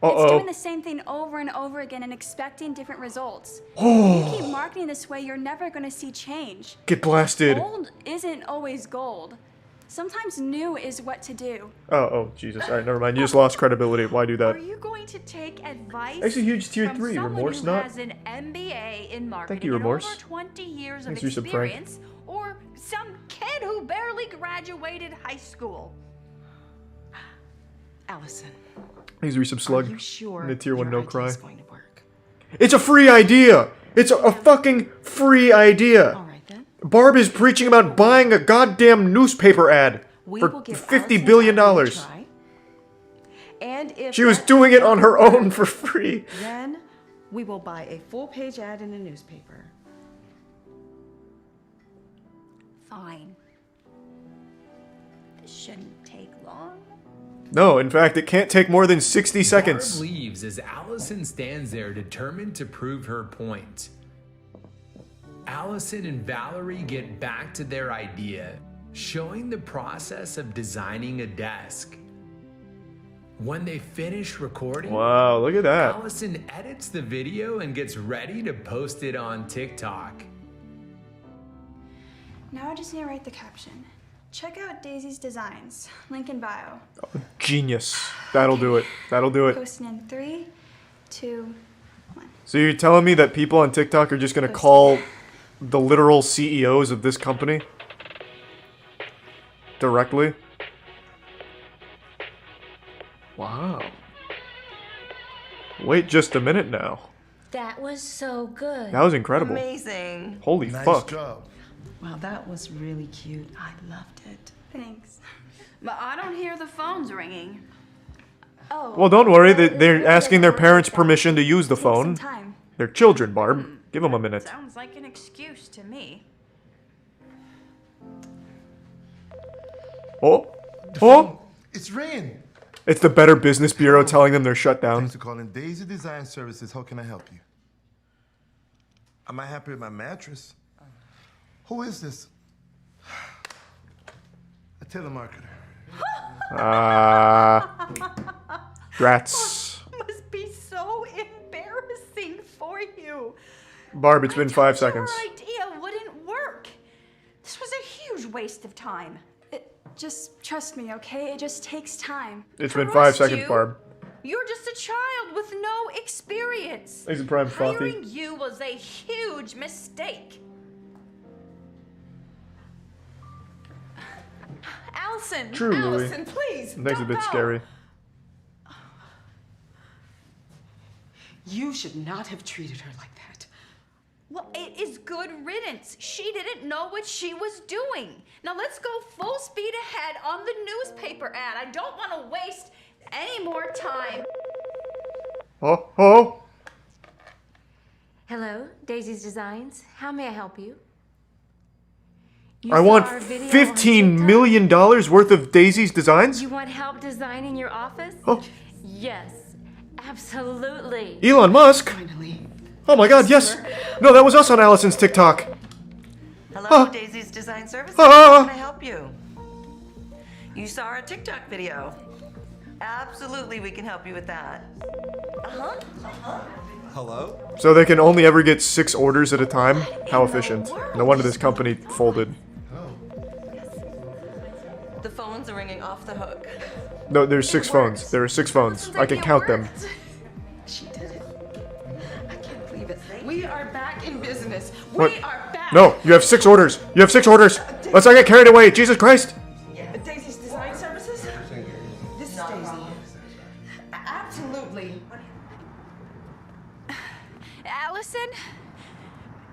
Speaker 1: Uh-oh.
Speaker 21: It's doing the same thing over and over again and expecting different results.
Speaker 1: Oh.
Speaker 21: If you keep marketing this way, you're never going to see change.
Speaker 1: Get blasted.
Speaker 21: Old isn't always gold. Sometimes new is what to do.
Speaker 1: Oh, Jesus. All right, never mind. You just lost credibility. Why do that?
Speaker 9: Are you going to take advice
Speaker 1: Actually, huge tier
Speaker 9: from
Speaker 1: 3.
Speaker 9: someone
Speaker 1: Remorse
Speaker 9: who
Speaker 1: not.
Speaker 9: has an MBA in marketing
Speaker 1: Thank you,
Speaker 9: and
Speaker 1: Remorse.
Speaker 9: over 20 years of
Speaker 1: Thanks for your sub, Frank.
Speaker 9: experience, or some kid who barely graduated high school?
Speaker 14: Allison,
Speaker 1: He's a resub slug.
Speaker 14: are you sure
Speaker 1: In the tier 1
Speaker 14: your
Speaker 1: no cry.
Speaker 14: idea's going to work?
Speaker 1: It's a free idea. It's a fucking free idea.
Speaker 14: All right then.
Speaker 1: Barb is preaching about buying a goddamn newspaper ad
Speaker 14: We
Speaker 1: for
Speaker 14: will give
Speaker 1: $50
Speaker 14: Allison's
Speaker 1: billion.
Speaker 14: idea a try. And if
Speaker 1: She was
Speaker 14: that
Speaker 1: doing it on her
Speaker 14: doesn't
Speaker 1: own
Speaker 14: work,
Speaker 1: for free.
Speaker 14: Then we will buy a full-page ad in a newspaper.
Speaker 9: Fine. This shouldn't take long.
Speaker 1: No, in fact, it can't take more than 60 seconds.
Speaker 2: Barb leaves as Allison stands there determined to prove her point. Allison and Valerie get back to their idea, showing the process of designing a desk. When they finish recording,
Speaker 1: Wow, look at that.
Speaker 2: Allison edits the video and gets ready to post it on TikTok.
Speaker 21: Now I just need to write the caption. Check out Daisy's designs. Link in bio.
Speaker 1: Genius. That'll do it. That'll do it.
Speaker 21: Posting in 3, 2.
Speaker 1: So you're telling me that people on TikTok are just going to call the literal CEOs of this company directly? Wow. Wait just a minute now.
Speaker 6: That was so good.
Speaker 1: That was incredible.
Speaker 14: Amazing.
Speaker 1: Holy fuck.
Speaker 14: Wow, that was really cute. I loved it.
Speaker 21: Thanks.
Speaker 9: But I don't hear the phones ringing.
Speaker 21: Oh.
Speaker 1: Well, don't worry. They're asking their parents' permission to use the
Speaker 21: Take some
Speaker 1: phone.
Speaker 21: time.
Speaker 1: They're children, Barb. Give them a minute.
Speaker 9: Sounds like an excuse to me.
Speaker 1: Oh. Oh.
Speaker 7: It's ringing.
Speaker 1: It's the Better Business Bureau telling them they're shut down.
Speaker 7: Thanks for calling Daisy Design Services. How can I help you? Am I happy with my mattress? Who is this? A telemarketer.
Speaker 1: Rats.
Speaker 9: Must be so embarrassing for you.
Speaker 1: Barb, it's been 5 seconds.
Speaker 9: Your idea wouldn't work. This was a huge waste of time.
Speaker 21: Just trust me, okay? It just takes time.
Speaker 1: It's been 5
Speaker 9: Trust
Speaker 1: seconds,
Speaker 9: you?
Speaker 1: Barb.
Speaker 9: You're just a child with no experience.
Speaker 1: Thanks to Prime Frothy.
Speaker 9: Hiring you was a huge mistake. Allison,
Speaker 1: True, Louis.
Speaker 9: Allison, please.
Speaker 1: Thanks a
Speaker 9: don't
Speaker 1: bit
Speaker 9: go.
Speaker 1: scary.
Speaker 14: You should not have treated her like that.
Speaker 9: Well, it is good riddance. She didn't know what she was doing. Now let's go full speed ahead on the newspaper ad. I don't want to waste any more time.
Speaker 1: Oh, oh.
Speaker 6: Hello, Daisy's Designs. How may I help you?
Speaker 1: I want $15 million worth of Daisy's designs?
Speaker 6: You want help designing your office?
Speaker 1: Oh.
Speaker 6: Yes, absolutely.
Speaker 1: Elon Musk? Oh my god, yes! No, that was us on Allison's TikTok.
Speaker 22: Hello, Daisy's Design Services.
Speaker 1: Ah.
Speaker 22: How can I help you? You saw our TikTok video. Absolutely, we can help you with that.
Speaker 20: Hello?
Speaker 1: So they can only ever get 6 orders at a time? How efficient. No wonder this company folded.
Speaker 22: The phones are ringing off the hook.
Speaker 1: No, there's 6 phones. There are 6 phones. I can count them.
Speaker 14: She did it. I can't believe believe it. We are back in business.
Speaker 1: What?
Speaker 14: We are back.
Speaker 1: No, you have 6 orders. You have 6 orders. Let's not get carried away. Jesus Christ.
Speaker 14: Daisy's Design Services? This is Daisy. Absolutely.
Speaker 9: Allison,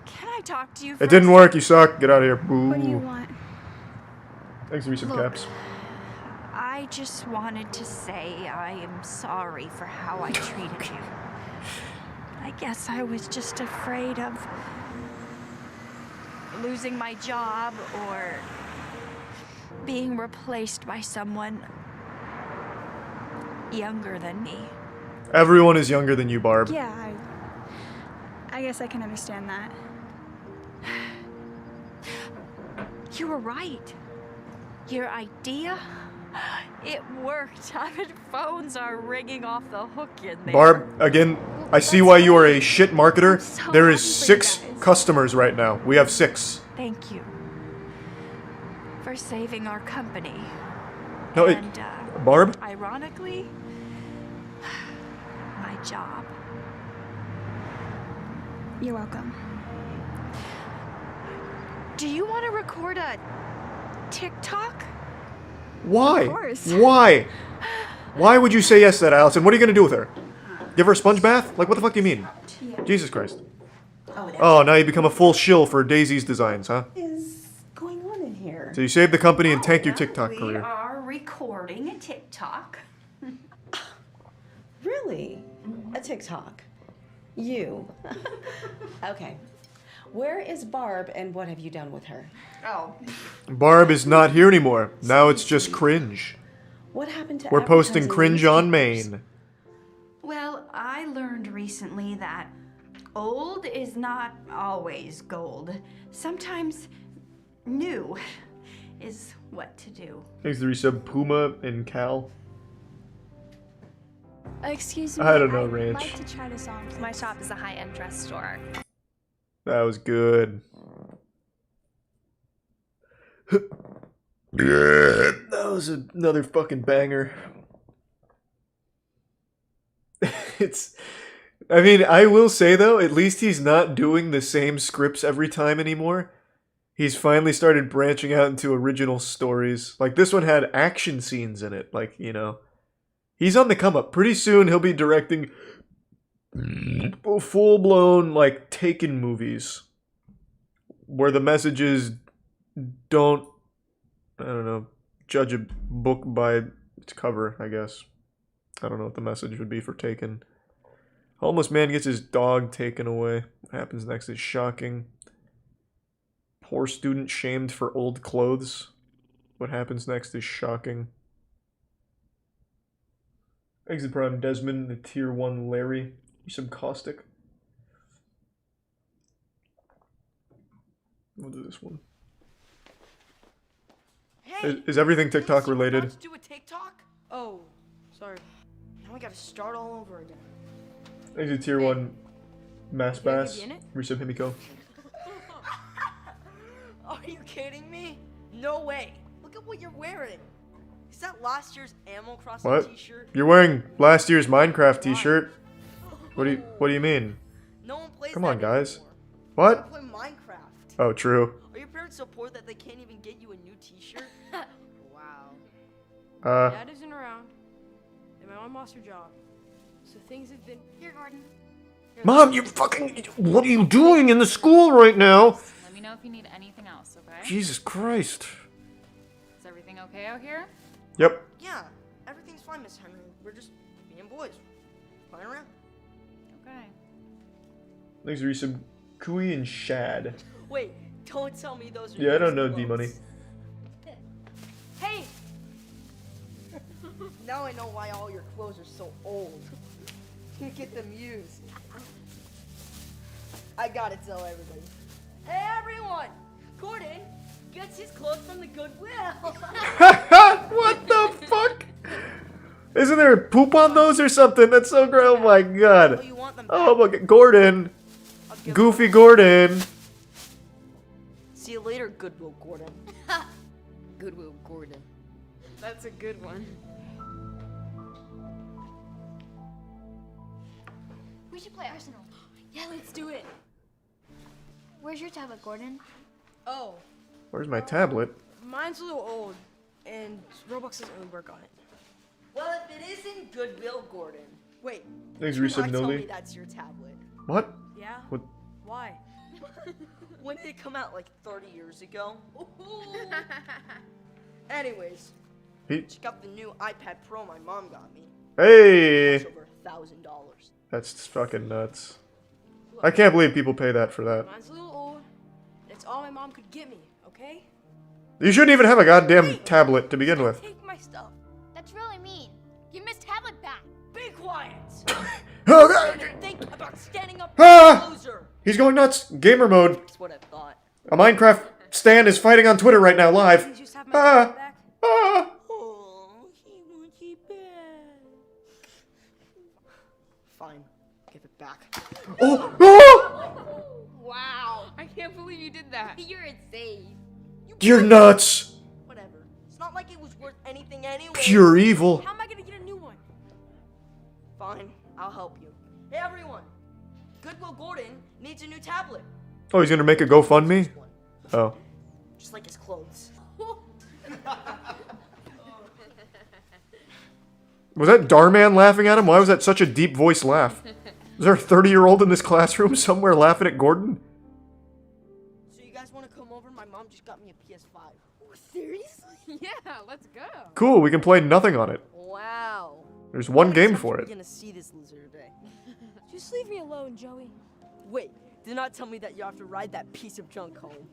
Speaker 9: can I talk to you?
Speaker 1: It didn't work. You suck. Get out of here. Boo.
Speaker 9: What do you want?
Speaker 1: Thanks for some
Speaker 9: Look.
Speaker 1: caps.
Speaker 9: I just wanted to say I am sorry for how I treated you. I guess I was just afraid of losing my job or being replaced by someone younger than me.
Speaker 1: Everyone is younger than you, Barb.
Speaker 21: Yeah, I guess I can understand that.
Speaker 9: You were right. Your idea, it worked. I mean, phones are ringing off the hook in there.
Speaker 1: Barb, again, I see why you are a shit marketer. There is 6 customers right now. We have 6.
Speaker 9: Thank you for saving our company.
Speaker 1: No,
Speaker 9: and,
Speaker 1: Barb?
Speaker 9: Ironically, my job.
Speaker 21: You're welcome.
Speaker 9: Do you want to record a TikTok?
Speaker 1: Why?
Speaker 9: Of course.
Speaker 1: Why? Why would you say yes to that, Allison? What are you gonna do with her? Give her a sponge bath? Like, what the fuck do you mean? Jesus Christ. Oh, now you become a full shill for Daisy's Designs, huh?
Speaker 14: What is going on in here?
Speaker 1: So you save the company and tank your TikTok
Speaker 9: We
Speaker 1: career.
Speaker 9: are recording a TikTok.
Speaker 14: Really? A TikTok? You? Okay. Where is Barb and what have you done with her?
Speaker 9: Oh.
Speaker 1: Barb is not here anymore. Now it's just cringe.
Speaker 14: What happened to
Speaker 1: We're posting
Speaker 14: advertising in
Speaker 1: cringe on
Speaker 14: newspapers?
Speaker 1: Main.
Speaker 9: Well, I learned recently that old is not always gold. Sometimes new is what to do.
Speaker 1: Thanks to resub Puma and Cal.
Speaker 21: Excuse me.
Speaker 1: I don't know,
Speaker 21: I'd
Speaker 1: Ranch.
Speaker 21: like to try this on.
Speaker 5: My shop is a high-end dress store.
Speaker 1: That was good. That was another fucking banger. I mean, I will say though, at least he's not doing the same scripts every time anymore. He's finally started branching out into original stories. Like, this one had action scenes in it. Like, you know, he's on the come up. Pretty soon he'll be directing full-blown, like, Taken movies. Where the messages don't, I don't know, judge a book by its cover, I guess. I don't know what the message would be for Taken. Homeless man gets his dog taken away. What happens next is shocking. Poor student shamed for old clothes. What happens next is shocking. Exit Prime Desmond, the Tier 1 Larry. Some caustic. We'll do this one.
Speaker 8: Hey,
Speaker 1: Is everything TikTok related?
Speaker 8: let's do a TikTok? Oh, sorry. Now we gotta start all over again.
Speaker 1: Exit Tier 1 Mass
Speaker 8: You gonna
Speaker 1: Bass.
Speaker 8: be in it?
Speaker 1: Resub Himiko.
Speaker 8: Are you kidding me? No way. Look at what you're wearing. Is that last year's Animal Crossing
Speaker 1: What?
Speaker 8: t-shirt?
Speaker 1: You're wearing last year's Minecraft t-shirt? What do you mean?
Speaker 8: No one plays
Speaker 1: Come
Speaker 8: that
Speaker 1: on, guys.
Speaker 8: anymore.
Speaker 1: What?
Speaker 8: Play Minecraft.
Speaker 1: Oh, true.
Speaker 8: Are your parents so poor that they can't even get you a new t-shirt? Wow.
Speaker 11: Dad isn't around, and my mom lost her job, so things have been.
Speaker 19: Here, Gordon.
Speaker 1: Mom, you fucking... What are you doing in the school right now?
Speaker 5: Let me know if you need anything else, okay?
Speaker 1: Jesus Christ.
Speaker 5: Is everything okay out here?
Speaker 1: Yep.
Speaker 8: Yeah, everything's fine, Miss Henry. We're just being boys, playing around.
Speaker 5: Okay.
Speaker 1: Thanks for resub Kui and Shad.
Speaker 8: Wait, don't tell me those are
Speaker 1: Yeah, I don't
Speaker 8: used
Speaker 1: know
Speaker 8: clothes.
Speaker 1: D-Money.
Speaker 8: Hey! Now I know why all your clothes are so old. You get them used. I gotta tell everybody. Hey everyone! Gordon gets his clothes from the Goodwill.
Speaker 1: What the fuck? Isn't there poop on those or something? That's so great. Oh my god. Oh my god. Gordon. Goofy Gordon.
Speaker 8: See you later, Goodwill Gordon.
Speaker 11: Goodwill Gordon. That's a good one.
Speaker 19: We should play Arsenal.
Speaker 11: Yeah, let's do it.
Speaker 19: Where's your tablet, Gordon?
Speaker 11: Oh,
Speaker 1: Where's my tablet?
Speaker 11: mine's a little old, and Roblox doesn't really work on it.
Speaker 8: Well, if it isn't Goodwill, Gordon. Wait.
Speaker 1: Thanks,
Speaker 8: do
Speaker 1: Resub
Speaker 8: not tell
Speaker 1: Noli.
Speaker 8: me that's your tablet.
Speaker 1: What?
Speaker 11: Yeah?
Speaker 1: What?
Speaker 11: Why?
Speaker 8: When did it come out? Like 30 years ago? Anyways,
Speaker 1: He-
Speaker 8: check out the new iPad Pro my mom got me.
Speaker 1: Hey!
Speaker 8: It's over $1,000.
Speaker 1: That's fucking nuts. I can't believe people pay that for that.
Speaker 11: Mine's a little old. It's all my mom could get me, okay?
Speaker 1: You shouldn't even have a goddamn tablet to begin with.
Speaker 11: Take my stuff.
Speaker 19: That's really mean. Give Miss Tablet back.
Speaker 8: Be quiet!
Speaker 1: Oh, God.
Speaker 8: Think about standing up
Speaker 1: Ah!
Speaker 8: loser.
Speaker 1: He's going nuts. Gamer mode.
Speaker 8: That's what I thought.
Speaker 1: A Minecraft stan is fighting on Twitter right now, live. Ah! Ah!
Speaker 8: Oh, he wants it back. Fine, give it back.
Speaker 1: Oh! Oh!
Speaker 5: Wow. I can't believe you did that. You're insane.
Speaker 1: You're nuts.
Speaker 8: Whatever. It's not like it was worth anything anyway.
Speaker 1: Pure evil.
Speaker 11: How am I gonna get a new one?
Speaker 8: Fine, I'll help you. Hey everyone, Goodwill Gordon needs a new tablet.
Speaker 1: Oh, he's gonna make a GoFundMe? Oh.
Speaker 8: Just like his clothes.
Speaker 1: Was that Darman laughing at him? Why was that such a deep voice laugh? Is there a 30-year-old in this classroom somewhere laughing at Gordon?
Speaker 8: So you guys want to come over? My mom just got me a PS5.
Speaker 5: Seriously? Yeah, let's go.
Speaker 1: Cool, we can play nothing on it.
Speaker 8: Wow.
Speaker 1: There's one game for
Speaker 8: We're
Speaker 1: it.
Speaker 8: gonna see this loser today.
Speaker 11: Just leave me alone, Joey.
Speaker 8: Wait, do not tell me that you have to ride that piece of junk home.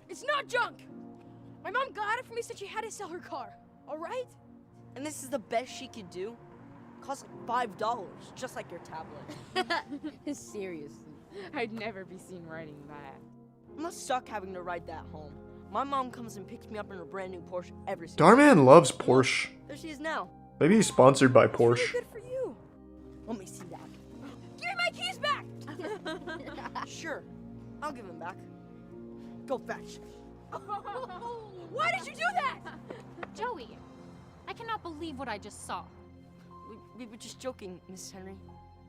Speaker 11: It's not junk. My mom got it for me, said she had to sell her car. All right?
Speaker 8: And this is the best she could do? Cost like $5, just like your tablet.
Speaker 5: Seriously, I'd never be seen riding that.
Speaker 8: I must suck having to ride that home. My mom comes and picks me up in her brand new Porsche every single day.
Speaker 1: Darman loves Porsche.
Speaker 8: There she is now.
Speaker 1: Maybe he's sponsored by Porsche.
Speaker 8: Good for you. Let me see that.
Speaker 11: Give me my keys back!
Speaker 8: Sure, I'll give them back. Go fetch.
Speaker 11: Why did you do that?
Speaker 19: Joey, I cannot believe what I just saw.
Speaker 8: We were just joking, Mrs. Henry.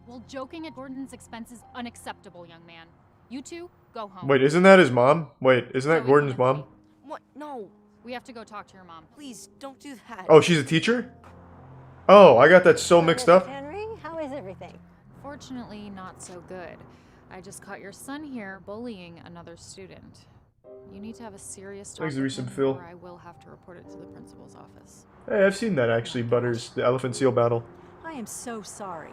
Speaker 19: Well, joking at Gordon's expense is unacceptable, young man. You two, go home.
Speaker 1: Wait, isn't that his mom? Wait, isn't that Gordon's mom?
Speaker 8: What? No.
Speaker 19: We have to go talk to your mom.
Speaker 8: Please, don't do that.
Speaker 1: Oh, she's a teacher? Oh, I got that so mixed up.
Speaker 3: Henry, how is everything?
Speaker 19: Fortunately, not so good. I just caught your son here bullying another student. You need to have a serious talk
Speaker 1: Thanks,
Speaker 19: with
Speaker 1: Resub
Speaker 19: him,
Speaker 1: Phil.
Speaker 19: or I will have to report it to the principal's office.
Speaker 1: Hey, I've seen that actually, Butters, the elephant seal battle.
Speaker 3: I am so sorry.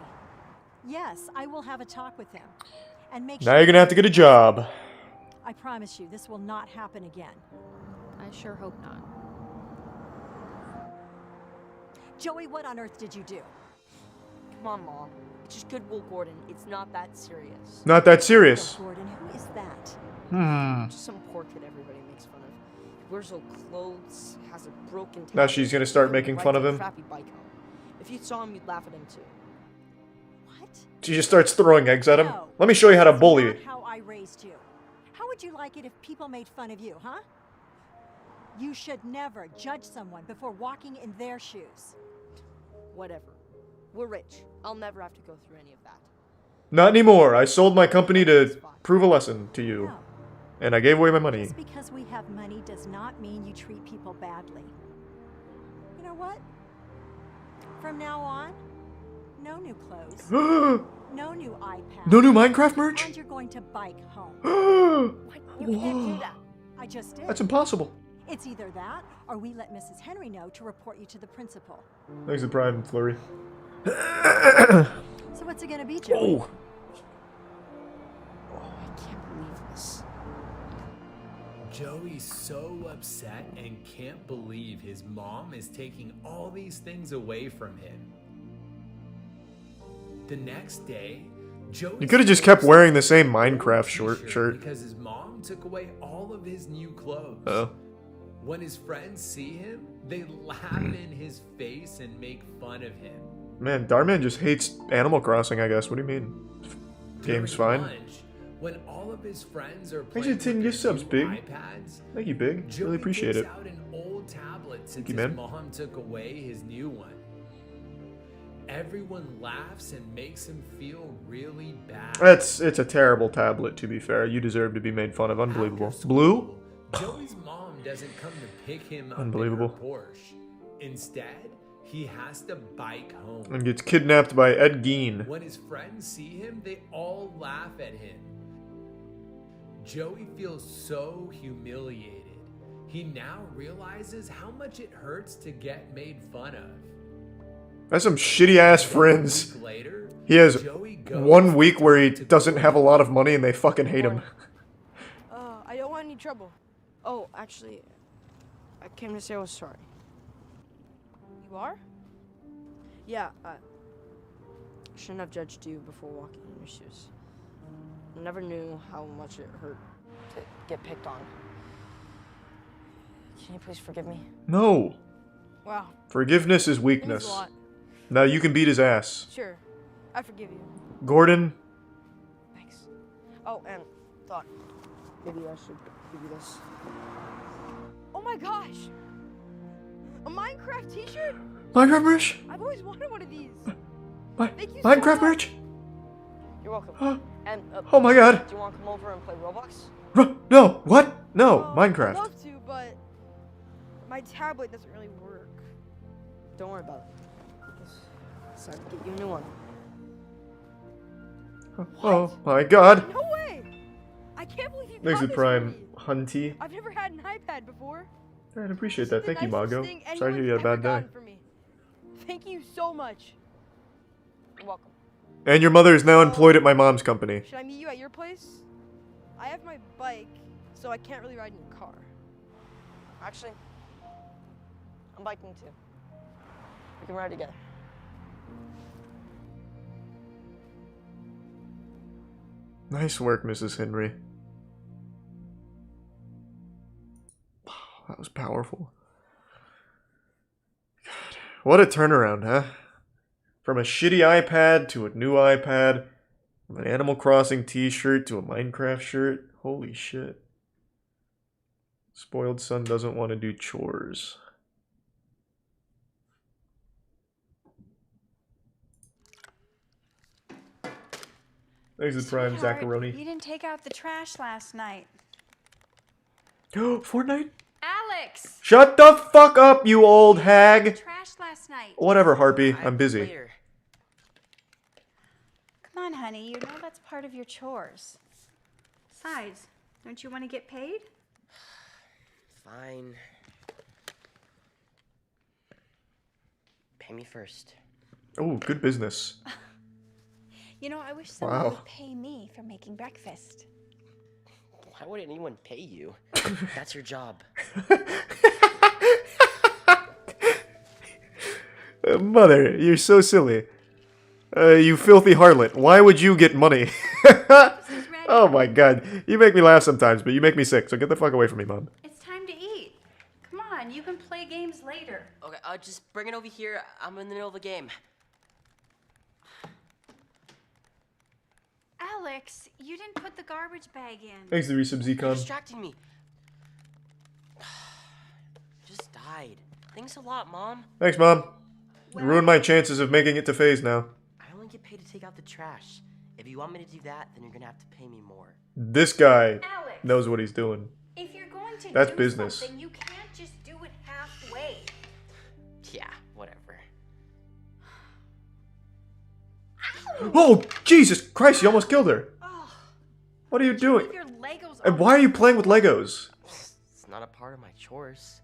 Speaker 3: Yes, I will have a talk with him. And make
Speaker 1: Now
Speaker 3: sure
Speaker 1: you're gonna have to get a job.
Speaker 3: I promise you, this will not happen again.
Speaker 19: I sure hope not.
Speaker 3: Joey, what on earth did you do?
Speaker 8: Come on, Mom. It's just Goodwill Gordon. It's not that serious.
Speaker 1: Not that serious.
Speaker 3: Gordon, who is that?
Speaker 8: Just some poor kid everybody makes fun of. He wears old clothes, has a broken
Speaker 1: Now
Speaker 8: tablet,
Speaker 1: she's gonna start
Speaker 8: and
Speaker 1: making
Speaker 8: rides
Speaker 1: fun of
Speaker 8: a
Speaker 1: him.
Speaker 8: crappy bike home. If you saw him, you'd laugh at him too.
Speaker 1: She just starts throwing eggs at him.
Speaker 3: No.
Speaker 1: Let me show you how to
Speaker 3: That's
Speaker 1: bully.
Speaker 3: not how I raised you. How would you like it if people made fun of you, huh? You should never judge someone before walking in their shoes.
Speaker 8: Whatever. We're rich. I'll never have to go through any of that.
Speaker 1: Not anymore. I sold my company to prove a lesson to you. And I gave away my money.
Speaker 3: Just because we have money does not mean you treat people badly. You know what? From now on, no new clothes. No new iPad.
Speaker 1: No new Minecraft merch?
Speaker 3: And you're going to bike home. You can't do that. I just did.
Speaker 1: That's impossible.
Speaker 3: It's either that, or we let Mrs. Henry know to report you to the principal.
Speaker 1: Thanks to Pride and Flurry.
Speaker 3: So what's it gonna be, Joey?
Speaker 1: Oh.
Speaker 8: I can't believe this.
Speaker 2: Joey's so upset and can't believe his mom is taking all these things away from him. The next day, Joey
Speaker 1: You could have just kept wearing the same Minecraft shirt.
Speaker 2: because his mom took away all of his new clothes.
Speaker 1: Oh.
Speaker 2: When his friends see him, they laugh in his face and make fun of him.
Speaker 1: Man, Darman just hates Animal Crossing, I guess. What do you mean? Game's fine.
Speaker 2: Lunch, when all of his friends are
Speaker 1: Thanks for
Speaker 2: playing
Speaker 1: 10
Speaker 2: with
Speaker 1: gift
Speaker 2: their
Speaker 1: subs,
Speaker 2: new
Speaker 1: Big.
Speaker 2: iPads,
Speaker 1: Thank you, Big.
Speaker 2: Joey
Speaker 1: Really appreciate
Speaker 2: takes
Speaker 1: it.
Speaker 2: out an old tablet since
Speaker 1: you,
Speaker 2: his
Speaker 1: man.
Speaker 2: mom took away his new one. everyone laughs and makes him feel really bad.
Speaker 1: It's a terrible tablet, to be fair. You deserve to be made fun of. Unbelievable. Blue?
Speaker 2: Joey's mom doesn't come to pick him up
Speaker 1: Unbelievable.
Speaker 2: in her Porsche. Instead, he has to bike home.
Speaker 1: And gets kidnapped by Ed Gein.
Speaker 2: When his friends see him, they all laugh at him. Joey feels so humiliated. He now realizes how much it hurts to get made fun of.
Speaker 1: That's some shitty ass friends.
Speaker 2: Later,
Speaker 1: He has
Speaker 2: Joey goes
Speaker 1: 1 week where he doesn't have a lot of money and they fucking hate him.
Speaker 11: I don't want any trouble. Oh, actually, I came to say I was sorry. You are? Yeah, I shouldn't have judged you before walking in your shoes. I never knew how much it hurt to get picked on. Can you please forgive me?
Speaker 1: No.
Speaker 11: Wow.
Speaker 1: Forgiveness is
Speaker 11: It means
Speaker 1: weakness.
Speaker 11: a lot.
Speaker 1: Now you can beat his ass.
Speaker 11: Sure, I forgive you.
Speaker 1: Gordon.
Speaker 11: Thanks. Oh, and thought maybe I should give you this. Oh my gosh! A Minecraft t-shirt?
Speaker 1: Minecraft merch?
Speaker 11: I've always wanted one of these. Thank you so
Speaker 1: Minecraft
Speaker 11: much.
Speaker 1: merch?
Speaker 11: You're welcome. And
Speaker 1: Oh my god.
Speaker 11: do you want to come over and play Roblox?
Speaker 1: No. What? No.
Speaker 11: I'd
Speaker 1: Minecraft.
Speaker 11: love to, but my tablet doesn't really work. Don't worry about it. Just decided to get you a new one.
Speaker 1: Oh my god.
Speaker 11: No way! I can't believe you
Speaker 1: Thanks
Speaker 11: got
Speaker 1: to
Speaker 11: this
Speaker 1: Prime
Speaker 11: for me.
Speaker 1: Hunty.
Speaker 11: I've never had an iPad before.
Speaker 1: I'd appreciate that.
Speaker 11: The
Speaker 1: Thank you,
Speaker 11: nicest
Speaker 1: Mago.
Speaker 11: thing
Speaker 1: Sorry to hear you had a
Speaker 11: anyone's
Speaker 1: bad
Speaker 11: ever
Speaker 1: day.
Speaker 11: gotten for me. Thank you so much. You're welcome.
Speaker 1: And your mother is now employed at my mom's company.
Speaker 11: Should I meet you at your place? I have my bike, so I can't really ride in your car. Actually, I'm biking too. We can ride together.
Speaker 1: Nice work, Mrs. Henry. That was powerful. God, what a turnaround, huh? From a shitty iPad to a new iPad, from an Animal Crossing t-shirt to a Minecraft shirt. Holy shit. Spoiled son doesn't want to do chores. Thanks to Prime
Speaker 9: Sweetheart,
Speaker 1: Zacharoni.
Speaker 9: You didn't take out the trash last night.
Speaker 1: Fortnite?
Speaker 9: Alex!
Speaker 1: Shut the fuck up, you old hag!
Speaker 9: Trash last night.
Speaker 1: Whatever, Harpy. I'm busy.
Speaker 9: Come on, honey. You know that's part of your chores. Besides, don't you want to get paid?
Speaker 4: Fine. Pay me first.
Speaker 1: Oh, good business.
Speaker 9: You know, I wish someone
Speaker 1: Wow.
Speaker 9: would pay me for making breakfast.
Speaker 4: Why would anyone pay you? That's your job.
Speaker 1: Mother, you're so silly. You filthy harlot. Why would you get money? Oh my god. You make me laugh sometimes, but you make me sick, so get the fuck away from me, Mom.
Speaker 9: It's time to eat. Come on, you can play games later.
Speaker 4: Okay, just bring it over here. I'm in the middle of a game.
Speaker 9: Alex, you didn't put the garbage bag in.
Speaker 1: Thanks to the resub
Speaker 4: You're
Speaker 1: Zcon.
Speaker 4: distracting me. Just died. Thanks a lot, Mom.
Speaker 1: Thanks, Mom. You ruined my chances of making it to phase now.
Speaker 4: I only get paid to take out the trash. If you want me to do that, then you're gonna have to pay me more.
Speaker 1: This guy
Speaker 9: Alex,
Speaker 1: knows what he's doing.
Speaker 9: if you're going to
Speaker 1: That's
Speaker 9: do
Speaker 1: business.
Speaker 9: something, you can't just do it halfway.
Speaker 4: Yeah, whatever.
Speaker 1: Oh, Jesus Christ, you almost killed her. What are you doing?
Speaker 9: Leave your Legos
Speaker 1: And why are you playing with Legos?
Speaker 4: It's not a part of my chores.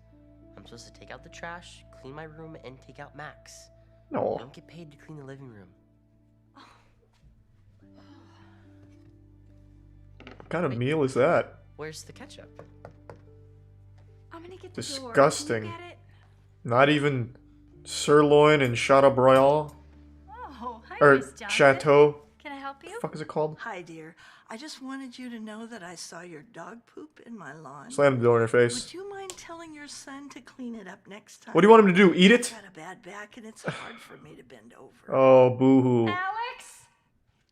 Speaker 4: I'm supposed to take out the trash, clean my room, and take out Max.
Speaker 1: No.
Speaker 4: I don't get paid to clean the living room.
Speaker 1: What kind of meal is that?
Speaker 4: Where's the ketchup?
Speaker 9: I'm gonna get the door.
Speaker 1: Disgusting.
Speaker 9: Can you get it?
Speaker 1: Not even sirloin and Chateaubriand?
Speaker 9: Oh, hi,
Speaker 1: Or
Speaker 9: Miss Johnson.
Speaker 1: Chateau?
Speaker 9: Can I help you?
Speaker 1: The fuck is it called?
Speaker 12: Hi, dear. I just wanted you to know that I saw your dog poop in my lawn.
Speaker 1: Slam the door in her face.
Speaker 12: Would you mind telling your son to clean it up next time?
Speaker 1: What do you want him to do? Eat it?
Speaker 12: I've got a bad back and it's hard for me to bend over.
Speaker 1: Oh, boo-hoo.
Speaker 9: Alex,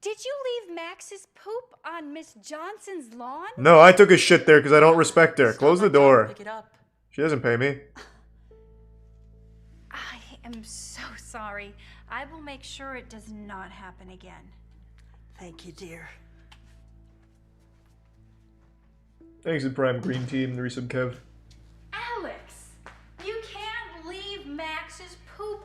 Speaker 9: did you leave Max's poop on Miss Johnson's lawn?
Speaker 1: No, I took a shit there because I don't respect her. Close the door.
Speaker 4: Pick it up.
Speaker 1: She doesn't pay me.
Speaker 9: I am so sorry. I will make sure it does not happen again.
Speaker 12: Thank you, dear.
Speaker 1: Thanks to Prime Green Team, the resub Kev.
Speaker 9: Alex, you can't leave Max's poop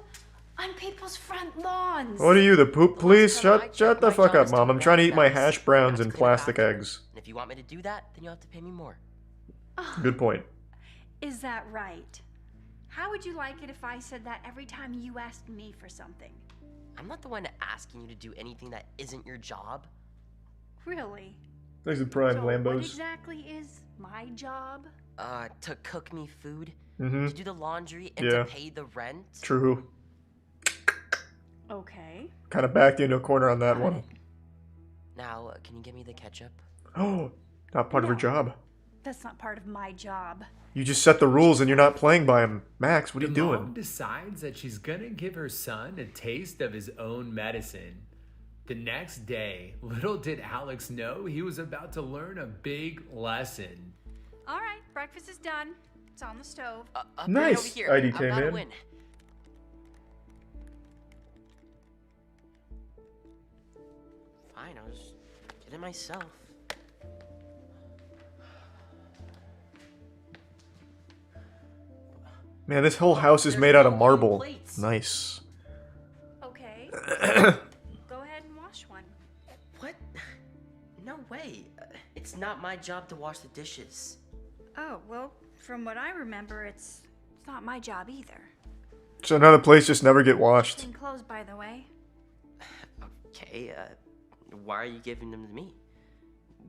Speaker 9: on people's front lawns.
Speaker 1: What are you, the poop police? Shut the fuck up, Mom. I'm trying to eat my hash browns and plastic eggs.
Speaker 4: And if you want me to do that, then you'll have to pay me more.
Speaker 1: Good point.
Speaker 9: Is that right? How would you like it if I said that every time you asked me for something?
Speaker 4: I'm not the one asking you to do anything that isn't your job.
Speaker 9: Really?
Speaker 1: Thanks to Prime
Speaker 9: So what
Speaker 1: Lambos.
Speaker 9: exactly is my job?
Speaker 4: To cook me food,
Speaker 1: Mhm.
Speaker 4: to do the laundry, and
Speaker 1: Yeah.
Speaker 4: to pay the rent.
Speaker 1: True.
Speaker 9: Okay.
Speaker 1: Kind of backed you into a corner on that one.
Speaker 4: Now, can you give me the ketchup?
Speaker 1: Oh, not part of her job.
Speaker 9: That's not part of my job.
Speaker 1: You just set the rules and you're not playing by them. Max, what are you
Speaker 2: The mom
Speaker 1: doing?
Speaker 2: decides that she's gonna give her son a taste of his own medicine. The next day, little did Alex know he was about to learn a big lesson.
Speaker 9: All right, breakfast is done. It's on the stove.
Speaker 1: Nice,
Speaker 4: over here.
Speaker 1: IDK
Speaker 4: I'm gotta
Speaker 1: man.
Speaker 4: win. Fine, I'll just get it myself.
Speaker 1: Man, this whole house is made out of marble. Nice.
Speaker 9: Okay. Go ahead and wash one.
Speaker 4: What? No way. It's not my job to wash the dishes.
Speaker 9: Oh, well, from what I remember, it's not my job either.
Speaker 1: So now the place just never get washed.
Speaker 9: Clean clothes, by the way.
Speaker 4: Okay, why are you giving them to me?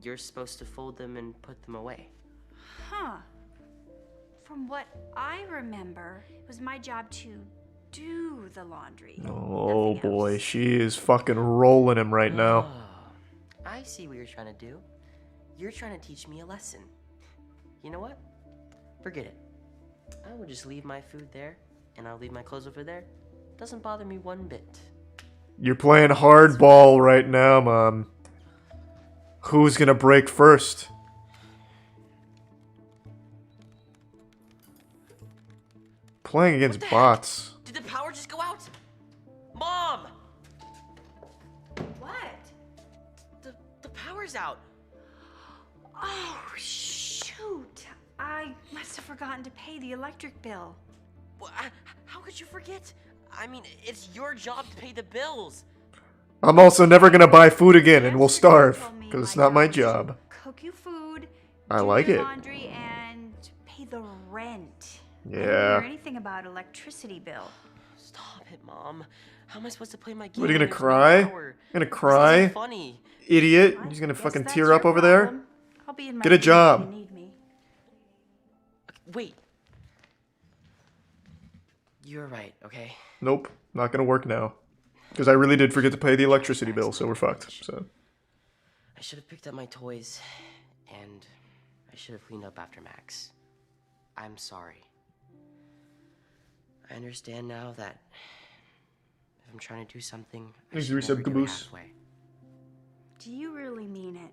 Speaker 4: You're supposed to fold them and put them away.
Speaker 9: Huh. From what I remember, it was my job to do the laundry.
Speaker 1: Oh boy, she is fucking rolling him right now.
Speaker 4: I see what you're trying to do. You're trying to teach me a lesson. You know what? Forget it. I will just leave my food there, and I'll leave my clothes over there. Doesn't bother me one bit.
Speaker 1: You're playing hardball right now, Mom. Who's gonna break first? Playing against bots.
Speaker 4: Did the power just go out? Mom!
Speaker 9: What?
Speaker 4: The power's out.
Speaker 9: Oh, shoot. I must have forgotten to pay the electric bill.
Speaker 4: How could you forget? I mean, it's your job to pay the bills.
Speaker 1: I'm also never gonna buy food again and we'll starve, because it's not my job.
Speaker 9: Cook you food,
Speaker 1: I
Speaker 9: do
Speaker 1: like
Speaker 9: your
Speaker 1: it.
Speaker 9: laundry, and pay the rent. I didn't
Speaker 1: Yeah.
Speaker 9: hear anything about electricity bill.
Speaker 4: Stop it, Mom. How am I supposed to play my game?
Speaker 1: What, are you
Speaker 4: when
Speaker 1: gonna
Speaker 4: there's no
Speaker 1: cry?
Speaker 4: power?
Speaker 1: Gonna
Speaker 4: This
Speaker 1: cry?
Speaker 4: isn't funny.
Speaker 1: Idiot. You're gonna fucking
Speaker 9: Guess
Speaker 1: tear
Speaker 9: that's
Speaker 1: up
Speaker 9: your
Speaker 1: over there?
Speaker 9: problem. I'll be in my
Speaker 1: Get a
Speaker 9: room if
Speaker 1: job.
Speaker 9: you need me.
Speaker 4: Wait. You're right, okay?
Speaker 1: Nope, not gonna work now. Because I really did forget to pay the electricity bill, so we're fucked. So
Speaker 4: I should have picked up my toys, and I should have cleaned up after Max. I'm sorry. I understand now that if I'm trying to do something, I
Speaker 1: Thanks,
Speaker 4: should never
Speaker 1: Resub
Speaker 4: do it
Speaker 1: Caboose.
Speaker 4: halfway.
Speaker 9: Do you really mean it?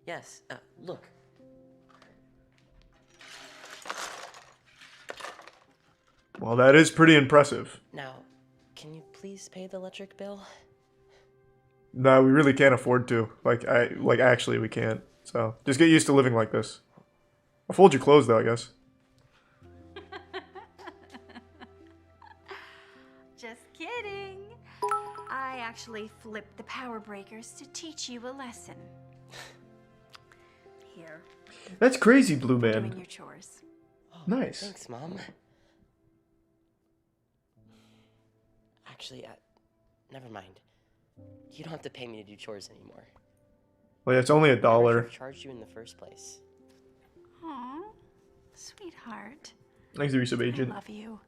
Speaker 4: Yes, look.
Speaker 1: well, that is pretty impressive.
Speaker 4: Now, can you please pay the electric bill?
Speaker 1: No, we really can't afford to. Like actually we can't. So just get used to living like this. I'll fold your clothes though, I guess.
Speaker 9: Just kidding. I actually flipped the power breakers to teach you a lesson. Here.
Speaker 1: That's crazy, Blue
Speaker 9: Doing
Speaker 1: Man.
Speaker 9: your chores.
Speaker 1: Nice.
Speaker 4: Thanks, Mom. Actually, never mind. You don't have to pay me to do chores anymore.
Speaker 1: Well, yeah, it's only
Speaker 4: I should
Speaker 1: $1.
Speaker 4: have charged you in the first place.
Speaker 9: Aw, sweetheart.
Speaker 1: Thanks, Resub
Speaker 9: I
Speaker 1: Agent.
Speaker 9: love you.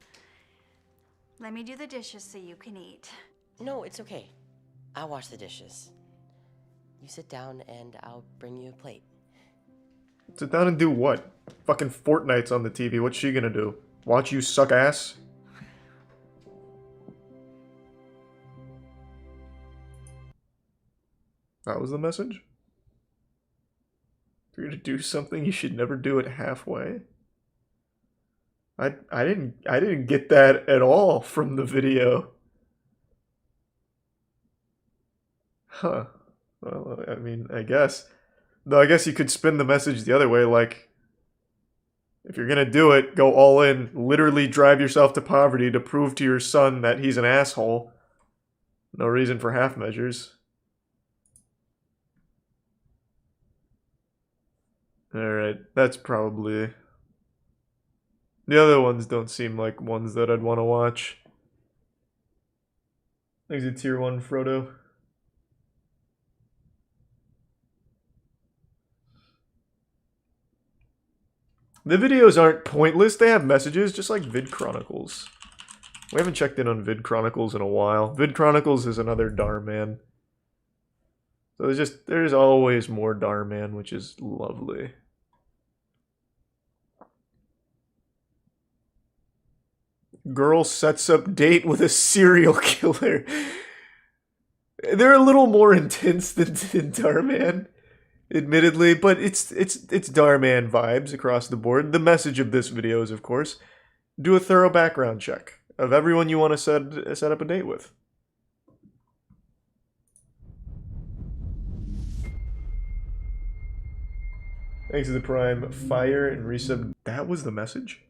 Speaker 9: Let me do the dishes so you can eat.
Speaker 4: No, it's okay. I'll wash the dishes. You sit down and I'll bring you a plate.
Speaker 1: Sit down and do what? Fucking Fortnite's on the TV. What's she gonna do? Watch you suck ass? That was the message? For you to do something, you should never do it halfway. I didn't get that at all from the video. Huh. Well, I mean, I guess. Though I guess you could spin the message the other way, like, if you're gonna do it, go all in. Literally drive yourself to poverty to prove to your son that he's an asshole. No reason for half measures. Alright, that's probably... The other ones don't seem like ones that I'd want to watch. There's a tier 1 Frodo. The videos aren't pointless, they have messages, just like Vid Chronicles. We haven't checked in on Vid Chronicles in a while. Vid Chronicles is another Darman. So there's always more Darman, which is lovely. Girl sets up date with a serial killer. They're a little more intense than Darman, admittedly, but it's Darman vibes across the board. The message of this video is, of course, do a thorough background check of everyone you want to set up a date with. Thanks to the Prime Fire and resub. That was the message?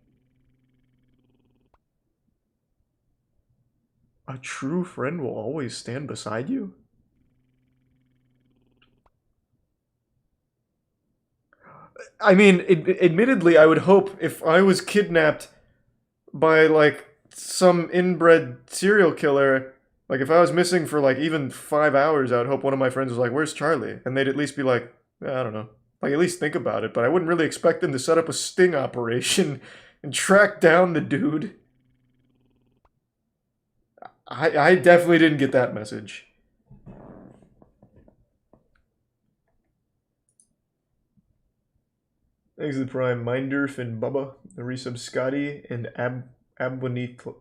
Speaker 1: A true friend will always stand beside you? I mean, admittedly, I would hope if I was kidnapped by, like, some inbred serial killer, like, if I was missing for, like, even 5 hours, I would hope one of my friends was like, "Where's Charlie?" And they'd at least be like, I don't know. Like, at least think about it, but I wouldn't really expect them to set up a sting operation and track down the dude. I definitely didn't get that message. Thanks to the Prime, Minderf and Bubba, the resub Scotty, and Abnelito.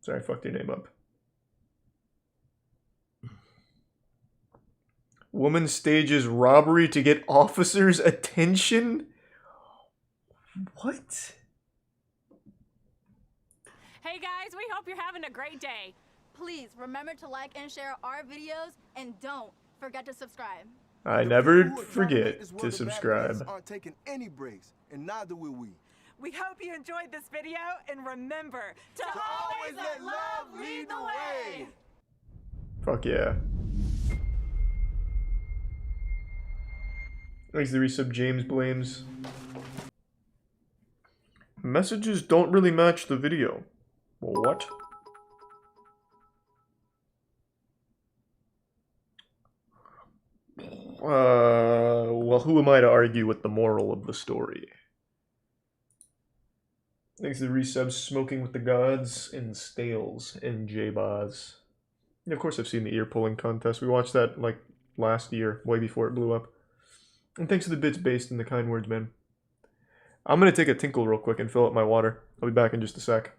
Speaker 1: Sorry, I fucked your name up. Woman stages robbery to get officers' attention? What?
Speaker 10: Hey guys, we hope you're having a great day. Please remember to like and share our videos, and don't forget to subscribe.
Speaker 1: I never forget to subscribe.
Speaker 17: Aren't taking any breaks, and neither will we.
Speaker 10: We hope you enjoyed this video, and remember to always let love lead the way.
Speaker 1: Fuck yeah. Thanks to the resub James Blames. Messages don't really match the video. What? Well, who am I to argue with the moral of the story? Thanks to the resubs Smoking with the Gods and Stales and J-Boz. Yeah, of course I've seen the ear pulling contest. We watched that like last year, way before it blew up. And thanks to the bits based in the kind words, man. I'm gonna take a tinkle real quick and fill up my water. I'll be back in just a sec.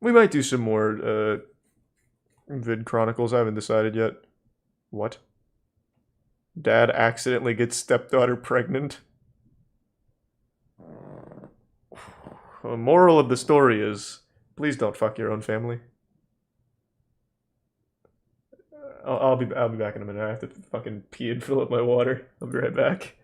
Speaker 1: We might do some more Vid Chronicles. I haven't decided yet. What? Dad accidentally gets stepdaughter pregnant? The moral of the story is, please don't fuck your own family. I'll be back in a minute. I have to fucking pee and fill up my water. I'll be right back.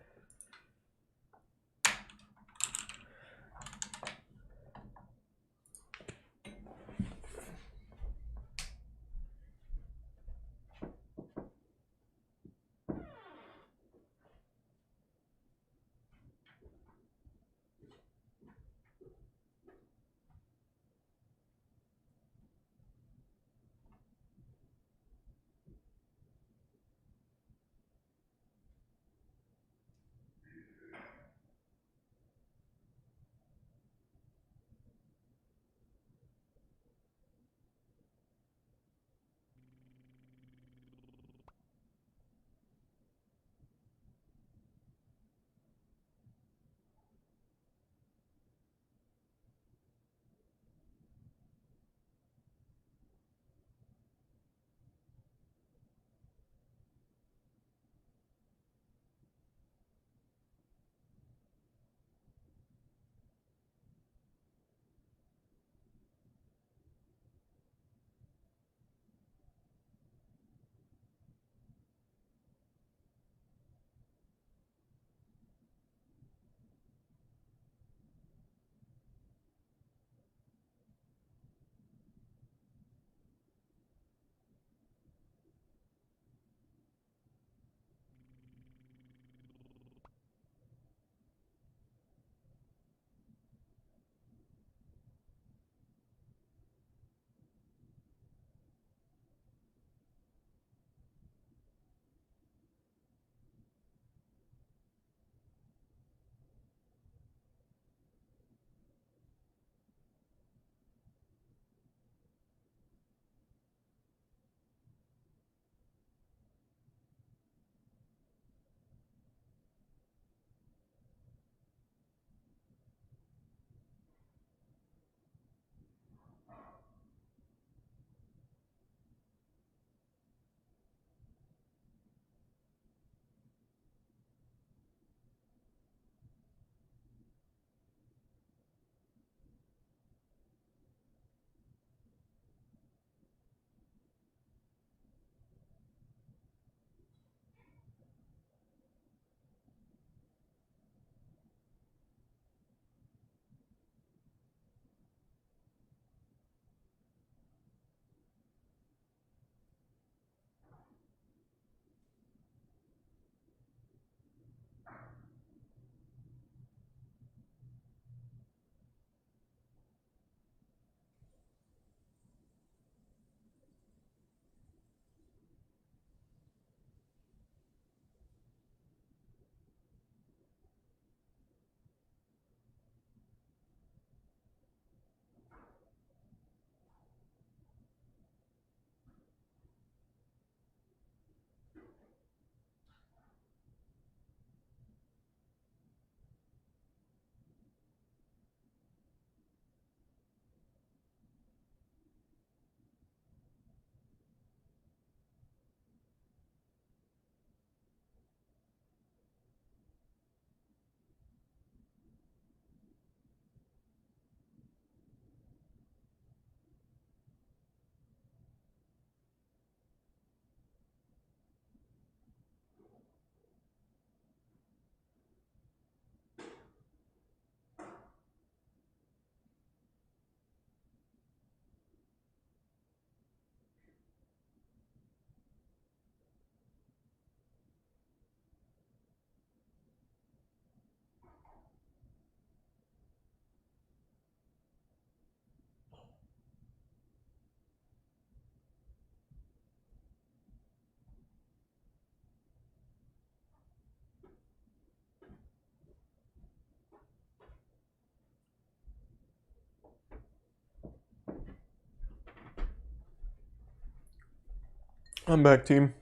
Speaker 1: I'm back, team.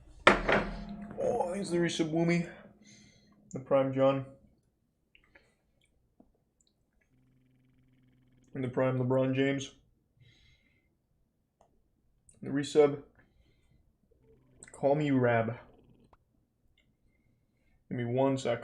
Speaker 1: Oh, he's the resub Woomy. The Prime John. And the Prime LeBron James. The resub. Call me Rab. Give me 1 sec.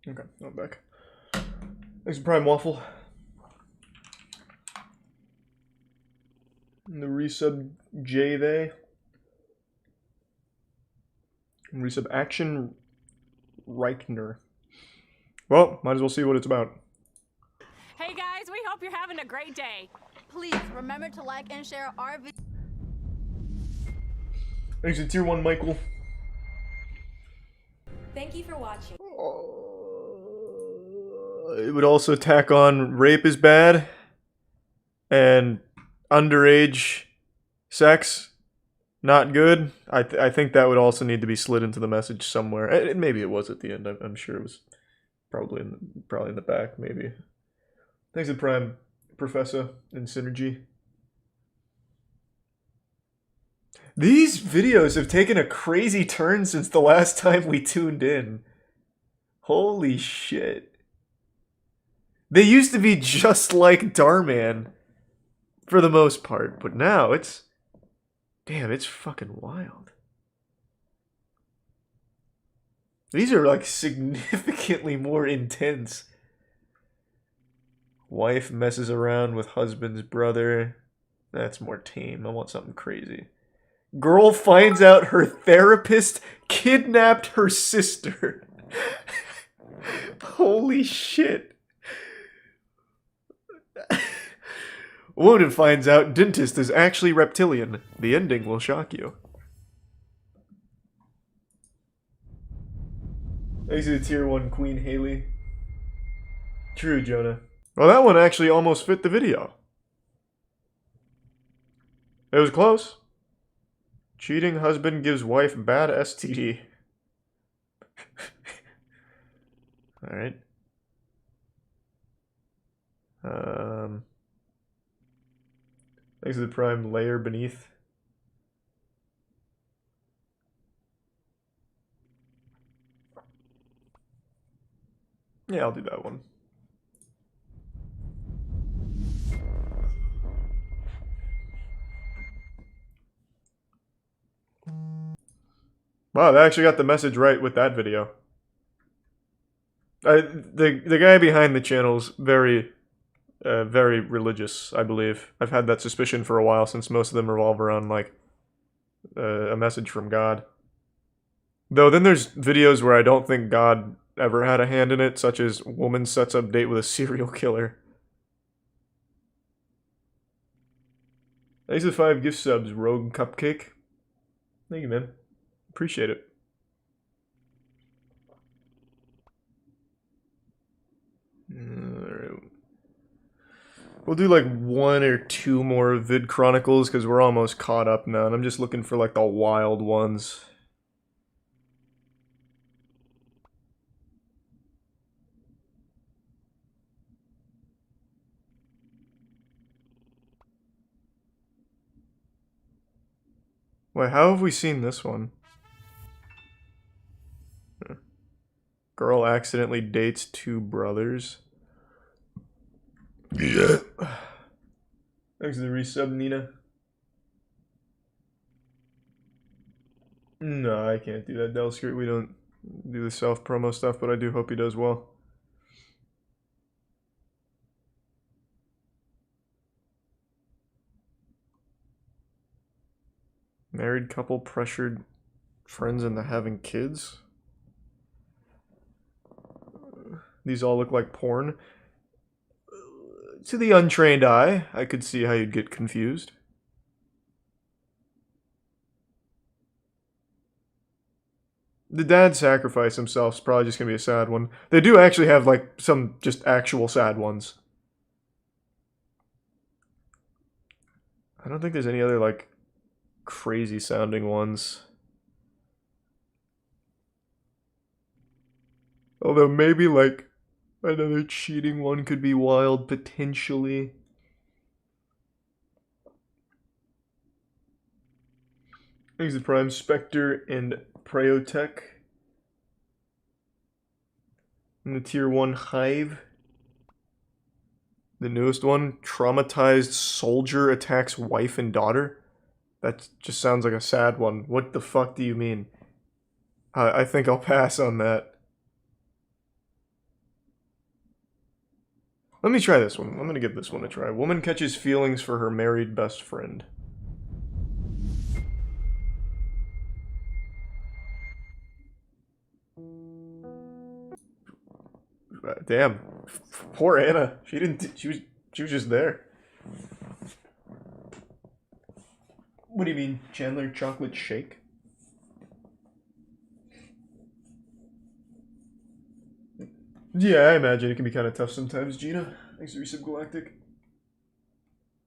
Speaker 1: Okay, I'm back. Thanks, Prime Waffle. And the resub J they. And resub Action Reichner. Well, might as well see what it's about.
Speaker 10: Hey guys, we hope you're having a great day. Please remember to like and share our video.
Speaker 1: Thanks to Tier 1 Michael.
Speaker 10: Thank you for watching.
Speaker 1: It would also tack on rape is bad and underage sex not good. I think that would also need to be slid into the message somewhere. Maybe it was at the end. I'm sure it was probably in the back. Maybe. Thanks to Prime Professor and Synergy. These videos have taken a crazy turn since the last time we tuned in. Holy shit. They used to be just like Darman for the most part, but now it's... Damn, it's fucking wild. These are like significantly more intense. Wife messes around with husband's brother. That's more tame. I want something crazy. Girl finds out her therapist kidnapped her sister. Holy shit. Woman finds out dentist is actually reptilian. The ending will shock you. Thanks to the Tier 1 Queen Haley. True, Jonah. Well, that one actually almost fit the video. It was close. Cheating husband gives wife bad STD. Alright. Thanks to the Prime layer beneath. Yeah, I'll do that one. Wow, they actually got the message right with that video. The guy behind the channel's very religious, I believe. I've had that suspicion for a while since most of them revolve around, like, a message from God. Though then there's videos where I don't think God ever had a hand in it, such as woman sets up date with a serial killer. Thanks to the 5 gift subs, Rogue Cupcake. Thank you, man. Appreciate it. Alright. We'll do like 1 or 2 more vid chronicles because we're almost caught up now, and I'm just looking for like the wild ones. Wait, how have we seen this one? Girl accidentally dates 2 brothers. Yeah. Thanks to the resub, Nina. No, I can't do that, Delskirt. We don't do the self-promo stuff, but I do hope he does well. Married couple pressured friends into having kids? These all look like porn. To the untrained eye, I could see how you'd get confused. The dad sacrifice himself is probably just gonna be a sad one. They do actually have like some just actual sad ones. I don't think there's any other like crazy sounding ones. Although maybe like another cheating one could be wild potentially. Thanks to Prime Spectre and Preotech. And the Tier 1 Hive. The newest one, traumatized soldier attacks wife and daughter. That just sounds like a sad one. What the fuck do you mean? I think I'll pass on that. Let me try this one. I'm gonna give this one a try. Woman catches feelings for her married best friend. Damn, poor Anna. She didn't. She was just there. What do you mean, Chandler? Chocolate shake? Yeah, I imagine it can be kind of tough sometimes. Gina, thanks to Resub Galactic.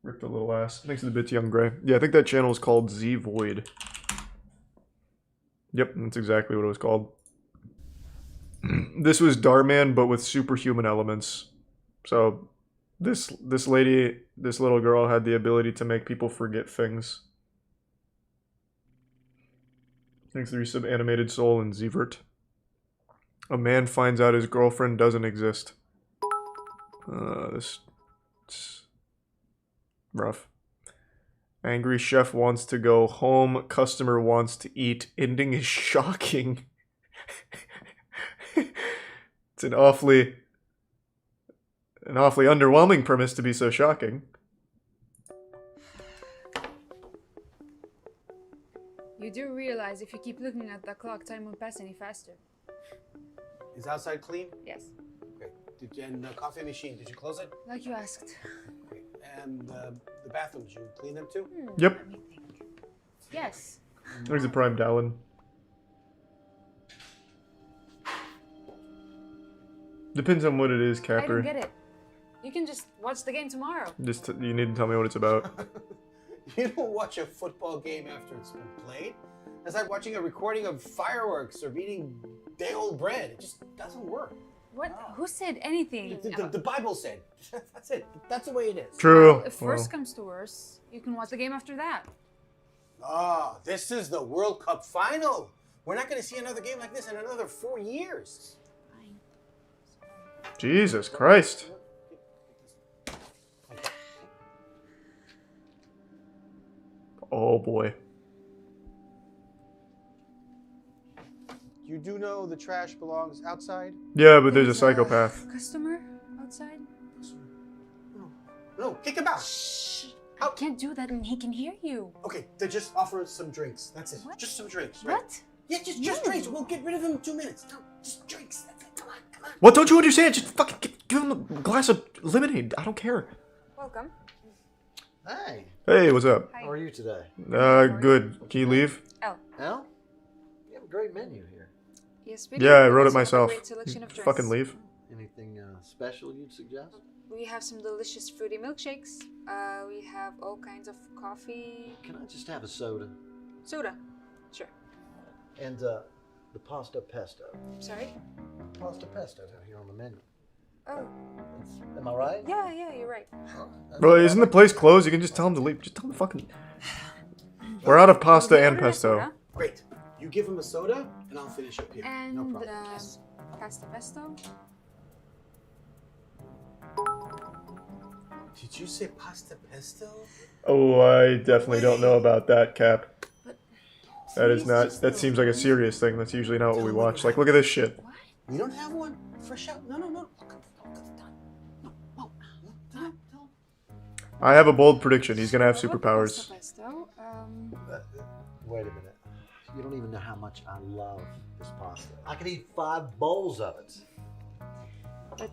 Speaker 1: Ripped a little ass. Thanks to the bits, Young Gray. Yeah, I think that channel is called Z Void. Yep, that's exactly what it was called. This was Darman, but with superhuman elements. So, this lady, this little girl, had the ability to make people forget things. Thanks to Resub Animated Soul and Zevert. A man finds out his girlfriend doesn't exist. This rough. Angry chef wants to go home. Customer wants to eat. Ending is shocking. It's an awfully underwhelming premise to be so shocking.
Speaker 5: You do realize if you keep looking at the clock, time won't pass any faster.
Speaker 16: Is outside clean?
Speaker 5: Yes.
Speaker 16: Okay. And the coffee machine, did you close it?
Speaker 5: Like you asked.
Speaker 16: Okay. And the bathrooms, you clean them too?
Speaker 1: Yep.
Speaker 5: Yes.
Speaker 1: There's a Prime Dallin. Depends on what it is,
Speaker 5: I
Speaker 1: Capper.
Speaker 5: don't get it. You can just watch the game tomorrow.
Speaker 1: Just you need to tell me what it's about.
Speaker 16: You don't watch a football game after it's been played. It's like watching a recording of fireworks or eating day old bread. It just doesn't work.
Speaker 5: What? Who said anything?
Speaker 16: The Bible said. That's it. That's the way it is.
Speaker 1: True.
Speaker 5: Well, if worse comes to worse, you can watch the game after that.
Speaker 16: Oh, this is the World Cup final. We're not going to see another game like this in another 4 years.
Speaker 1: Jesus Christ. Oh boy.
Speaker 16: You do know the trash belongs outside?
Speaker 1: Yeah, but there's a psychopath.
Speaker 5: Customer outside?
Speaker 16: No, kick him out.
Speaker 5: Shh. I can't do that and he can hear you.
Speaker 16: Okay, they just offer us some drinks. That's it.
Speaker 5: What?
Speaker 16: Just some drinks. Right?
Speaker 5: What?
Speaker 16: Yeah, just drinks. We'll get rid of them in 2 minutes. No, just drinks. That's it. Come on, come on.
Speaker 1: What don't you understand? Just fucking give him a glass of lemonade. I don't care.
Speaker 5: Welcome.
Speaker 18: Hey.
Speaker 1: Hey, what's up?
Speaker 18: How are you today?
Speaker 1: Good. Can you leave?
Speaker 5: Oh.
Speaker 18: Al? You have a great menu here.
Speaker 5: Yes, we
Speaker 1: Yeah, I
Speaker 5: do.
Speaker 1: wrote it
Speaker 5: We also have a
Speaker 1: myself.
Speaker 5: great selection of drinks.
Speaker 1: Fucking leave.
Speaker 18: Anything special you'd suggest?
Speaker 5: We have some delicious fruity milkshakes. We have all kinds of coffee.
Speaker 18: Can I just have a soda?
Speaker 5: Soda. Sure.
Speaker 18: And the pasta pesto.
Speaker 5: Sorry?
Speaker 18: Pasta pesto here on the menu.
Speaker 5: Oh.
Speaker 18: Am I right?
Speaker 5: Yeah, you're right.
Speaker 1: Well, isn't the place closed? You can just tell him to leave. Just tell him to fucking... We're out of pasta and pesto.
Speaker 16: Great. You give him a soda, and I'll finish up here.
Speaker 5: And
Speaker 16: no problem.
Speaker 5: pasta pesto.
Speaker 16: Did you say pasta pesto?
Speaker 1: Oh, I definitely don't know about that, Cap. That is not... That seems like a serious thing. That's usually not what we watch. Like, look at this shit.
Speaker 16: You don't have one? Fresh out? No.
Speaker 1: I have a bold prediction. He's gonna have superpowers.
Speaker 5: Pesto.
Speaker 18: Wait a minute. You don't even know how much I love this pasta. I could eat 5 bowls of it.
Speaker 5: But,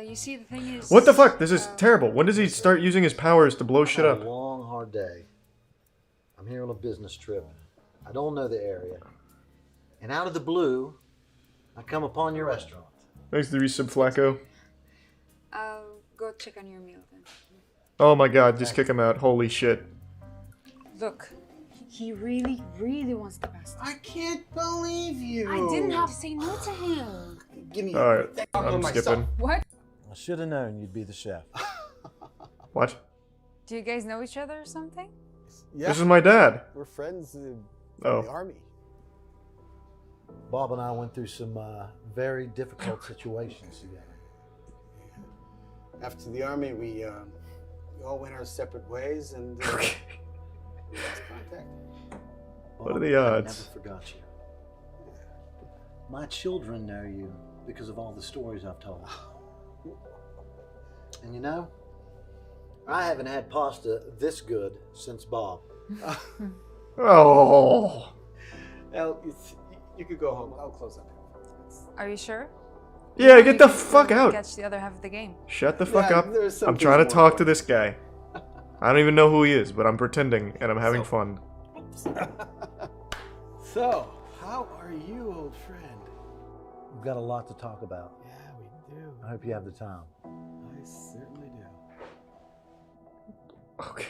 Speaker 5: you see, the thing is...
Speaker 1: What the fuck? This is terrible. When does he start using his powers to blow shit
Speaker 18: I've had
Speaker 1: up?
Speaker 18: a long, hard day. I'm here on a business trip. I don't know the area. And out of the blue, I come upon your restaurant.
Speaker 1: Thanks to the resub Flacco.
Speaker 5: I'll go check on your meal then.
Speaker 1: Oh my god, just kick him out. Holy shit.
Speaker 5: Look, he really wants the pasta.
Speaker 16: I can't believe you.
Speaker 5: I didn't have to say no to him.
Speaker 16: give me
Speaker 1: Alright,
Speaker 16: that
Speaker 1: I'm
Speaker 16: myself.
Speaker 1: skipping.
Speaker 5: What?
Speaker 18: I should have known you'd be the chef.
Speaker 1: What?
Speaker 5: Do you guys know each other or something?
Speaker 16: Yeah.
Speaker 1: This is my dad.
Speaker 16: We're friends in
Speaker 1: Oh.
Speaker 16: the army.
Speaker 18: Bob and I went through some very difficult situations together.
Speaker 16: After the army, we all went our separate ways and we lost contact.
Speaker 1: What are the
Speaker 18: I
Speaker 1: odds?
Speaker 18: never forgot you. My children know you because of all the stories I've told. And you know, I haven't had pasta this good since Bob.
Speaker 1: Oh.
Speaker 16: Well, you could go home. I'll close up.
Speaker 5: Are you sure?
Speaker 1: Yeah, get the
Speaker 5: You can
Speaker 1: fuck
Speaker 5: still
Speaker 1: out.
Speaker 5: Catch the other half of the game.
Speaker 1: Shut the fuck
Speaker 16: Yeah,
Speaker 1: up.
Speaker 16: there's some
Speaker 1: I'm trying to
Speaker 16: things more
Speaker 1: talk to this guy. I don't even know who he is, but I'm pretending and I'm having fun.
Speaker 16: So, how are you, old friend?
Speaker 18: We've got a lot to talk about.
Speaker 16: Yeah, we do.
Speaker 18: I hope you have the time.
Speaker 16: I certainly do.
Speaker 1: Okay.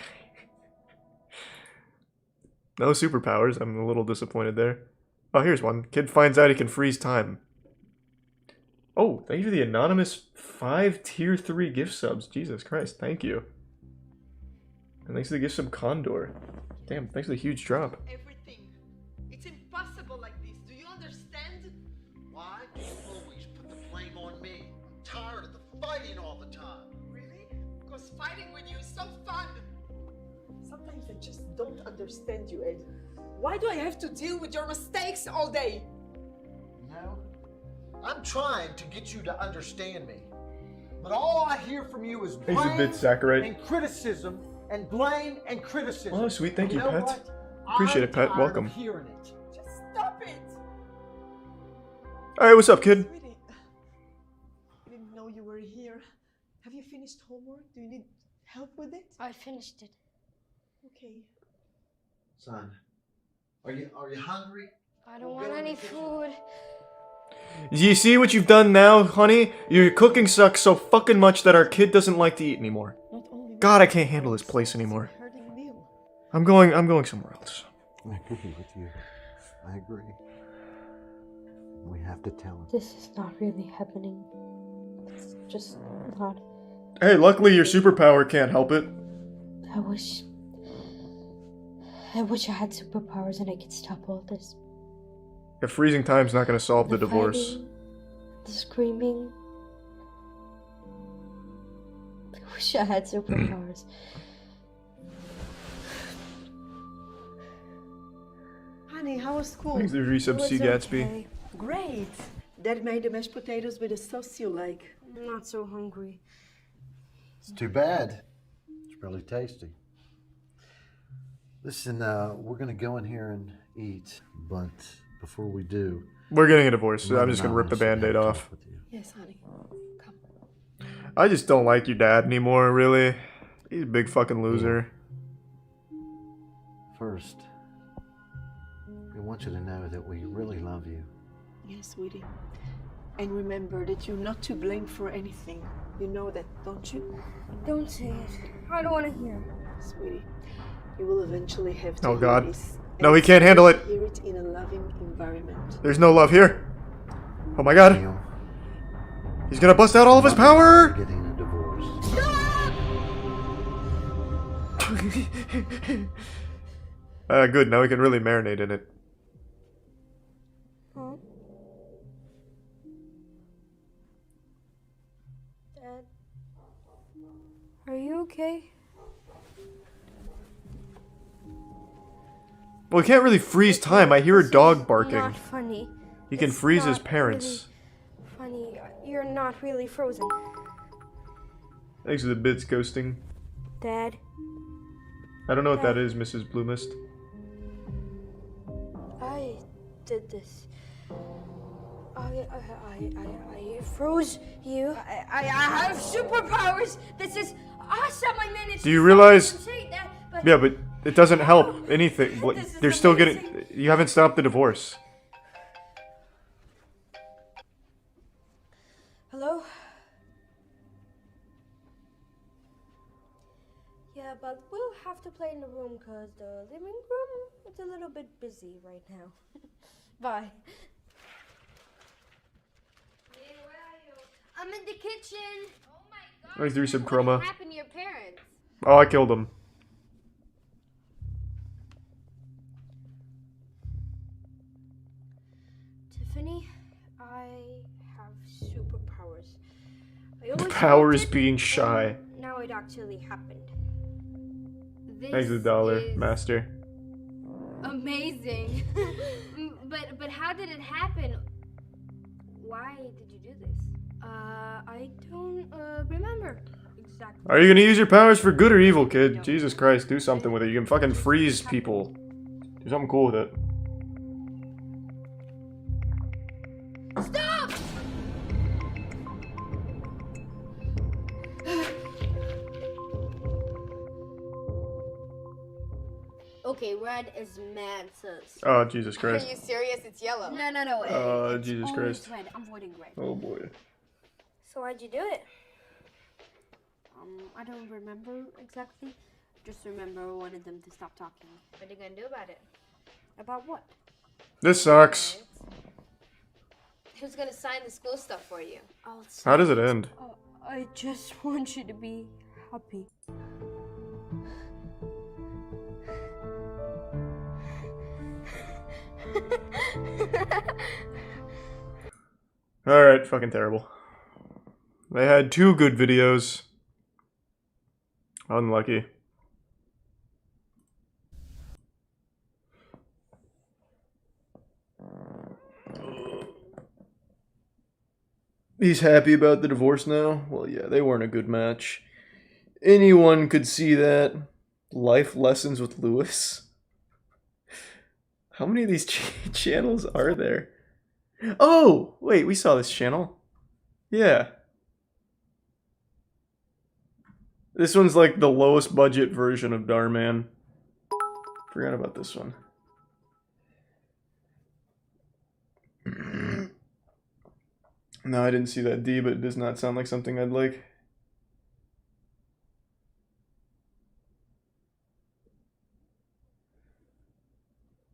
Speaker 1: No superpowers. I'm a little disappointed there. Oh, here's one. Kid finds out he can freeze time. Oh, thank you for the anonymous 5 tier 3 gift subs. Jesus Christ, thank you. And thanks for the gift sub Condor. Damn, thanks for the huge drop.
Speaker 14: Everything. It's impossible like this. Do you understand?
Speaker 18: Why do you always put the blame on me? I'm tired of the fighting all the time.
Speaker 14: Really? Because fighting with you is so fun. Sometimes I just don't understand you, Ed. Why do I have to deal with your mistakes all day?
Speaker 18: No. I'm trying to get you to understand me. But all I hear from you is
Speaker 1: Thanks a
Speaker 18: blame
Speaker 1: bit, Sakurite.
Speaker 18: and criticism and blame and criticism.
Speaker 1: Oh, sweet. Thank you,
Speaker 18: know
Speaker 1: Pet.
Speaker 18: what?
Speaker 1: Appreciate
Speaker 18: I'm
Speaker 1: it, Pet.
Speaker 18: tired
Speaker 1: Welcome.
Speaker 18: of hearing it.
Speaker 14: Just stop it.
Speaker 1: Alright, what's up, kid?
Speaker 14: Sweetie, I didn't know you were here. Have you finished homework? Do you need help with it?
Speaker 13: I finished it.
Speaker 14: Okay.
Speaker 18: Son, are you hungry?
Speaker 13: I don't want any food.
Speaker 1: Do you see what you've done now, honey? Your cooking sucks so fucking much that our kid doesn't like to eat anymore. God, I can't handle this place anymore. I'm going somewhere else.
Speaker 18: I agree with you. I agree. We have to tell him.
Speaker 13: This is not really happening. It's just not.
Speaker 1: Hey, luckily your superpower can't help it.
Speaker 13: I wish I had superpowers and I could stop all this.
Speaker 1: Yeah, freezing time's not gonna solve the divorce.
Speaker 13: Fighting, the screaming. I wish I had superpowers.
Speaker 12: Honey, how was school?
Speaker 1: Thanks to resub C Gatsby.
Speaker 12: Great. Dad made the mashed potatoes with the sauce you like.
Speaker 13: I'm not so hungry.
Speaker 18: It's too bad. It's really tasty. Listen, we're gonna go in here and eat, but before we do,
Speaker 1: We're getting a divorce, so I'm just gonna rip the band-aid off.
Speaker 12: Yes, honey.
Speaker 1: I just don't like your dad anymore, really. He's a big fucking loser.
Speaker 18: first, we want you to know that we really love you.
Speaker 12: Yes, sweetie. And remember that you're not to blame for anything. You know that, don't you?
Speaker 13: Don't say it. I don't want to hear.
Speaker 12: Sweetie, you will eventually have to
Speaker 1: Oh,
Speaker 12: hear
Speaker 1: God.
Speaker 12: this.
Speaker 1: No,
Speaker 12: And
Speaker 1: he can't handle it.
Speaker 12: Hear it in a loving environment.
Speaker 1: There's no love here. Oh my god. He's gonna bust out all of his power!
Speaker 18: Getting a divorce.
Speaker 1: Good, now we can really marinate in it.
Speaker 13: Huh? Dad? Are you okay?
Speaker 1: Well, he can't really freeze time. I hear a dog barking.
Speaker 13: Not funny.
Speaker 1: He can
Speaker 13: It's
Speaker 1: freeze his
Speaker 13: not
Speaker 1: parents.
Speaker 13: really funny. You're not really frozen.
Speaker 1: Thanks for the bits ghosting.
Speaker 13: Dad?
Speaker 1: I don't know what that is, Mrs. Bloomist.
Speaker 13: I did this. I froze you. I have superpowers. This is awesome. I managed.
Speaker 1: Do you
Speaker 13: to
Speaker 1: realize?
Speaker 13: say that, but
Speaker 1: Yeah, but it doesn't help anything. Like,
Speaker 13: This is
Speaker 1: they're still
Speaker 13: amazing.
Speaker 1: getting. You haven't stopped the divorce.
Speaker 13: Hello? Yeah, but we'll have to play in the room because the living room is a little bit busy right now. Bye. I'm in the kitchen. Oh my god.
Speaker 1: Let me do some
Speaker 13: What
Speaker 1: chroma.
Speaker 13: happened to your parents?
Speaker 1: Oh, I killed him.
Speaker 13: Tiffany, I have superpowers. I always
Speaker 1: Powers
Speaker 13: wanted,
Speaker 1: being shy.
Speaker 13: and now it actually happened.
Speaker 1: Thanks
Speaker 13: This
Speaker 1: a dollar,
Speaker 13: is
Speaker 1: master.
Speaker 13: amazing. but how did it happen? Why did you do this? I don't remember exactly.
Speaker 1: Are you gonna use your powers for good or evil, kid? Jesus Christ, do something with it. You can fucking freeze people. Do something cool with it.
Speaker 13: Stop! Okay, red is mad sus.
Speaker 1: Oh, Jesus Christ.
Speaker 5: Are you serious? It's yellow.
Speaker 13: No.
Speaker 1: Oh,
Speaker 13: it's
Speaker 1: Jesus
Speaker 13: always
Speaker 1: Christ.
Speaker 13: red. I'm voting red.
Speaker 1: Oh boy.
Speaker 13: So why'd you do it? I don't remember exactly. Just remember I wanted them to stop talking. What are you gonna do about it? About what?
Speaker 1: This sucks.
Speaker 13: Who's gonna sign the school stuff for you?
Speaker 1: How does it end?
Speaker 13: I just want you to be happy.
Speaker 1: Alright, fucking terrible. They had 2 good videos. Unlucky. He's happy about the divorce now? Well, yeah, they weren't a good match. Anyone could see that. Life lessons with Lewis. How many of these channels are there? Oh, wait, we saw this channel. Yeah. This one's like the lowest budget version of Darman. Forgot about this one. No, I didn't see that D, but it does not sound like something I'd like.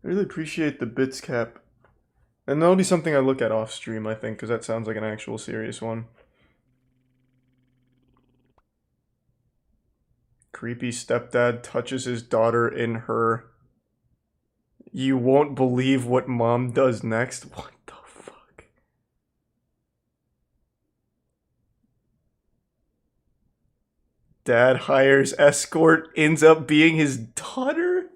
Speaker 1: I really appreciate the bits cap. And that'll be something I look at off stream, I think, because that sounds like an actual serious one. Creepy stepdad touches his daughter in her. You won't believe what mom does next. What the fuck? Dad hires escort, ends up being his daughter?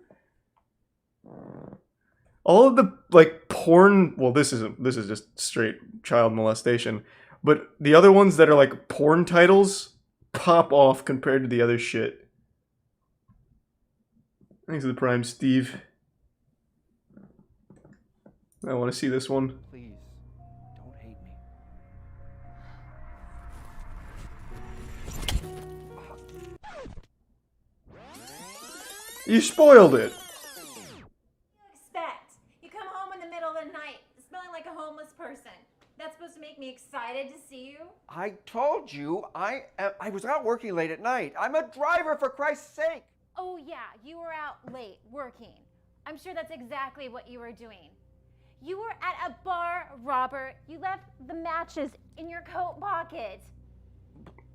Speaker 1: All of the, like, porn... Well, this is just straight child molestation. But the other ones that are, like, porn titles pop off compared to the other shit. Thanks for the Prime, Steve. I want to see this one.
Speaker 7: Please, don't hate me.
Speaker 1: You spoiled it.
Speaker 15: Expect you come home in the middle of the night smelling like a homeless person. That's supposed to make me excited to see you?
Speaker 7: I told you I was out working late at night. I'm a driver, for Christ's sake.
Speaker 15: Oh yeah, you were out late working. I'm sure that's exactly what you were doing. You were at a bar, Robert. You left the matches in your coat pocket.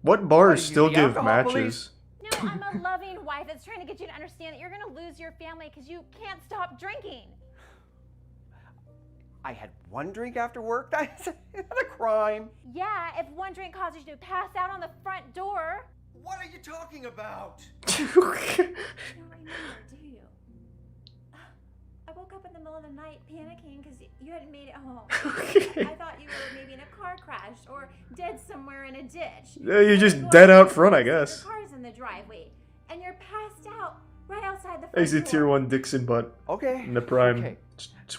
Speaker 1: What bars still give matches?
Speaker 15: No, I'm a loving wife that's trying to get you to understand that you're going to lose your family because you can't stop drinking.
Speaker 7: I had one drink after work? That's not a crime.
Speaker 15: Yeah, if one drink causes you to pass out on the front door.
Speaker 7: What are you talking about?
Speaker 15: You don't remember, do you? I woke up in the middle of the night panicking because you hadn't made it home. I thought you were maybe in a car crash or dead somewhere in a ditch.
Speaker 1: Yeah, you're just dead out front, I guess.
Speaker 15: Your car's in the driveway, and you're passed out right outside the front
Speaker 1: He's a
Speaker 15: door.
Speaker 1: tier 1 Dixon butt.
Speaker 7: Okay.
Speaker 1: In the Prime.
Speaker 7: Okay.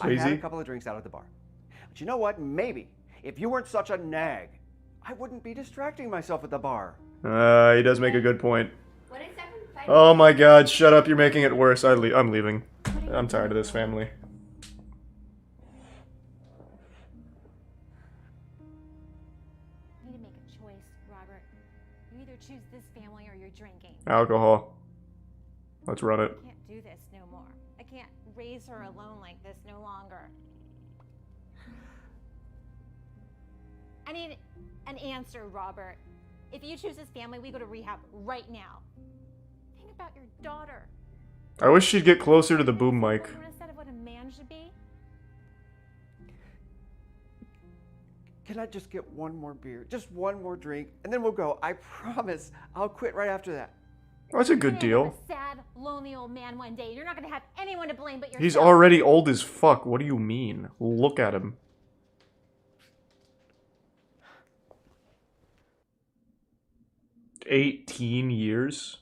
Speaker 7: I had a
Speaker 1: Swayze.
Speaker 7: couple of drinks out at the bar. But you know what? Maybe if you weren't such a nag, I wouldn't be distracting myself at the bar.
Speaker 1: He does make a good point. Oh my god, shut up, you're making it worse. I'm leaving. I'm tired of this family.
Speaker 15: You need to make a choice, Robert. You either choose this family or you're drinking.
Speaker 1: Alcohol. Let's run it.
Speaker 15: I can't do this no more. I can't raise her alone like this no longer. I need
Speaker 6: an answer, Robert. If you choose this family, we go to rehab right now. Think about your daughter.
Speaker 1: I wish she'd get closer to the boom mic.
Speaker 6: You want to set of what a man should be?
Speaker 7: Can I just get one more beer? Just one more drink, and then we'll go. I promise I'll quit right after that.
Speaker 1: That's a good
Speaker 6: You're
Speaker 1: deal.
Speaker 6: a sad, lonely old man one day. You're not going to have anyone to blame but yourself.
Speaker 1: He's already old as fuck. What do you mean? Look at him. "18 years?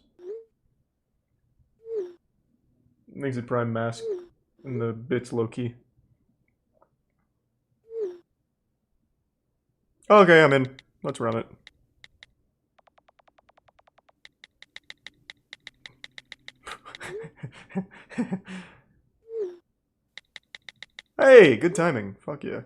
Speaker 1: Makes it prime mask. And the bits low-key. Okay, I'm in. Let's run it. Hey, good timing. Fuck yeah.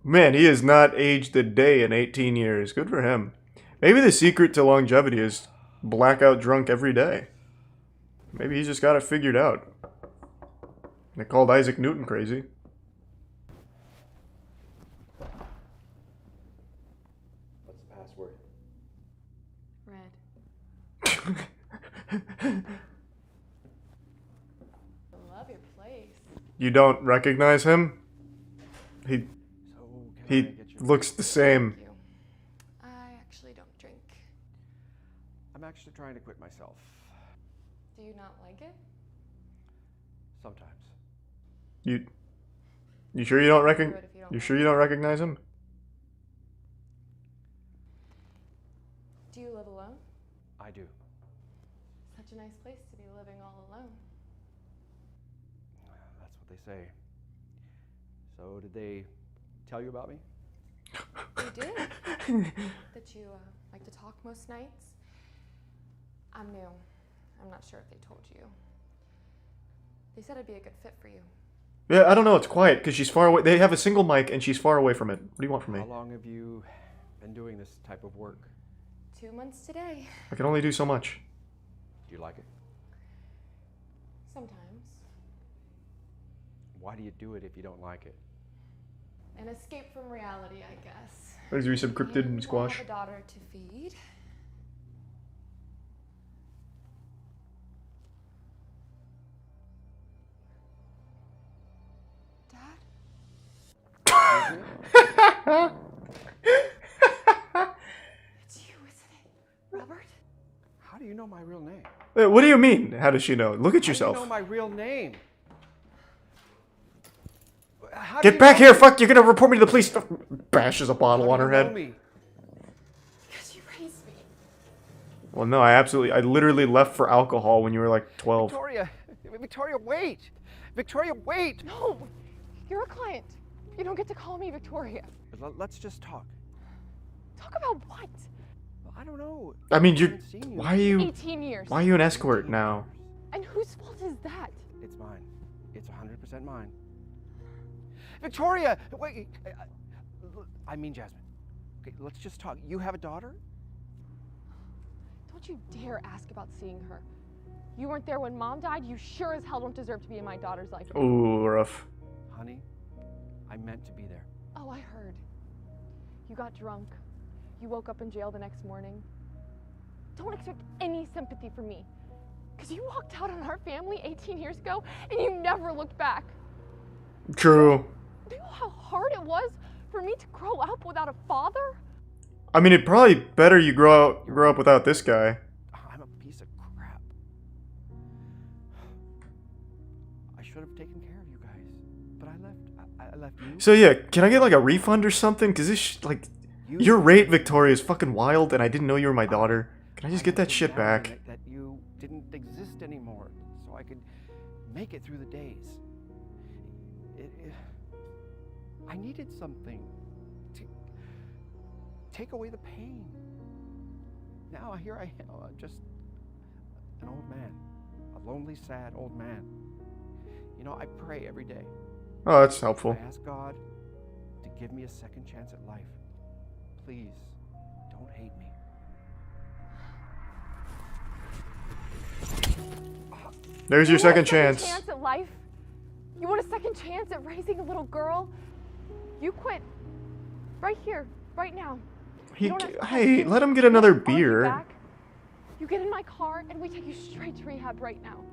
Speaker 1: Man, he has not aged a day in 18 years. Good for him. Maybe the secret to longevity is blackout drunk every day. Maybe he's just got it figured out. They called Isaac Newton crazy.
Speaker 7: What's the password?
Speaker 20: Red. I love your place.
Speaker 1: You don't recognize him? He looks the same.
Speaker 20: I actually don't drink.
Speaker 7: I'm actually trying to quit myself.
Speaker 20: Do you not like it?
Speaker 7: Sometimes.
Speaker 1: You sure you don't recognize him?
Speaker 20: Do you live alone?
Speaker 7: I do.
Speaker 20: Such a nice place to be living all alone.
Speaker 7: That's what they say. So did they tell you about me?
Speaker 20: They did. That you like to talk most nights. I'm new. I'm not sure if they told you. They said I'd be a good fit for you.
Speaker 1: Yeah, I don't know. It's quiet because she's far away. They have a single mic and she's far away from it. What do you want from me?
Speaker 7: How long have you been doing this type of work?
Speaker 20: 2 months today.
Speaker 1: I can only do so much.
Speaker 7: Do you like it?
Speaker 20: Sometimes.
Speaker 7: Why do you do it if you don't like it?
Speaker 20: An escape from reality, I guess.
Speaker 1: There's be some cryptid and
Speaker 20: I
Speaker 1: squash.
Speaker 20: have a daughter to feed.
Speaker 7: Dad?
Speaker 20: It's you, isn't it? Robert?
Speaker 7: How do you know my real name?
Speaker 1: What do you mean? How does she know? Look at
Speaker 7: How
Speaker 1: yourself.
Speaker 7: do you know my real name?
Speaker 1: Get back here, fuck! You're gonna report me to the police. Bashes a bottle on her head.
Speaker 20: Because you raised me.
Speaker 1: Well, no, I literally left for alcohol when you were like 12.
Speaker 7: Victoria, wait! Victoria, wait!
Speaker 20: No! You're a client. You don't get to call me Victoria.
Speaker 7: Let's just talk.
Speaker 20: Talk about what?
Speaker 7: I don't know.
Speaker 1: I mean, why are you?
Speaker 20: 18 years.
Speaker 1: Why are you an escort now?
Speaker 20: And whose fault is that?
Speaker 7: It's mine. It's 100% mine. Victoria, wait. I mean Jasmine. Okay, let's just talk. You have a daughter?
Speaker 20: Don't you dare ask about seeing her. You weren't there when Mom died. You sure as hell don't deserve to be in my daughter's life.
Speaker 1: Ooh, rough.
Speaker 7: Honey, I meant to be there.
Speaker 20: Oh, I heard. You got drunk. You woke up in jail the next morning. Don't expect any sympathy from me. Because you walked out on our family 18 years ago and you never looked back.
Speaker 1: True.
Speaker 20: Do you know how hard it was for me to grow up without a father?
Speaker 1: I mean, it probably better you grow up without this guy.
Speaker 7: I'm a piece of crap. I should have taken care of you guys, but I left you.
Speaker 1: So yeah, can I get like a refund or something? Cause this your rate, Victoria, is fucking wild, and I didn't know you were my daughter. Can I just get that shit back?
Speaker 7: That you didn't exist anymore, so I could make it through the days. I needed something to take away the pain. Now here I am, just an old man, a lonely, sad old man. You know, I pray every day.
Speaker 1: Oh, that's helpful.
Speaker 7: I ask God to give me a second chance at life. Please, Don't hate me.
Speaker 1: There's your second chance.
Speaker 20: Chance at life? You want a second chance at raising a little girl? You quit right here, right now.
Speaker 1: Hey, let him get another
Speaker 20: Argue
Speaker 1: beer.
Speaker 20: back. You get in my car and we take you straight to rehab right now.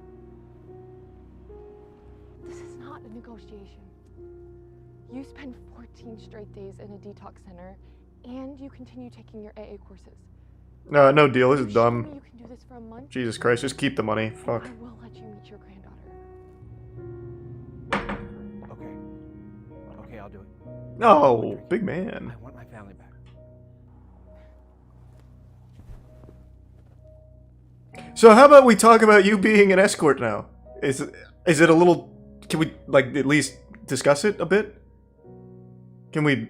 Speaker 20: This is not a negotiation. You spend 14 straight days in a detox center and you continue taking your AA courses.
Speaker 1: No deal. This is
Speaker 20: You show me
Speaker 1: dumb.
Speaker 20: you can do this for a month.
Speaker 1: Jesus Christ, just keep the money.
Speaker 20: and
Speaker 1: Fuck.
Speaker 20: I will let you meet your granddaughter.
Speaker 7: Okay, I'll do it.
Speaker 1: No, big man.
Speaker 7: I want my family back.
Speaker 1: So how about we talk about you being an escort now? Is it a little? Can we like at least discuss it a bit? Can we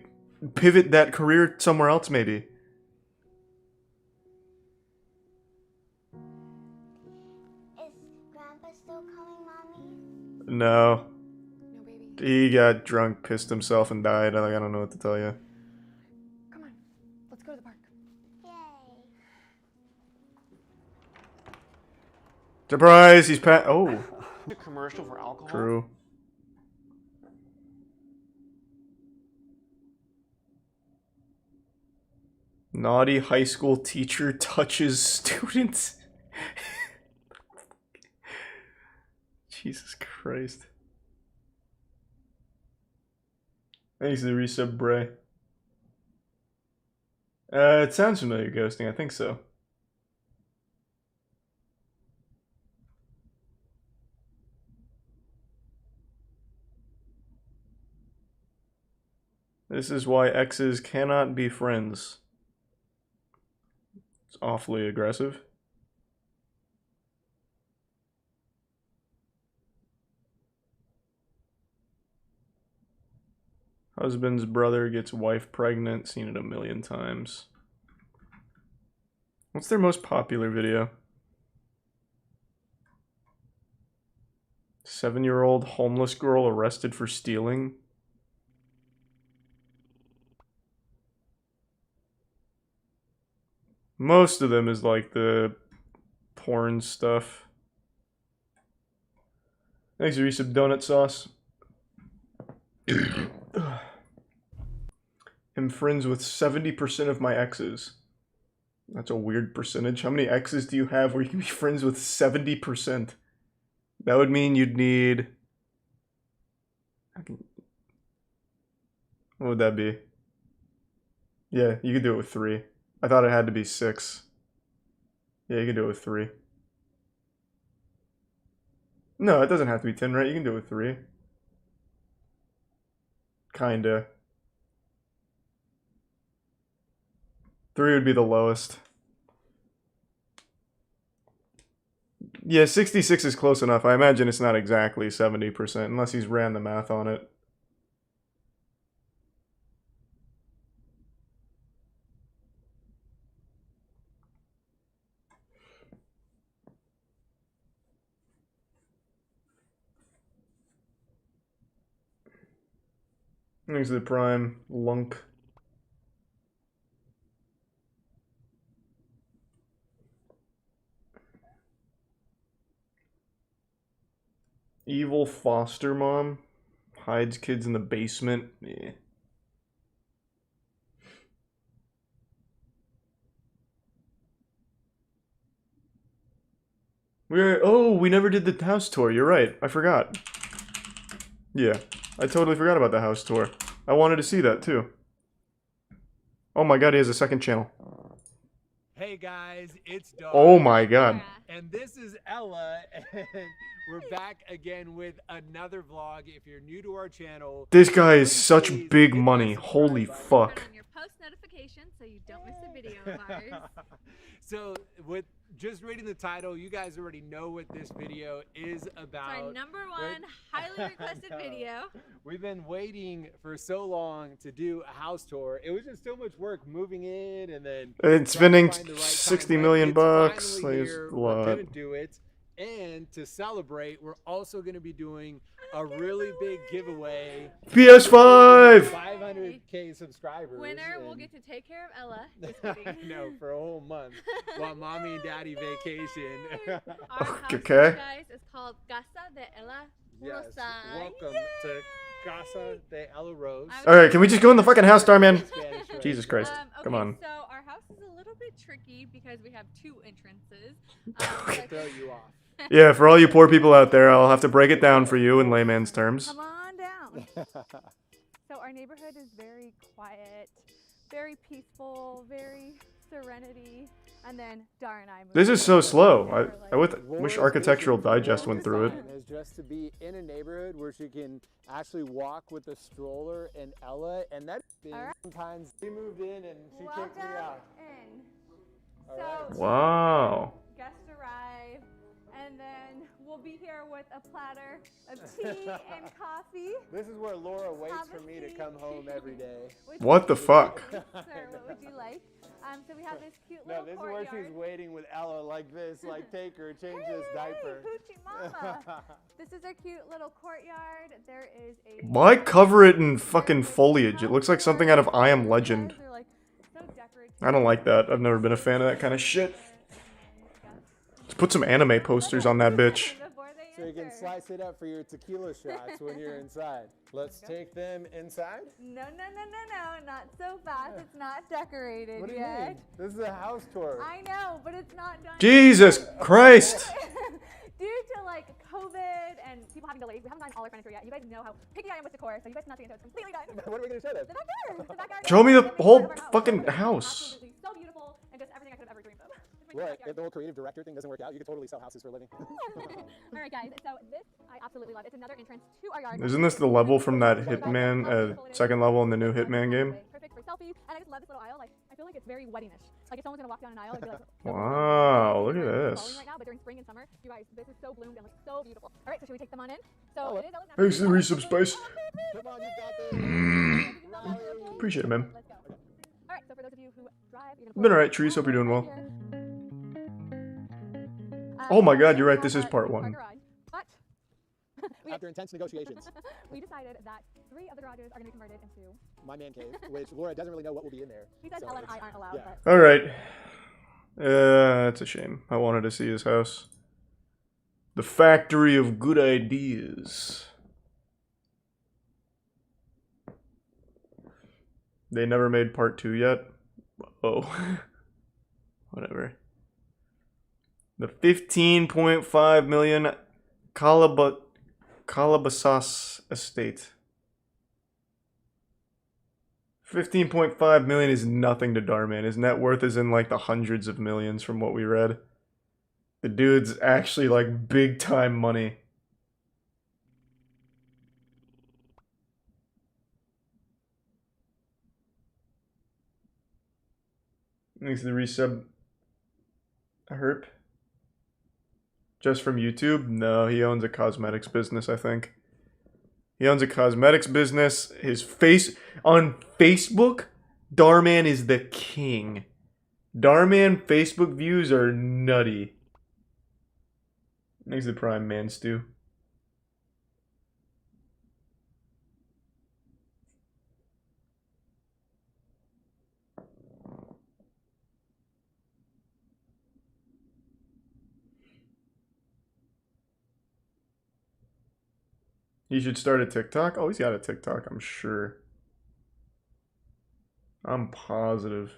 Speaker 1: pivot that career somewhere else maybe?
Speaker 13: Is Grandpa still coming, Mommy?
Speaker 1: No. He got drunk, pissed himself, and died. I don't know what to tell you.
Speaker 20: Come on, let's go to the park.
Speaker 1: Surprise! He's oh.
Speaker 21: A commercial for alcohol?
Speaker 1: True. Naughty high school teacher touches students. Jesus Christ. Thanks to the resub, Bray. It sounds familiar, Ghosting. I think so. This is why exes cannot be friends. It's awfully aggressive. Husband's brother gets wife pregnant, seen it a million times. What's their most popular video? 7-year-old homeless girl arrested for stealing. Most of them is like the porn stuff. Thanks, Resub Donut Sauce. I'm friends with 70% of my exes. That's a weird percentage. How many exes do you have where you can be friends with 70%? That would mean you'd need... What would that be? Yeah, you could do it with 3. I thought it had to be 6. Yeah, you can do it with 3. No, it doesn't have to be 10, right? You can do it with 3. Kinda. 3 would be the lowest. Yeah, 66 is close enough. I imagine it's not exactly 70%, unless he's ran the math on it. Thanks to the Prime, Lunk. Evil foster mom hides kids in the basement. Yeah. We never did the house tour. You're right. I forgot. Yeah, I totally forgot about the house tour. I wanted to see that too. Oh my god, he has a second channel.
Speaker 2: Hey guys, it's Dog.
Speaker 1: Oh my god.
Speaker 2: And this is Ella, and we're back again with another vlog. If you're new to our channel,
Speaker 1: This guy is such big money. Holy fuck.
Speaker 10: Your post notification so you don't miss a video of ours.
Speaker 2: So with just reading the title, you guys already know what this video is about.
Speaker 10: It's our number one highly requested video.
Speaker 2: We've been waiting for so long to do a house tour. It was just so much work moving in and then
Speaker 1: It's spending
Speaker 2: trying to find the right
Speaker 1: 60
Speaker 2: time,
Speaker 1: million
Speaker 2: but
Speaker 1: bucks.
Speaker 2: it's
Speaker 1: Like,
Speaker 2: finally
Speaker 1: it's
Speaker 2: here.
Speaker 1: a
Speaker 2: We're
Speaker 1: lot.
Speaker 2: gonna do it. And to celebrate, we're also going to be doing a really big giveaway.
Speaker 1: PS5!
Speaker 2: 500
Speaker 21: 1K subscribers.
Speaker 20: Winner will
Speaker 21: and-
Speaker 20: get to take care of Ella. Just kidding.
Speaker 21: No, for a whole month. While mommy and daddy vacation.
Speaker 20: Our house,
Speaker 1: Okay.
Speaker 20: you guys, is called Casa de Ella
Speaker 21: Yes.
Speaker 20: Rosa.
Speaker 21: Welcome to Casa de Ella Rose.
Speaker 1: Alright, can we just go in the fucking house, Starman? Jesus Christ.
Speaker 20: Okay,
Speaker 1: Come on.
Speaker 20: So our house is a little bit tricky because we have two entrances.
Speaker 21: Throw you off.
Speaker 1: Yeah, for all you poor people out there, I'll have to break it down for you in layman's terms.
Speaker 20: Come on down. So our neighborhood is very quiet, very peaceful, very serenity. And then Dar and I moved.
Speaker 1: This is so slow. I wish
Speaker 21: Laura's
Speaker 1: Architectural
Speaker 21: vision for
Speaker 1: Digest went through it.
Speaker 21: design is just to be in a neighborhood where she can actually walk with a stroller and Ella, and that sometimes we moved in and she kicked me out.
Speaker 20: So
Speaker 1: Wow.
Speaker 20: guests arrive, and then we'll be here with a platter of tea and coffee.
Speaker 21: This is where Laura waits for me to come home every day.
Speaker 1: What the fuck?
Speaker 20: Sir, what would you like? So we have this cute
Speaker 21: No,
Speaker 20: little
Speaker 21: this is
Speaker 20: courtyard.
Speaker 21: where she's waiting with Ella like this, like take her, change this diaper.
Speaker 20: Hoochie mama. This is our cute little courtyard. There is a
Speaker 1: Why cover it in fucking foliage? It looks like something out of I Am Legend.
Speaker 20: They're like so decorative.
Speaker 1: I don't like that. I've never been a fan of that kind of shit. Let's put some anime posters on that bitch.
Speaker 21: So you can slice it up for your tequila shots when you're inside. Let's take them inside.
Speaker 20: No, not so fast. It's not decorated
Speaker 21: What do you
Speaker 20: yet.
Speaker 21: mean? This is a house tour.
Speaker 20: I know, but it's not done.
Speaker 1: Jesus Christ!
Speaker 20: Due to like COVID and people having delays, we haven't gotten all our furniture yet. You guys know how picky I am with decor, so you guys cannot see until it's completely done.
Speaker 21: What are we gonna show them?
Speaker 20: The backyard. The backyard.
Speaker 1: Show me the whole fucking house.
Speaker 20: Absolutely so beautiful and just everything I could have ever dreamed of.
Speaker 21: What? If the whole creative director thing doesn't work out, you could totally sell houses for a living.
Speaker 20: All right, guys. So this I absolutely love. It's another entrance to our yard.
Speaker 1: Isn't this the level from that Hitman, second level in the new Hitman game?
Speaker 20: Perfect for selfies, and I just love this little aisle. Like I feel like it's very weddingish. Like if someone's gonna walk down an aisle, it'd be like.
Speaker 1: Wow, look at
Speaker 20: Falling
Speaker 1: this.
Speaker 20: right now, but during spring and summer, you guys, this is so bloomed and looks so beautiful. All right, so should we take them on in? So it is Ella's
Speaker 1: Thanks for the resub spice.
Speaker 21: Come on, you got this.
Speaker 1: Appreciate it, man.
Speaker 20: Let's go. All right, so for those of you who drive, you're
Speaker 1: Been alright, Trees. Hope you're doing well. Oh my god, you're right. This is part one.
Speaker 20: But
Speaker 21: After intense negotiations,
Speaker 20: we decided that 3 of the garages are going to be converted into.
Speaker 21: my man cave, which Laura doesn't really know what will be in there.
Speaker 20: He said
Speaker 21: so
Speaker 20: Ella and I
Speaker 21: it's-
Speaker 20: aren't allowed.
Speaker 21: yeah.
Speaker 20: But
Speaker 1: Alright. That's a shame. I wanted to see his house. The factory of good ideas. They never made part 2 yet? Oh. Whatever. The 15.5 million Calabasas estate. 15.5 million is nothing to Darman. His net worth is in like the hundreds of millions from what we read. The dude's actually like big time money. Thanks to the resub. Herp. Just from YouTube? No, he owns a cosmetics business, I think. He owns a cosmetics business. His face on Facebook, Darman is the king. Darman Facebook views are nutty. Thanks to Prime Man Stew. He should start a TikTok? Oh, he's got a TikTok, I'm sure. I'm positive.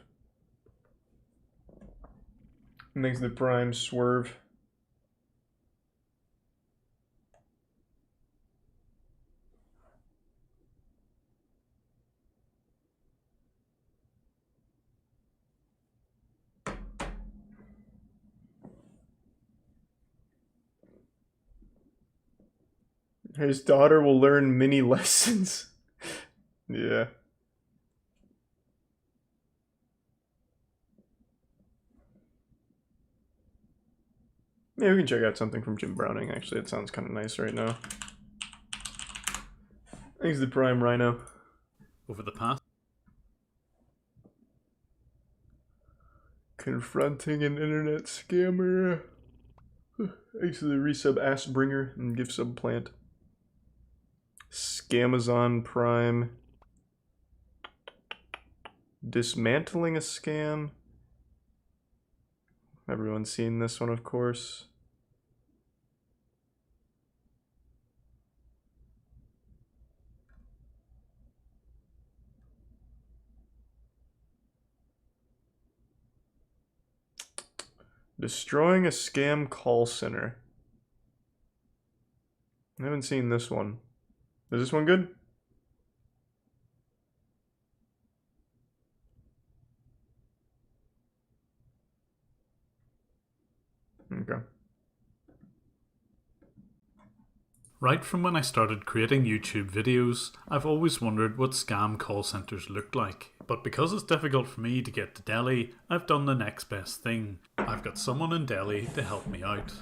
Speaker 1: Thanks to the Prime Swerve. His daughter will learn mini lessons. Yeah. Maybe we can check out something from Jim Browning, actually. It sounds kind of nice right now. Thanks to Prime Rhino.
Speaker 22: Over the past.
Speaker 1: Confronting an internet scammer. Thanks to the resub Assbringer and gift sub plant. Scamazon Prime. Dismantling a scam. Everyone's seen this one, of course. Destroying a scam call center. I haven't seen this one. Is this one good? Okay.
Speaker 19: Right from when I started creating YouTube videos, I've always wondered what scam call centers looked like. But because it's difficult for me to get to Delhi, I've done the next best thing. I've got someone in Delhi to help me out.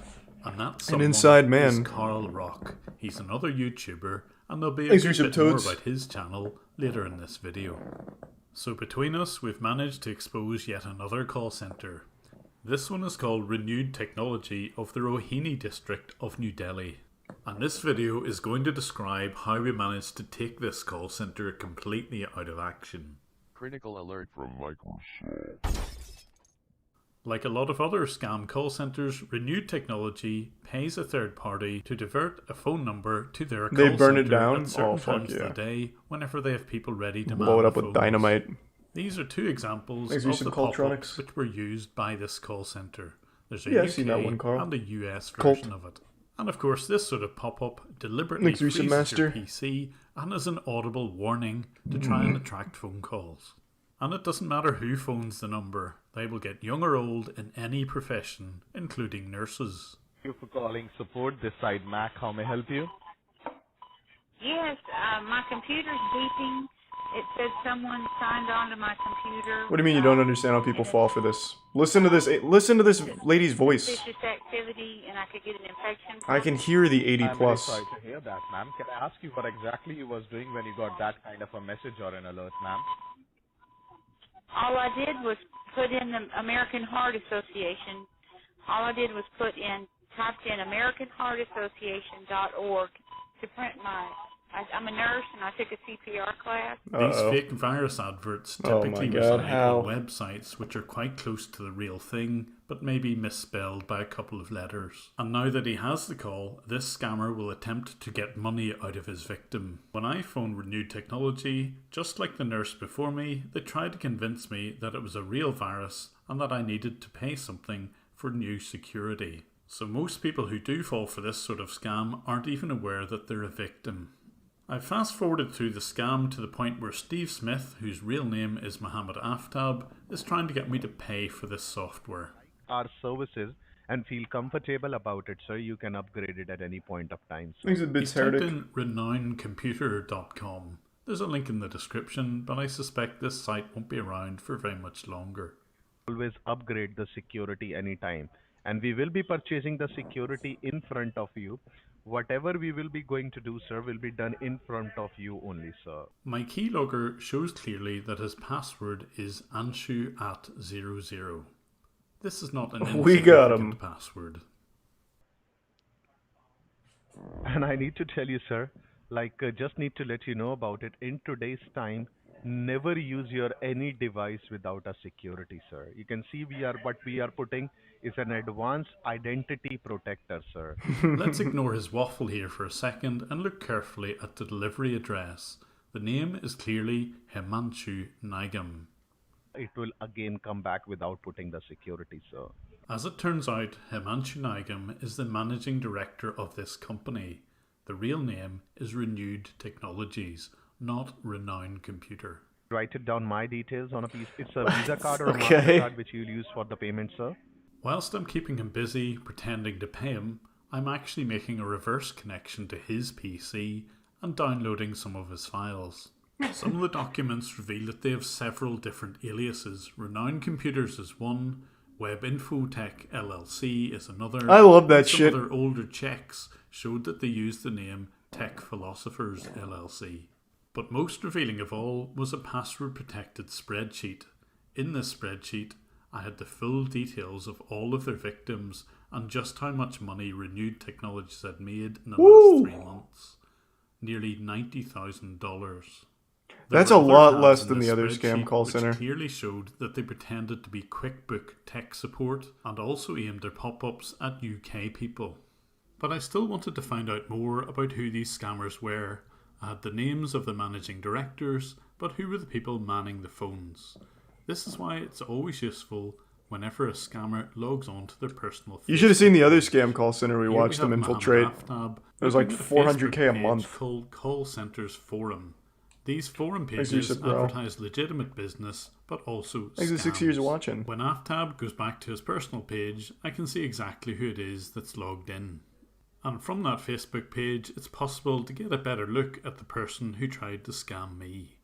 Speaker 19: And that someone
Speaker 1: inside man.
Speaker 19: is Carl Rock. He's another YouTuber, and there'll be a
Speaker 1: Thanks
Speaker 19: good
Speaker 1: for
Speaker 19: bit
Speaker 1: some
Speaker 19: more
Speaker 1: toads.
Speaker 19: about his channel later in this video. So between us, we've managed to expose yet another call center. This one is called Renewed Technology of the Rohini district of New Delhi. And this video is going to describe how we managed to take this call center completely out of action.
Speaker 22: Critical alert from Microsoft.
Speaker 19: Like a lot of other scam call centers, Renewed Technology pays a third party to divert a phone number to their call
Speaker 1: They burn it
Speaker 19: center
Speaker 1: down?
Speaker 19: at certain
Speaker 1: Oh, fuck
Speaker 19: times
Speaker 1: yeah.
Speaker 19: of the day whenever they have people ready to
Speaker 1: Blow
Speaker 19: man
Speaker 1: it up
Speaker 19: the
Speaker 1: with
Speaker 19: phones.
Speaker 1: dynamite.
Speaker 19: These are two examples
Speaker 1: Thanks
Speaker 19: of
Speaker 1: for
Speaker 19: the
Speaker 1: some
Speaker 19: pop-ups
Speaker 1: Coltronics.
Speaker 19: which were used by this call center. There's a
Speaker 1: Yeah, I've
Speaker 19: UK
Speaker 1: seen that one, Carl.
Speaker 19: and a US
Speaker 1: Colt.
Speaker 19: version of it. And of course, this sort of pop-up deliberately
Speaker 1: Thanks,
Speaker 19: freezes
Speaker 1: Recent Master.
Speaker 19: your PC and is an audible warning to try and attract phone calls. And it doesn't matter who phones the number, they will get young or old in any profession, including nurses.
Speaker 23: Thank you for calling support. This side Mac. How may I help you?
Speaker 24: Yes, my computer's beeping. It said someone signed onto my computer.
Speaker 1: What do you mean you don't understand how people fall for this? Listen to this. Listen to this lady's voice.
Speaker 24: Suspicious activity, and I could get an infection.
Speaker 1: I can hear the 80
Speaker 23: I'm
Speaker 1: plus.
Speaker 23: very sorry to hear that, ma'am. Can I ask you what exactly you was doing when you got that kind of a message or an alert, ma'am?
Speaker 24: All I did was put in the American Heart Association. All I did was typed in AmericanHeartAssociation.org to print my. I'm a nurse and I took a CPR class.
Speaker 19: These fake virus adverts
Speaker 1: Oh
Speaker 19: typically
Speaker 1: my God,
Speaker 19: reside
Speaker 1: how?
Speaker 19: on websites which are quite close to the real thing, but maybe misspelled by a couple of letters. And now that he has the call, this scammer will attempt to get money out of his victim. When I phoned Renewed Technology, just like the nurse before me, they tried to convince me that it was a real virus and that I needed to pay something for new security. So most people who do fall for this sort of scam aren't even aware that they're a victim. I fast forwarded through the scam to the point where Steve Smith, whose real name is Mohammed Aftab, is trying to get me to pay for this software.
Speaker 23: Our services and feel comfortable about it, sir. You can upgrade it at any point of time, sir.
Speaker 1: Thanks a bit,
Speaker 19: He's typed
Speaker 1: Heretic.
Speaker 19: in renownedcomputer.com. There's a link in the description, but I suspect this site won't be around for very much longer.
Speaker 23: Always upgrade the security anytime. And we will be purchasing the security in front of you. Whatever we will be going to do, sir, will be done in front of you only, sir.
Speaker 19: My keylogger shows clearly that his password is anshu@00. This is not an
Speaker 1: We got him.
Speaker 19: insignificant password.
Speaker 23: And I need to tell you, sir, just need to let you know about it. In today's time, never use your any device without a security, sir. You can see what we are putting is an advanced identity protector, sir.
Speaker 19: Let's ignore his waffle here for a second and look carefully at the delivery address. The name is clearly Himanshu Nigam.
Speaker 23: It will again come back without putting the security, sir.
Speaker 19: As it turns out, Himanshu Nigam is the managing director of this company. The real name is Renewed Technologies, not Renowned Computer.
Speaker 23: Write it down my details on a piece. It's a Visa card or a
Speaker 19: Okay.
Speaker 23: MasterCard which you'll use for the payment, sir.
Speaker 19: Whilst I'm keeping him busy pretending to pay him, I'm actually making a reverse connection to his PC and downloading some of his files. Some of the documents reveal that they have several different aliases. Renowned Computers is one, Web Infotech LLC is another.
Speaker 1: I love that
Speaker 19: and some
Speaker 1: shit.
Speaker 19: other older checks showed that they used the name Tech Philosophers LLC. But most revealing of all was a password protected spreadsheet. In this spreadsheet, I had the full details of all of their victims and just how much money Renewed Technologies had made in the
Speaker 1: Woo!
Speaker 19: last 3 months. Nearly $90,000. There
Speaker 1: That's
Speaker 19: were
Speaker 1: a
Speaker 19: other
Speaker 1: lot
Speaker 19: tabs
Speaker 1: less
Speaker 19: in
Speaker 1: than
Speaker 19: this
Speaker 1: the other scam
Speaker 19: spreadsheet
Speaker 1: call
Speaker 19: which
Speaker 1: center.
Speaker 19: clearly showed that they pretended to be QuickBook tech support and also aimed their pop-ups at UK people. But I still wanted to find out more about who these scammers were. I had the names of the managing directors, but who were the people manning the phones? This is why it's always useful whenever a scammer logs on to their personal
Speaker 1: You should have seen the other
Speaker 19: page.
Speaker 1: scam call center we
Speaker 19: Here
Speaker 1: watched
Speaker 19: have
Speaker 1: them
Speaker 19: Mohammed
Speaker 1: infiltrate.
Speaker 19: Aftab
Speaker 1: It was like
Speaker 19: looking at
Speaker 1: 400K a
Speaker 19: Facebook
Speaker 1: month.
Speaker 19: page called Call Centers Forum. These forum
Speaker 1: Thanks, Yusuf,
Speaker 19: pages
Speaker 1: bro.
Speaker 19: advertise legitimate business, but also
Speaker 1: Thanks for 6 years of watching.
Speaker 19: When Aftab goes back to his personal page, I can see exactly who it is that's logged in. And from that Facebook page, it's possible to get a better look at the person who tried to scam me.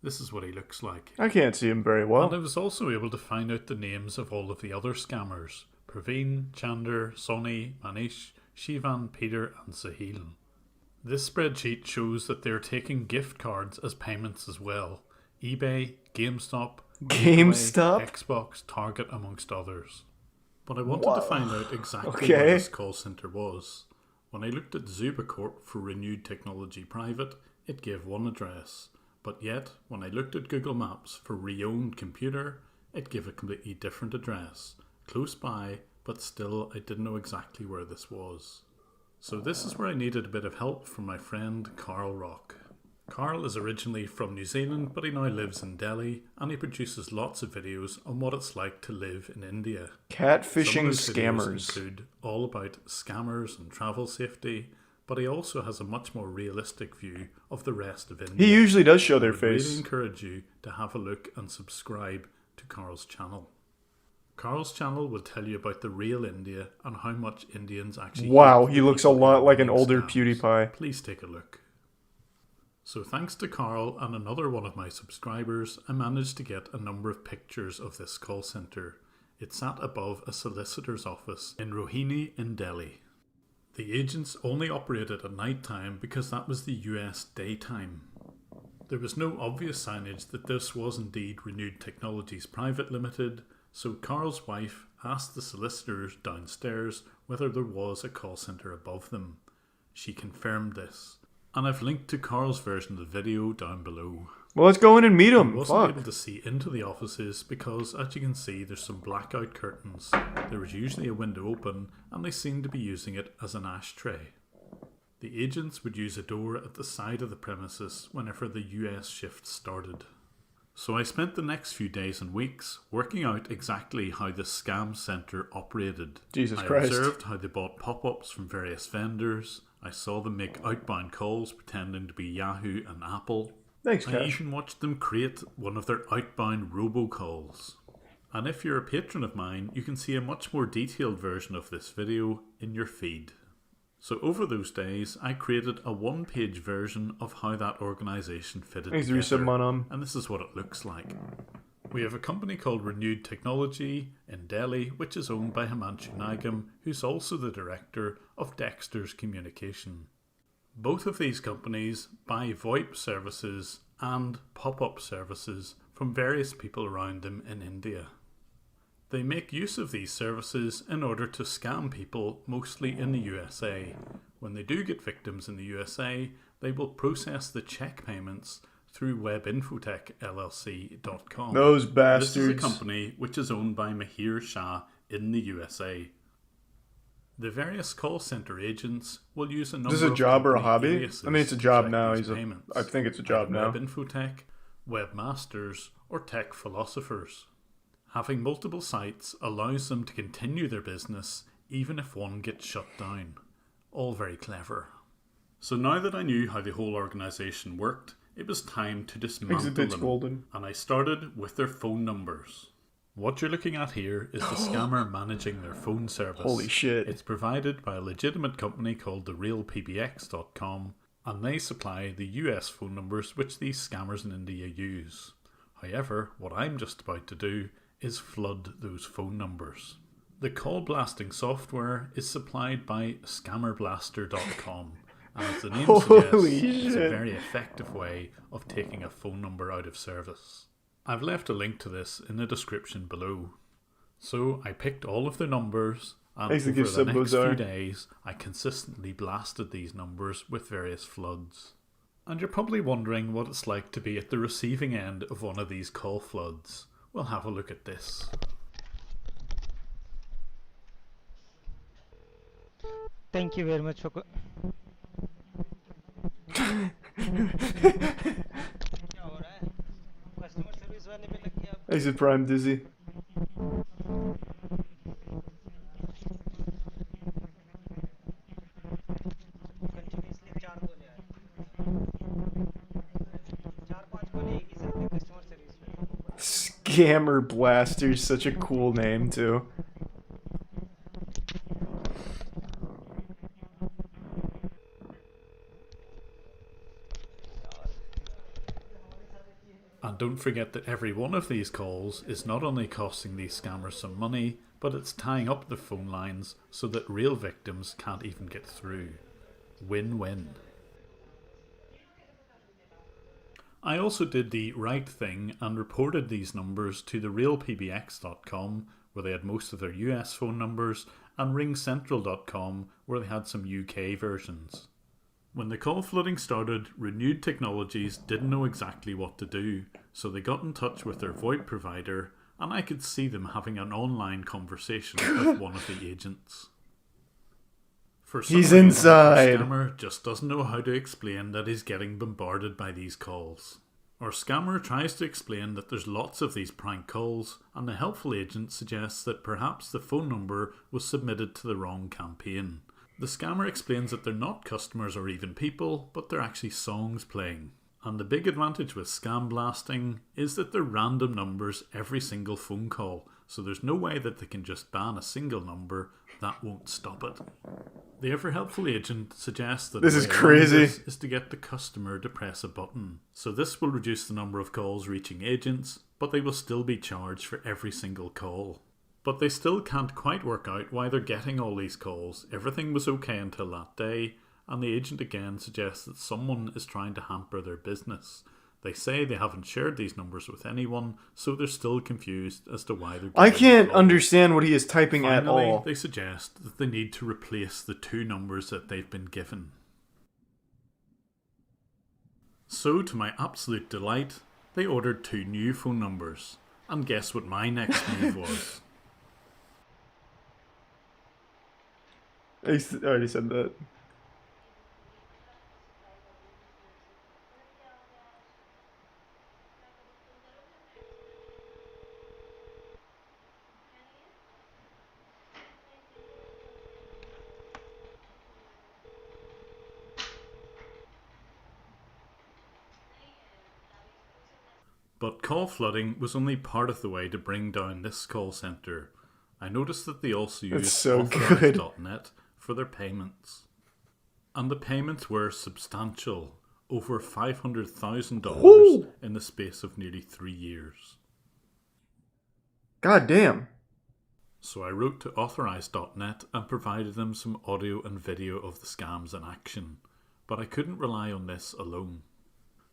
Speaker 19: This is what he looks like.
Speaker 1: I can't see him very well.
Speaker 19: And I was also able to find out the names of all of the other scammers. Praveen, Chander, Sonny, Manish, Shivan, Peter and Sahil. This spreadsheet shows that they're taking gift cards as payments as well. eBay, GameStop,
Speaker 1: GameStop?
Speaker 19: Xbox, Target amongst others. But I wanted to find out exactly where this call center was. When I looked at Zubacorp for Renewed Technology Private, it gave one address. But yet, when I looked at Google Maps for Reowned Computer, it gave a completely different address. Close by, but still I didn't know exactly where this was. So this is where I needed a bit of help from my friend Carl Rock. Carl is originally from New Zealand, but he now lives in Delhi, and he produces lots of videos on what it's like to live in India.
Speaker 1: Catfishing
Speaker 19: Some of those videos
Speaker 1: scammers.
Speaker 19: include all about scammers and travel safety, but he also has a much more realistic view of the rest of India.
Speaker 1: He usually does show their
Speaker 19: I would
Speaker 1: face.
Speaker 19: really encourage you to have a look and subscribe to Carl's channel. Carl's channel will tell you about the real India and how much Indians actually
Speaker 1: Wow,
Speaker 19: hate
Speaker 1: he
Speaker 19: the
Speaker 1: looks a
Speaker 19: people who
Speaker 1: lot
Speaker 19: are
Speaker 1: like an
Speaker 19: running
Speaker 1: older
Speaker 19: scams.
Speaker 1: PewDiePie.
Speaker 19: Please take a look. So thanks to Carl and another one of my subscribers, I managed to get a number of pictures of this call centre. It sat above a solicitor's office in Rohini in Delhi. The agents only operated at night time because that was the US daytime. There was no obvious signage that this was indeed Renewed Technologies Private Limited, so Carl's wife asked the solicitors downstairs whether there was a call centre above them. She confirmed this. And I've linked to Carl's version of the video down below.
Speaker 1: Well, let's go in and meet
Speaker 19: I
Speaker 1: him.
Speaker 19: wasn't
Speaker 1: Fuck.
Speaker 19: able to see into the offices because, as you can see, there's some blackout curtains. There was usually a window open, and they seemed to be using it as an ashtray. The agents would use a door at the side of the premises whenever the US shift started. So I spent the next few days and weeks working out exactly how the scam centre operated.
Speaker 1: Jesus
Speaker 19: I
Speaker 1: Christ.
Speaker 19: observed how they bought pop-ups from various vendors. I saw them make outbound calls pretending to be Yahoo and Apple.
Speaker 1: Thanks,
Speaker 19: I
Speaker 1: Cash.
Speaker 19: even watched them create one of their outbound robocalls. And if you're a patron of mine, you can see a much more detailed version of this video in your feed. So over those days, I created a one-page version of how that organisation fitted
Speaker 1: Thanks,
Speaker 19: together.
Speaker 1: Resub Manam.
Speaker 19: And this is what it looks like. We have a company called Renewed Technology in Delhi, which is owned by Himanshu Nigam, who's also the director of Dexter's Communication. Both of these companies buy VoIP services and pop-up services from various people around them in India. They make use of these services in order to scam people, mostly in the USA. When they do get victims in the USA, they will process the check payments through webinfotechllc.com.
Speaker 1: Those
Speaker 19: This is a
Speaker 1: bastards.
Speaker 19: company which is owned by Mahir Shah in the USA. The various call center agents will use a number
Speaker 1: Is this a
Speaker 19: of
Speaker 1: job or a
Speaker 19: company
Speaker 1: hobby?
Speaker 19: aliases
Speaker 1: I mean, it's a
Speaker 19: to
Speaker 1: job
Speaker 19: collect
Speaker 1: now.
Speaker 19: these payments.
Speaker 1: I think it's a job
Speaker 19: Either
Speaker 1: now.
Speaker 19: Webinfotech, webmasters, or tech philosophers. Having multiple sites allows them to continue their business even if one gets shut down. All very clever. So now that I knew how the whole organisation worked, it was time to dismantle
Speaker 1: Exhibits
Speaker 19: them.
Speaker 1: golden.
Speaker 19: And I started with their phone numbers. What you're looking at here is the scammer managing their phone service.
Speaker 1: Holy shit.
Speaker 19: It's provided by a legitimate company called therealpbx.com, and they supply the US phone numbers which these scammers in India use. However, what I'm just about to do is flood those phone numbers. The call blasting software is supplied by scammerblaster.com, and as the name
Speaker 1: Holy
Speaker 19: suggests, it's a
Speaker 1: shit.
Speaker 19: very effective way of taking a phone number out of service. I've left a link to this in the description below. So I picked all of their numbers, and
Speaker 1: Thanks to
Speaker 19: over
Speaker 1: give
Speaker 19: the next
Speaker 1: Sub
Speaker 19: few
Speaker 1: Bazaar.
Speaker 19: days I consistently blasted these numbers with various floods. And you're probably wondering what it's like to be at the receiving end of one of these call floods. Well, have a look at this.
Speaker 3: Thank you very much for
Speaker 1: Exit Prime Dizzy. Scammer Blaster's such a cool name too.
Speaker 19: And don't forget that every one of these calls is not only costing these scammers some money, but it's tying up the phone lines so that real victims can't even get through. Win-win. I also did the right thing and reported these numbers to therealpbx.com, where they had most of their US phone numbers, and ringcentral.com, where they had some UK versions. When the call flooding started, Renewed Technologies didn't know exactly what to do, so they got in touch with their VoIP provider, and I could see them having an online conversation with one of the agents. For some
Speaker 1: He's
Speaker 19: reason,
Speaker 1: inside.
Speaker 19: Our scammer just doesn't know how to explain that he's getting bombarded by these calls. Our scammer tries to explain that there's lots of these prank calls, and the helpful agent suggests that perhaps the phone number was submitted to the wrong campaign. The scammer explains that they're not customers or even people, but they're actually songs playing. And the big advantage with scam blasting is that they're random numbers every single phone call, so there's no way that they can just ban a single number. That won't stop it. The ever helpful agent suggests that
Speaker 1: This
Speaker 19: the
Speaker 1: is
Speaker 19: way around
Speaker 1: crazy.
Speaker 19: this is to get the customer to press a button. So this will reduce the number of calls reaching agents, but they will still be charged for every single call. But they still can't quite work out why they're getting all these calls. Everything was okay until that day, and the agent again suggests that someone is trying to hamper their business. They say they haven't shared these numbers with anyone, so they're still confused as to why they're
Speaker 1: I
Speaker 19: getting
Speaker 1: can't
Speaker 19: calls.
Speaker 1: understand what he is typing at
Speaker 19: Finally,
Speaker 1: all.
Speaker 19: they suggest that they need to replace the two numbers that they've been given. So, to my absolute delight, they ordered 2 new phone numbers. And guess what my next move was?
Speaker 1: I already said that.
Speaker 19: But call flooding was only part of the way to bring down this call centre. I noticed that they also
Speaker 1: That's
Speaker 19: used
Speaker 1: so good.
Speaker 19: Authorized.net for their payments. And the payments were substantial, over $500,000
Speaker 1: Ooh.
Speaker 19: in the space of nearly 3 years.
Speaker 1: God damn.
Speaker 19: So I wrote to Authorized.net and provided them some audio and video of the scams in action. But I couldn't rely on this alone.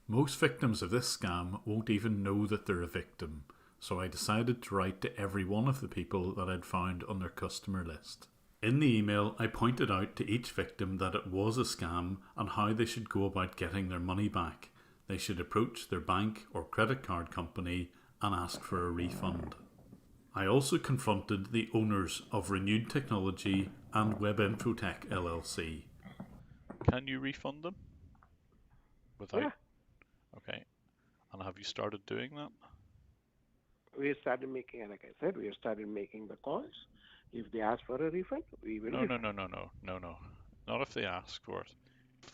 Speaker 19: Most victims of this scam won't even know that they're a victim, so I decided to write to every one of the people that I'd found on their customer list. In the email, I pointed out to each victim that it was a scam and how they should go about getting their money back. They should approach their bank or credit card company and ask for a refund. I also confronted the owners of Renewed Technology and WebInfotech LLC.
Speaker 8: Can you refund them? Without?
Speaker 7: Yeah.
Speaker 8: Okay. And have you started doing that?
Speaker 7: We started making, like I said, we have started making the calls. If they ask for a refund, we will.
Speaker 8: No.
Speaker 7: refund.
Speaker 8: Not if they ask for it.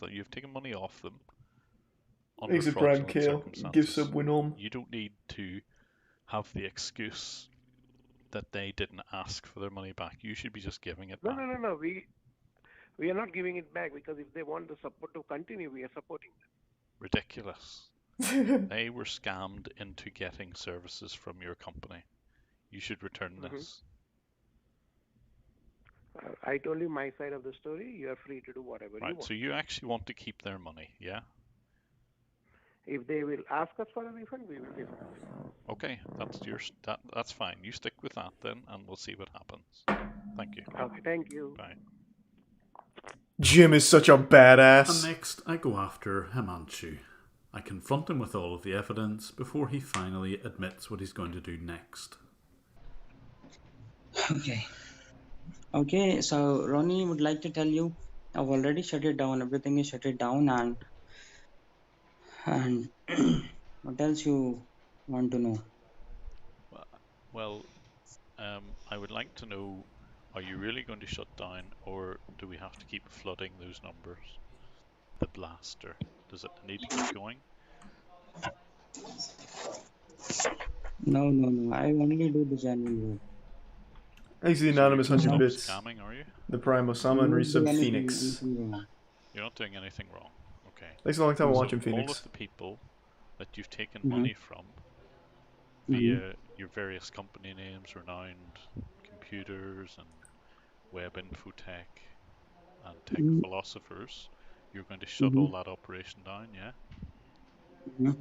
Speaker 8: If you've taken money off them under
Speaker 1: Exit Prime
Speaker 8: fraudulent
Speaker 1: Kale.
Speaker 8: circumstances,
Speaker 1: Give sub Winholm.
Speaker 8: you don't need to have the excuse that they didn't ask for their money back. You should be just giving it back.
Speaker 7: No. We are not giving it back because if they want the support to continue, we are supporting them.
Speaker 8: Ridiculous. They were scammed into getting services from your company. You should return this.
Speaker 7: I told you my side of the story. You are free to do whatever you
Speaker 8: Right,
Speaker 7: want.
Speaker 8: so you actually want to keep their money, yeah?
Speaker 7: If they will ask us for a refund, we will give them.
Speaker 8: Okay, that's fine. You stick with that then, and we'll see what happens. Thank you.
Speaker 7: Okay, thank you.
Speaker 8: Bye.
Speaker 1: Jim is such a badass.
Speaker 19: And next, I go after Himanshu. I confront him with all of the evidence before he finally admits what he's going to do next.
Speaker 4: Okay, so Ronnie would like to tell you, I've already shut it down. Everything is shut it down, and what else you want to know?
Speaker 8: Well, I would like to know, are you really going to shut down, or do we have to keep flooding those numbers? The blaster, does it need to keep going?
Speaker 4: No. I only do the genuine work.
Speaker 1: Thanks to the
Speaker 8: So you're
Speaker 1: anonymous
Speaker 8: gonna
Speaker 1: 100
Speaker 8: stop
Speaker 1: bits.
Speaker 8: scamming, are you?
Speaker 1: The Prime Osama and resub Phoenix.
Speaker 8: You're not doing anything wrong. Okay.
Speaker 1: Thanks a long time
Speaker 8: So
Speaker 1: watching
Speaker 8: all
Speaker 1: Phoenix.
Speaker 8: of the people that you've taken money from via your various company names, Renowned Computers and Web Infotech and Tech Philosophers, you're going to shut all that operation down, yeah?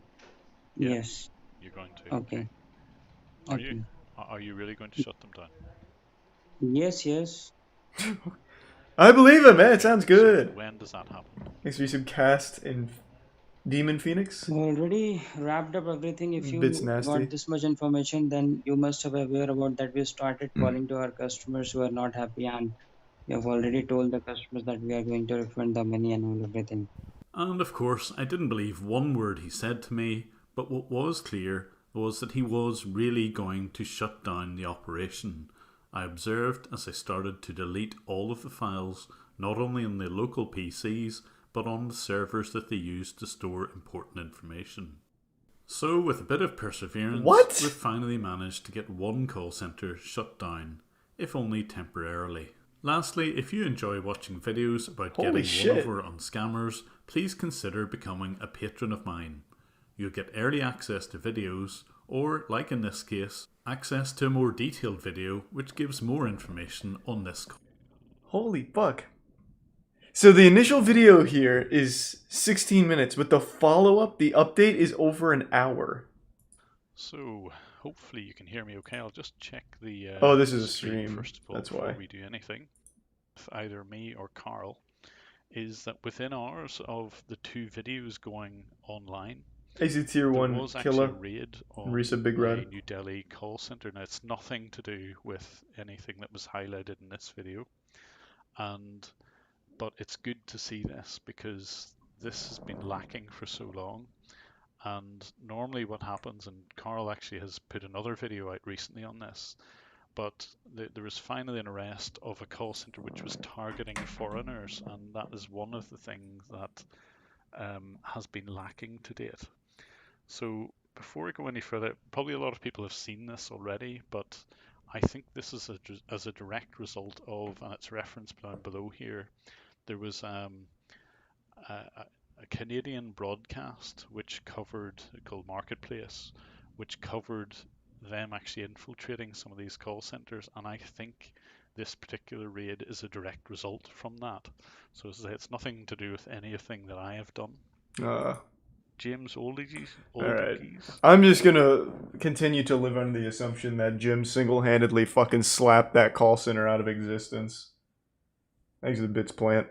Speaker 4: Yes.
Speaker 8: You're going to.
Speaker 4: Okay.
Speaker 8: Are you really going to shut them down?
Speaker 4: Yes.
Speaker 1: I believe him, man. It sounds good.
Speaker 8: So when does that happen?
Speaker 1: Thanks for some cast in Demon Phoenix.
Speaker 4: Already wrapped up everything. If you
Speaker 1: Bits nasty.
Speaker 4: got this much information, then you must have aware about that we started calling to our customers who are not happy, and we have already told the customers that we are going to refund the money and all everything.
Speaker 19: And of course, I didn't believe one word he said to me, but what was clear was that he was really going to shut down the operation. I observed as I started to delete all of the files, not only on the local PCs, but on the servers that they used to store important information. So, with a bit of perseverance, we've finally managed to get one call centre shut down, if only temporarily. Lastly, if you enjoy watching videos about getting one over on scammers, please consider becoming a patron of mine. You'll get early access to videos, or, like in this case, access to a more detailed video which gives more information on this call.
Speaker 1: Holy fuck. So the initial video here is 16 minutes, but the follow-up, the update, is over an hour.
Speaker 8: So, hopefully you can hear me okay. I'll just check the
Speaker 1: oh, this is a stream.
Speaker 8: First of all,
Speaker 1: that's
Speaker 8: before
Speaker 1: why.
Speaker 8: we do anything. If either me or Carl, is that within hours of the two videos going online,
Speaker 1: AC Tier 1
Speaker 8: was
Speaker 1: killer.
Speaker 8: actually a raid on
Speaker 1: Risa Big
Speaker 8: the
Speaker 1: Red.
Speaker 8: New Delhi call center. Now, it's nothing to do with anything that was highlighted in this video, but it's good to see this because this has been lacking for so long. And normally what happens, and Carl actually has put another video out recently on this, but there was finally an arrest of a call center which was targeting foreigners, and that is one of the things that has been lacking to date. So before we go any further, probably a lot of people have seen this already, but I think this is as a direct result of, and it's referenced down below here, there was a Canadian broadcast which covered, called Marketplace, which covered them actually infiltrating some of these call centers, and I think this particular raid is a direct result from that. So as I say, it's nothing to do with anything that I have done. James, oldies.
Speaker 1: Alright. I'm just gonna continue to live under the assumption that Jim single-handedly fucking slapped that call center out of existence. Thanks to the Bits plant.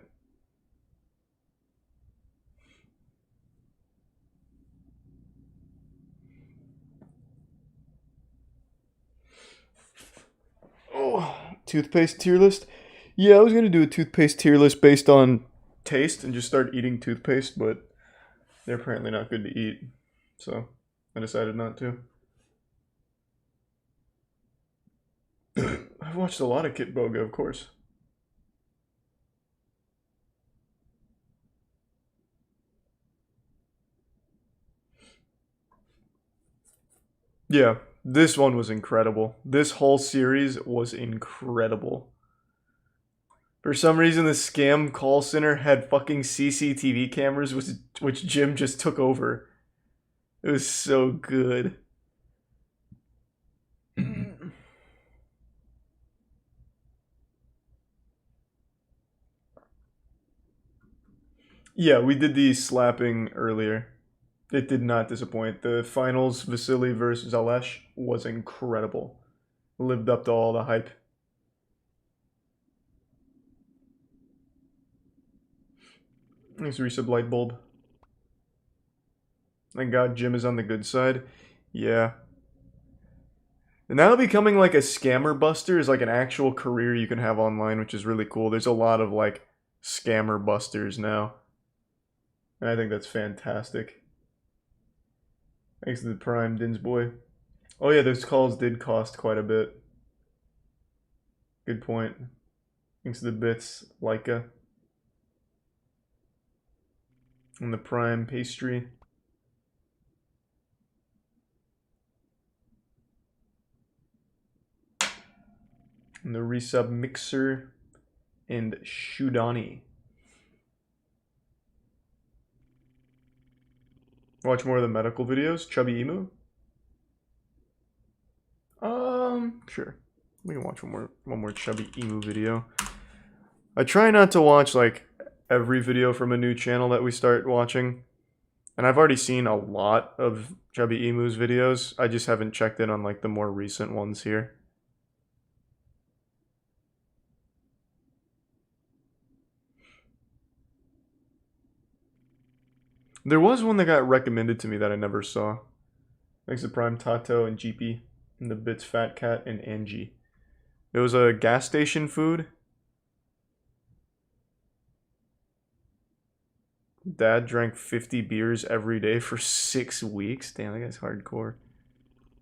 Speaker 1: Oh, toothpaste tier list? Yeah, I was gonna do a toothpaste tier list based on taste and just start eating toothpaste, but they're apparently not good to eat, so I decided not to. I've watched a lot of Kit Boga, of course. Yeah, this one was incredible. This whole series was incredible. For some reason, the scam call center had fucking CCTV cameras, which Jim just took over. It was so good. Yeah, we did the slapping earlier. It did not disappoint. The finals, Vasily versus Alesh, was incredible. Lived up to all the hype. Thanks, resub light bulb. Thank God Jim is on the good side. Yeah. And now becoming like a scammer buster is like an actual career you can have online, which is really cool. There's a lot of like scammer busters now. And I think that's fantastic. Thanks to the Prime, Dinsboy. Oh yeah, those calls did cost quite a bit. Good point. Thanks to the bits, Leica. And the Prime pastry. And the resub mixer and Shudani. Watch more of the medical videos. Chubby Emu. Sure. We can watch one more Chubby Emu video. I try not to watch like every video from a new channel that we start watching. And I've already seen a lot of Chubby Emu's videos. I just haven't checked in on like the more recent ones here. There was one that got recommended to me that I never saw. Thanks to Prime, Tato, and GP, and the Bits, Fat Cat, and Angie. It was a gas station food. Dad drank 50 beers every day for 6 weeks. Damn, that guy's hardcore.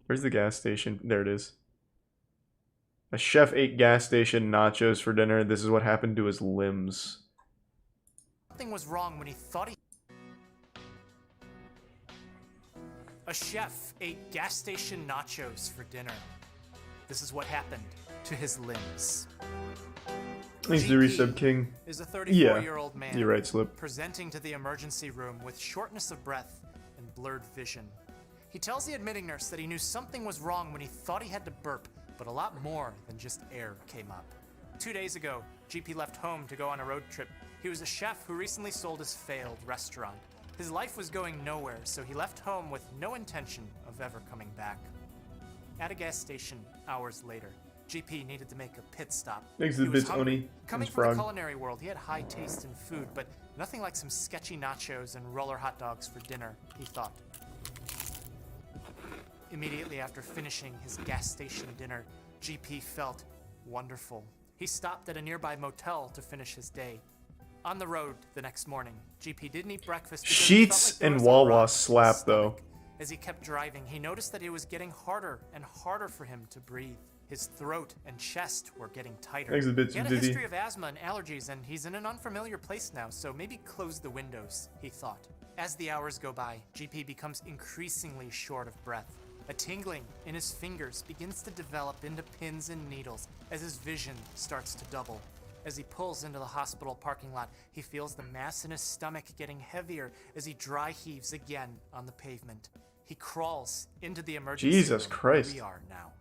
Speaker 1: Where's the gas station? There it is. A chef ate gas station nachos for dinner. This is what happened to his limbs.
Speaker 9: Something was wrong when he thought he... A chef ate gas station nachos for dinner. This is what happened to his limbs.
Speaker 1: Thanks to Resub King.
Speaker 9: Is a 34-year-old man
Speaker 1: you're right, Slip.
Speaker 9: presenting to the emergency room with shortness of breath and blurred vision. He tells the admitting nurse that he knew something was wrong when he thought he had to burp, but a lot more than just air came up. 2 days ago, GP left home to go on a road trip. He was a chef who recently sold his failed restaurant. His life was going nowhere, so he left home with no intention of ever coming back. At a gas station, hours later, GP needed to make a pit stop.
Speaker 1: Thanks to the bits, Oni.
Speaker 9: Coming from the culinary world, he had high taste in food, but nothing like some sketchy nachos and roller hot dogs for dinner, he thought. Immediately after finishing his gas station dinner, GP felt wonderful. He stopped at a nearby motel to finish his day. On the road the next morning, GP didn't eat breakfast.
Speaker 1: Sheets and Wawa slap though.
Speaker 9: As he kept driving, he noticed that it was getting harder and harder for him to breathe. His throat and chest were getting tighter.
Speaker 1: Thanks a bit,
Speaker 9: he had a
Speaker 1: Diddy.
Speaker 9: history of asthma and allergies, and he's in an unfamiliar place now, so maybe close the windows, he thought. As the hours go by, GP becomes increasingly short of breath. A tingling in his fingers begins to develop into pins and needles as his vision starts to double. As he pulls into the hospital parking lot, he feels the mass in his stomach getting heavier as he dry heaves again on the pavement. He crawls into the emergency
Speaker 1: Jesus
Speaker 9: room
Speaker 1: Christ.
Speaker 9: where we are now.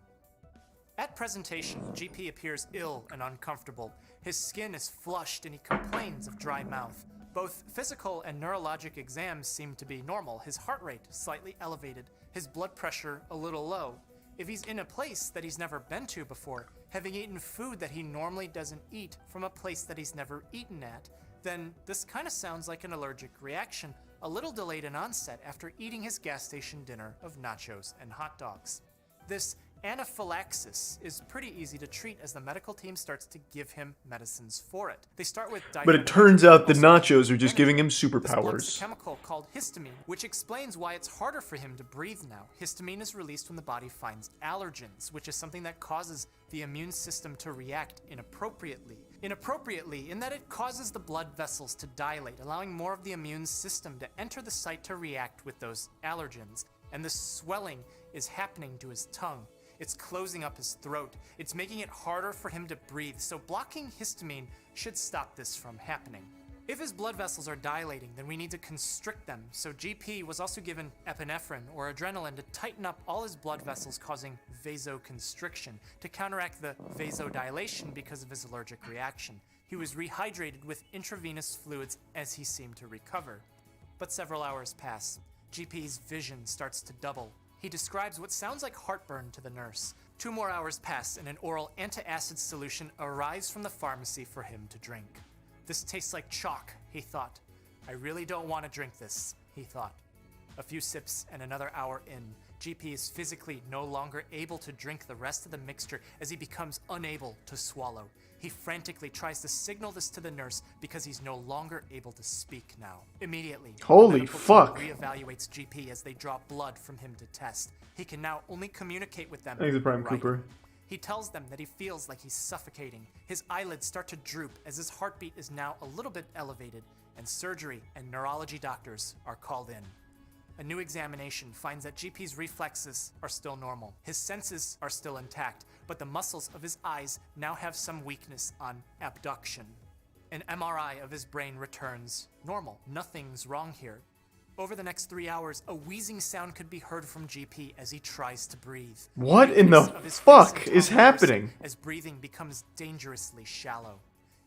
Speaker 9: At presentation, GP appears ill and uncomfortable. His skin is flushed and he complains of dry mouth. Both physical and neurologic exams seem to be normal. His heart rate slightly elevated, his blood pressure a little low. If he's in a place that he's never been to before, having eaten food that he normally doesn't eat from a place that he's never eaten at, then this kind of sounds like an allergic reaction, a little delayed in onset after eating his gas station dinner of nachos and hot dogs. This anaphylaxis is pretty easy to treat as the medical team starts to give him medicines for it. They start with
Speaker 1: But it turns out the nachos are just giving him
Speaker 9: This blocks a
Speaker 1: superpowers.
Speaker 9: chemical called histamine, which explains why it's harder for him to breathe now. Histamine is released when the body finds allergens, which is something that causes the immune system to react inappropriately. Inappropriately in that it causes the blood vessels to dilate, allowing more of the immune system to enter the site to react with those allergens. And this swelling is happening to his tongue. It's closing up his throat. It's making it harder for him to breathe, so blocking histamine should stop this from happening. If his blood vessels are dilating, then we need to constrict them, so GP was also given epinephrine or adrenaline to tighten up all his blood vessels, causing vasoconstriction, to counteract the vasodilation because of his allergic reaction. He was rehydrated with intravenous fluids as he seemed to recover. But several hours pass. GP's vision starts to double. He describes what sounds like heartburn to the nurse. 2 more hours pass and an oral antacid solution arrives from the pharmacy for him to drink. This tastes like chalk, he thought. I really don't want to drink this, he thought. A few sips and another hour in, GP is physically no longer able to drink the rest of the mixture as he becomes unable to swallow. He frantically tries to signal this to the nurse because he's no longer able to speak now. Immediately,
Speaker 1: Holy
Speaker 9: the medical
Speaker 1: fuck.
Speaker 9: team reevaluates GP as they draw blood from him to test. He can now only communicate with them.
Speaker 1: Thanks, the Prime
Speaker 9: in
Speaker 1: Cooper.
Speaker 9: writing. He tells them that he feels like he's suffocating. His eyelids start to droop as his heartbeat is now a little bit elevated, and surgery and neurology doctors are called in. A new examination finds that GP's reflexes are still normal. His senses are still intact, but the muscles of his eyes now have some weakness on abduction. An MRI of his brain returns normal. Nothing's wrong here. Over the next 3 hours, a wheezing sound could be heard from GP as he tries to breathe.
Speaker 1: What in the
Speaker 9: Weakness of his
Speaker 1: fuck
Speaker 9: face and
Speaker 1: is
Speaker 9: tongue
Speaker 1: happening?
Speaker 9: worsen as breathing becomes dangerously shallow.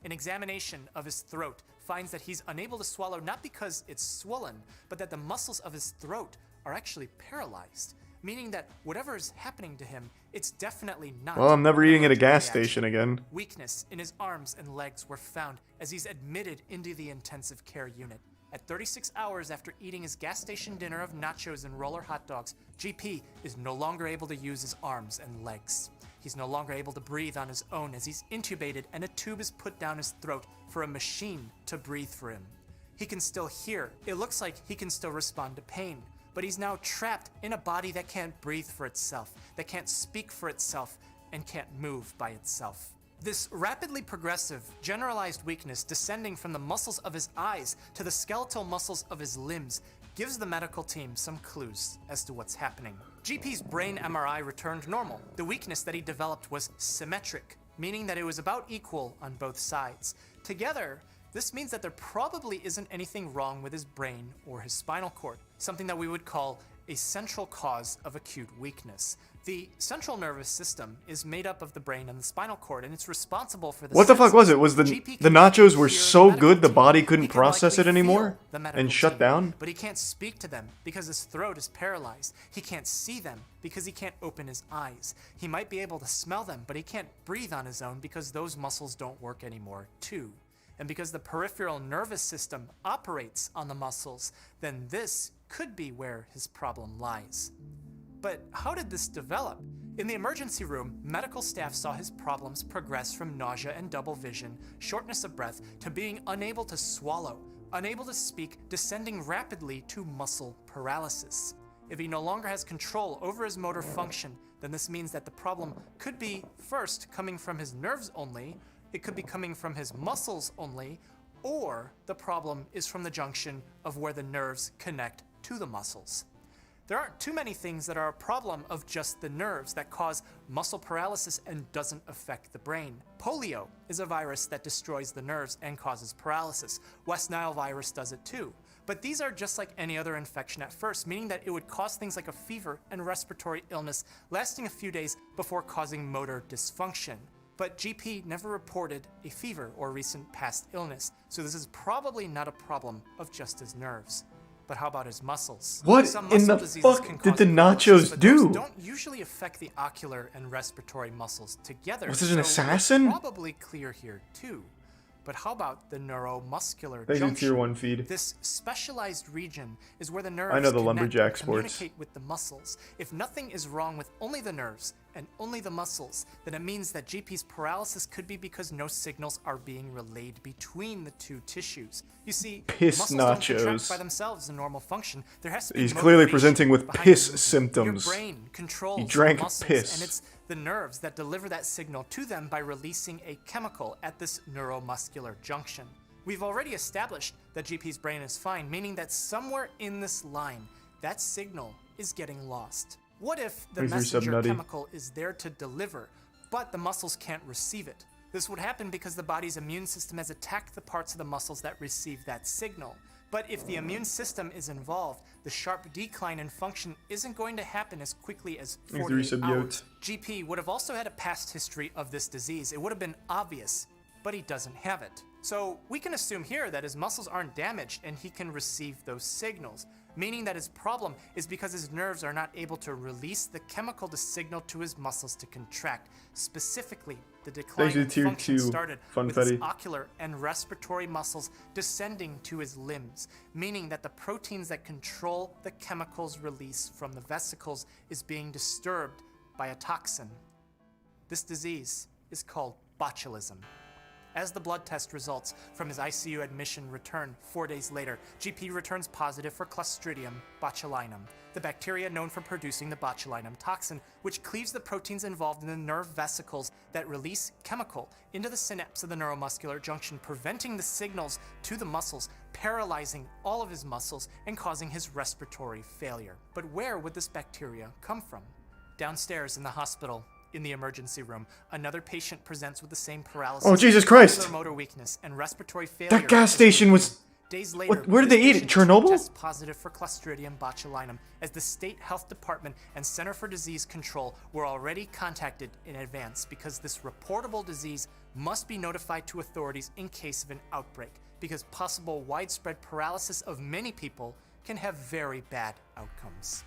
Speaker 9: An examination of his throat finds that he's unable to swallow not because it's swollen, but that the muscles of his throat are actually paralyzed, meaning that whatever is happening to him, it's definitely not.
Speaker 1: Well, I'm never eating at a gas
Speaker 9: reaction.
Speaker 1: station again.
Speaker 9: Weakness in his arms and legs were found as he's admitted into the intensive care unit. At 36 hours after eating his gas station dinner of nachos and roller hot dogs, GP is no longer able to use his arms and legs. He's no longer able to breathe on his own as he's intubated and a tube is put down his throat for a machine to breathe for him. He can still hear. It looks like he can still respond to pain, but he's now trapped in a body that can't breathe for itself, that can't speak for itself, and can't move by itself. This rapidly progressive, generalized weakness descending from the muscles of his eyes to the skeletal muscles of his limbs gives the medical team some clues as to what's happening. GP's brain MRI returned normal. The weakness that he developed was symmetric, meaning that it was about equal on both sides. Together, this means that there probably isn't anything wrong with his brain or his spinal cord, something that we would call a central cause of acute weakness. The central nervous system is made up of the brain and the spinal cord, and it's responsible for the
Speaker 1: What the fuck was it? Was the nachos were
Speaker 9: hear
Speaker 1: so
Speaker 9: the
Speaker 1: good the
Speaker 9: medical
Speaker 1: body
Speaker 9: team.
Speaker 1: couldn't
Speaker 9: He can
Speaker 1: process it
Speaker 9: likely
Speaker 1: anymore
Speaker 9: feel the medical
Speaker 1: and shut
Speaker 9: team,
Speaker 1: down?
Speaker 9: but he can't speak to them because his throat is paralyzed. He can't see them because he can't open his eyes. He might be able to smell them, but he can't breathe on his own because those muscles don't work anymore too. And because the peripheral nervous system operates on the muscles, then this could be where his problem lies. But how did this develop? In the emergency room, medical staff saw his problems progress from nausea and double vision, shortness of breath, to being unable to swallow, unable to speak, descending rapidly to muscle paralysis. If he no longer has control over his motor function, then this means that the problem could be first coming from his nerves only, it could be coming from his muscles only, or the problem is from the junction of where the nerves connect to the muscles. There aren't too many things that are a problem of just the nerves that cause muscle paralysis and doesn't affect the brain. Polio is a virus that destroys the nerves and causes paralysis. West Nile virus does it too. But these are just like any other infection at first, meaning that it would cause things like a fever and respiratory illness lasting a few days before causing motor dysfunction. But GP never reported a fever or recent past illness, so this is probably not a problem of just his nerves. But how about his muscles?
Speaker 1: What
Speaker 9: Some
Speaker 1: in
Speaker 9: muscle
Speaker 1: the
Speaker 9: diseases
Speaker 1: fuck
Speaker 9: can
Speaker 1: did
Speaker 9: cause
Speaker 1: the
Speaker 9: paralysis,
Speaker 1: nachos
Speaker 9: but
Speaker 1: do?
Speaker 9: those don't usually affect the ocular and respiratory muscles together.
Speaker 1: Was it an
Speaker 9: so
Speaker 1: assassin?
Speaker 9: we're probably clear here too. But how about the neuromuscular
Speaker 1: Thank you,
Speaker 9: junction?
Speaker 1: Tier 1 feed.
Speaker 9: This specialized region is where the nerves
Speaker 1: I know the
Speaker 9: connect
Speaker 1: lumberjack
Speaker 9: and
Speaker 1: sports.
Speaker 9: communicate with the muscles. If nothing is wrong with only the nerves and only the muscles, then it means that GP's paralysis could be because no signals are being relayed between the two tissues. You see,
Speaker 1: Piss
Speaker 9: muscles don't contract
Speaker 1: nachos.
Speaker 9: by themselves in normal function. There has to be
Speaker 1: He's clearly
Speaker 9: motivation
Speaker 1: presenting with
Speaker 9: behind
Speaker 1: piss
Speaker 9: the movement.
Speaker 1: symptoms.
Speaker 9: Your brain controls
Speaker 1: He drank
Speaker 9: the muscles,
Speaker 1: piss.
Speaker 9: and it's the nerves that deliver that signal to them by releasing a chemical at this neuromuscular junction. We've already established that GP's brain is fine, meaning that somewhere in this line, that signal is getting lost. What if the
Speaker 1: Thanks for
Speaker 9: messenger
Speaker 1: sub, Nutty.
Speaker 9: chemical is there to deliver, but the muscles can't receive it? This would happen because the body's immune system has attacked the parts of the muscles that receive that signal. But if the immune system is involved, the sharp decline in function isn't going to happen as quickly as
Speaker 1: Thanks,
Speaker 9: 48
Speaker 1: Resub
Speaker 9: hours.
Speaker 1: Yote.
Speaker 9: GP would have also had a past history of this disease. It would have been obvious, but he doesn't have it. So we can assume here that his muscles aren't damaged and he can receive those signals. meaning that his problem is because his nerves are not able to release the chemical to signal to his muscles to contract. Specifically, the decline in
Speaker 1: Tier
Speaker 9: function
Speaker 1: 2
Speaker 9: started
Speaker 1: Fun
Speaker 9: with his
Speaker 1: Fetty.
Speaker 9: ocular and respiratory muscles descending to his limbs, meaning that the proteins that control the chemicals released from the vesicles is being disturbed by a toxin. This disease is called botulism. As the blood test results from his ICU admission return 4 days later, GP returns positive for Clostridium botulinum, the bacteria known for producing the botulinum toxin, which cleaves the proteins involved in the nerve vesicles that release chemical into the synapse of the neuromuscular junction, preventing the signals to the muscles, paralyzing all of his muscles, and causing his respiratory failure. But where would this bacteria come from? Downstairs in the hospital, in the emergency room, another patient presents with the same paralysis.
Speaker 1: Oh, Jesus Christ!
Speaker 9: Muscular motor weakness and respiratory failure.
Speaker 1: That gas station was...
Speaker 9: Days later,
Speaker 1: where did they eat it? Chernobyl?
Speaker 9: Tests positive for Clostridium botulinum, as the State Health Department and Center for Disease Control were already contacted in advance because this reportable disease must be notified to authorities in case of an outbreak, because possible widespread paralysis of many people can have very bad outcomes.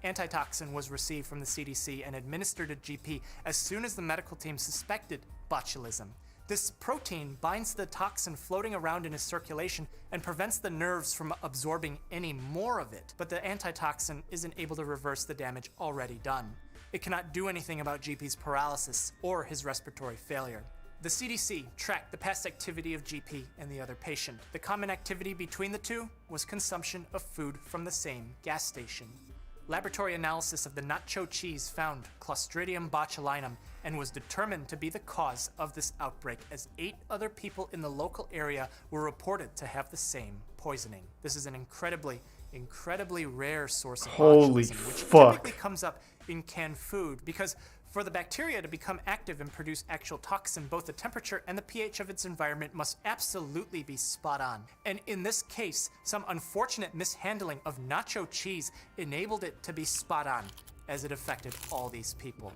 Speaker 9: Antitoxin was received from the CDC and administered to GP as soon as the medical team suspected botulism. This protein binds to the toxin floating around in his circulation and prevents the nerves from absorbing any more of it, but the antitoxin isn't able to reverse the damage already done. It cannot do anything about GP's paralysis or his respiratory failure. The CDC tracked the past activity of GP and the other patient. The common activity between the two was consumption of food from the same gas station. Laboratory analysis of the nacho cheese found Clostridium botulinum and was determined to be the cause of this outbreak, as 8 other people in the local area were reported to have the same poisoning. This is an incredibly rare source of
Speaker 1: Holy
Speaker 9: botulism, which
Speaker 1: fuck.
Speaker 9: typically comes up in canned food, because for the bacteria to become active and produce actual toxin, both the temperature and the pH of its environment must absolutely be spot on. And in this case, some unfortunate mishandling of nacho cheese enabled it to be spot on, as it affected all these people.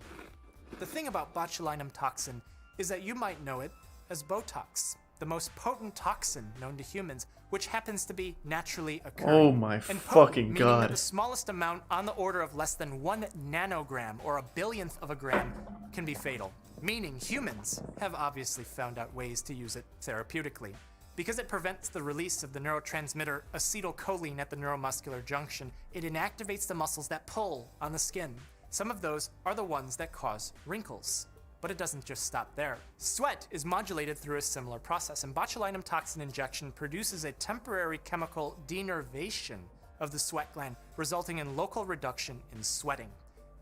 Speaker 9: The thing about botulinum toxin is that you might know it as Botox, the most potent toxin known to humans, which happens to be naturally occurring.
Speaker 1: Oh my
Speaker 9: and
Speaker 1: fucking
Speaker 9: potent, meaning
Speaker 1: God.
Speaker 9: that the smallest amount, on the order of less than 1 nanogram or a billionth of a gram, can be fatal. Meaning humans have obviously found out ways to use it therapeutically. Because it prevents the release of the neurotransmitter acetylcholine at the neuromuscular junction, it inactivates the muscles that pull on the skin. Some of those are the ones that cause wrinkles. But it doesn't just stop there. Sweat is modulated through a similar process, and botulinum toxin injection produces a temporary chemical denervation of the sweat gland, resulting in local reduction in sweating.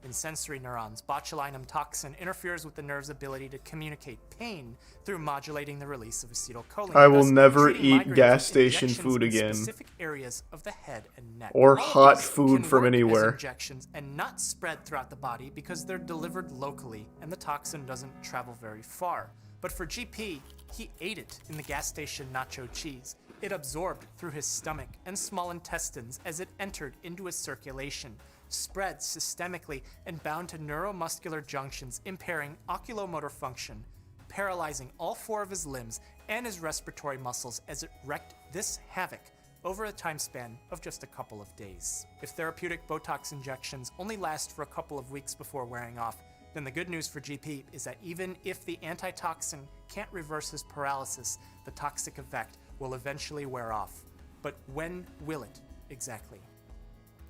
Speaker 9: In sensory neurons, botulinum toxin interferes with the nerve's ability to communicate pain through modulating the release of acetylcholine.
Speaker 1: I will
Speaker 9: thus
Speaker 1: never
Speaker 9: treating
Speaker 1: eat
Speaker 9: migraines
Speaker 1: gas
Speaker 9: with
Speaker 1: station
Speaker 9: injections
Speaker 1: food
Speaker 9: in
Speaker 1: again.
Speaker 9: Specific areas of the head and neck.
Speaker 1: Or
Speaker 9: All of
Speaker 1: hot
Speaker 9: these
Speaker 1: food
Speaker 9: can
Speaker 1: from
Speaker 9: work as
Speaker 1: anywhere.
Speaker 9: injections and not spread throughout the body because they're delivered locally and the toxin doesn't travel very far. But for GP, he ate it in the gas station nacho cheese. It absorbed through his stomach and small intestines as it entered into his circulation, spread systemically, and bound to neuromuscular junctions, impairing oculomotor function, paralyzing all 4 of his limbs and his respiratory muscles as it wreaked this havoc over a time span of just a couple of days. If therapeutic Botox injections only last for a couple of weeks before wearing off, then the good news for GP is that even if the antitoxin can't reverse his paralysis, the toxic effect will eventually wear off. But when will it exactly?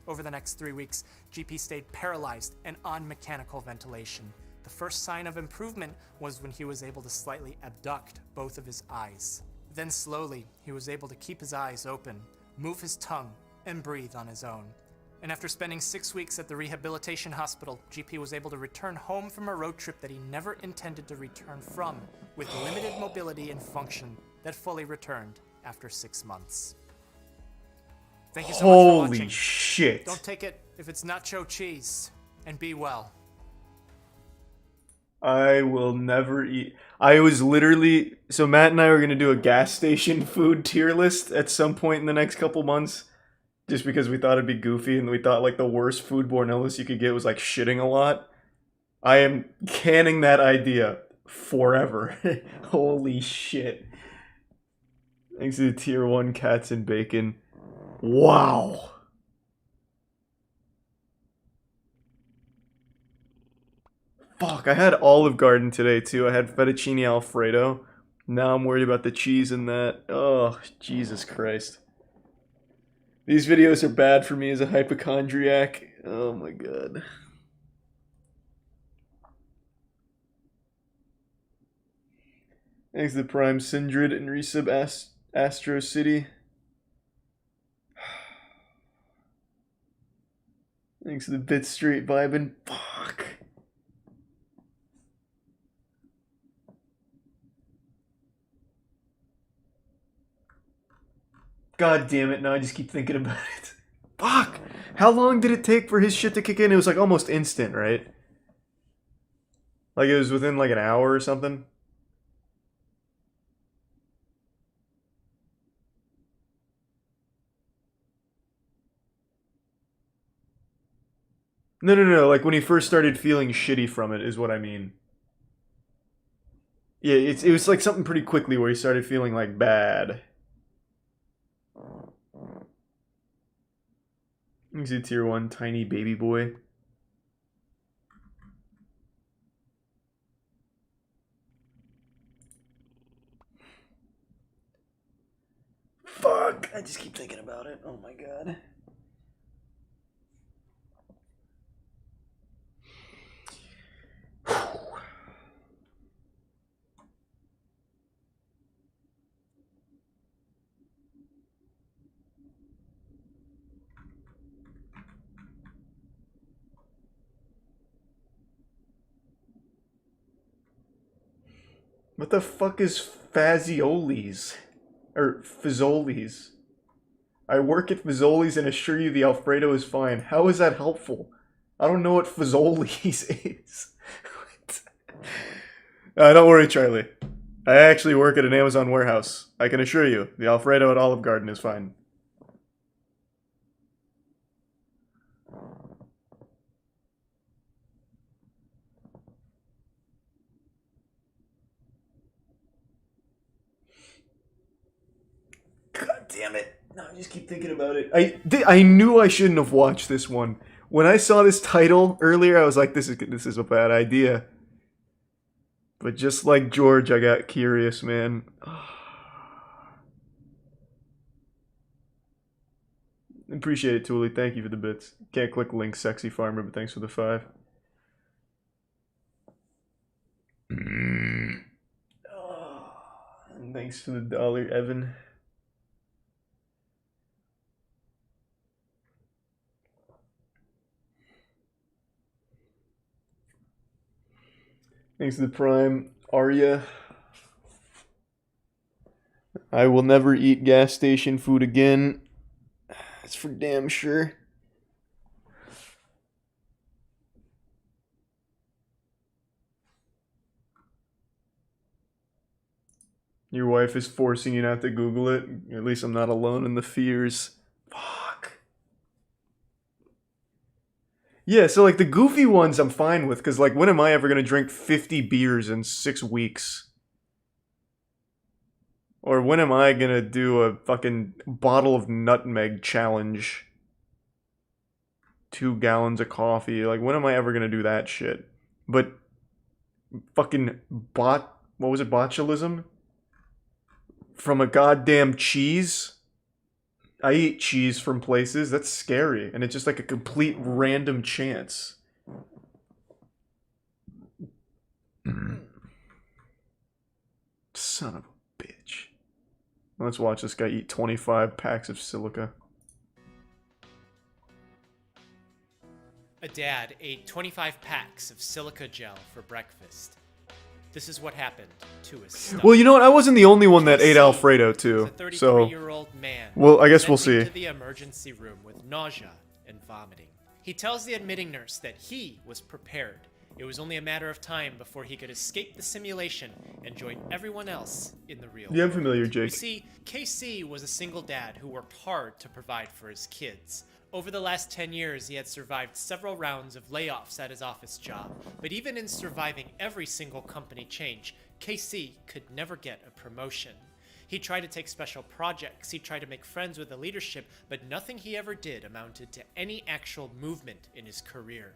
Speaker 9: Over the next 3 weeks, GP stayed paralyzed and on mechanical ventilation. The first sign of improvement was when he was able to slightly abduct both of his eyes. Then slowly, he was able to keep his eyes open, move his tongue, and breathe on his own. And after spending 6 weeks at the rehabilitation hospital, GP was able to return home from a road trip that he never intended to return from, with limited mobility and function that fully returned after 6 months. Thank you so much for watching.
Speaker 1: Holy shit.
Speaker 9: Don't take it if it's nacho cheese, and be well.
Speaker 1: I will never eat. I was literally... So Matt and I were going to do a gas station food tier list at some point in the next couple months. Just because we thought it'd be goofy and we thought like the worst foodborne illness you could get was like shitting a lot. I am canning that idea forever. Holy shit. Thanks to the tier 1 cats and bacon. Wow. Fuck, I had Olive Garden today too. I had fettuccine alfredo. Now I'm worried about the cheese in that. Oh, Jesus Christ. These videos are bad for me as a hypochondriac. Oh my god. Thanks to the Prime Sindrid and Resub Astro City. Thanks to the Bit Street vibin'. Fuck. God damn it, now I just keep thinking about it. Fuck! How long did it take for his shit to kick in? It was like almost instant, right? Like it was within like an hour or something? No, like when he first started feeling shitty from it is what I mean. Yeah, it was like something pretty quickly where he started feeling like bad. He's a tier 1 tiny baby boy. Fuck! I just keep thinking about it. Oh my god. What the fuck is Faziolis? Or Fazoli's? I work at Fazoli's and assure you the Alfredo is fine. How is that helpful? I don't know what Fazoli's is. Don't worry, Charlie. I actually work at an Amazon warehouse. I can assure you, the Alfredo at Olive Garden is fine. God damn it. No, I just keep thinking about it. I knew I shouldn't have watched this one. When I saw this title earlier, I was like, this is a bad idea. But just like George, I got curious, man. Appreciate it, Thule. Thank you for the bits. Can't click link, sexy farmer, but thanks for the 5. And thanks for the $1, Evan. Thanks to the Prime, Arya. I will never eat gas station food again. That's for damn sure. Your wife is forcing you not to Google it. At least I'm not alone in the fears. Fuck. Yeah, so like the goofy ones I'm fine with, because like when am I ever going to drink 50 beers in 6 weeks? Or when am I going to do a fucking bottle of nutmeg challenge? 2 gallons of coffee. Like when am I ever going to do that shit? But fucking what was it, botulism? From a goddamn cheese? I eat cheese from places. That's scary. And it's just like a complete random chance. Son of a bitch. Let's watch this guy eat 25 packs of silica.
Speaker 9: A dad ate 25 packs of silica gel for breakfast. This is what happened to his stomach.
Speaker 1: Well, you know what? I wasn't the only one that ate Alfredo too.
Speaker 9: The 33-year-old man.
Speaker 1: Well, I guess we'll
Speaker 9: sent him
Speaker 1: see.
Speaker 9: to the emergency room with nausea and vomiting. He tells the admitting nurse that he was prepared. It was only a matter of time before he could escape the simulation and join everyone else in the real world.
Speaker 1: Yeah, I'm familiar, Jake.
Speaker 9: You see, KC was a single dad who worked hard to provide for his kids. Over the last 10 years, he had survived several rounds of layoffs at his office job. But even in surviving every single company change, KC could never get a promotion. He tried to take special projects, he tried to make friends with the leadership, but nothing he ever did amounted to any actual movement in his career.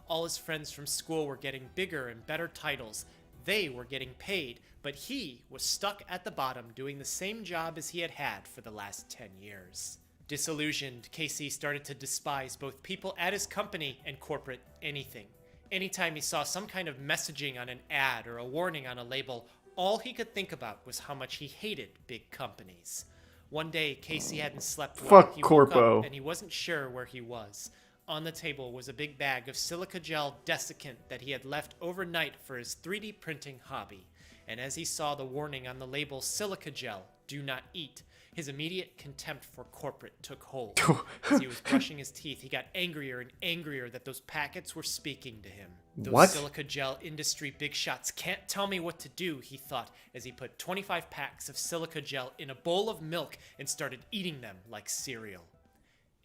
Speaker 9: All his friends from school were getting bigger and better titles. They were getting paid, but he was stuck at the bottom doing the same job as he had had for the last 10 years. Disillusioned, Casey started to despise both people at his company and corporate anything. Anytime he saw some kind of messaging on an ad or a warning on a label, all he could think about was how much he hated big companies. One day, Casey hadn't slept well.
Speaker 1: Fuck
Speaker 9: He woke
Speaker 1: Corpo.
Speaker 9: up and he wasn't sure where he was. On the table was a big bag of silica gel desiccant that he had left overnight for his 3D printing hobby. And as he saw the warning on the label silica gel, do not eat, his immediate contempt for corporate took hold. As he was brushing his teeth, he got angrier and angrier that those packets were speaking to him. Those
Speaker 1: What?
Speaker 9: silica gel industry big shots can't tell me what to do, he thought, as he put 25 packs of silica gel in a bowl of milk and started eating them like cereal.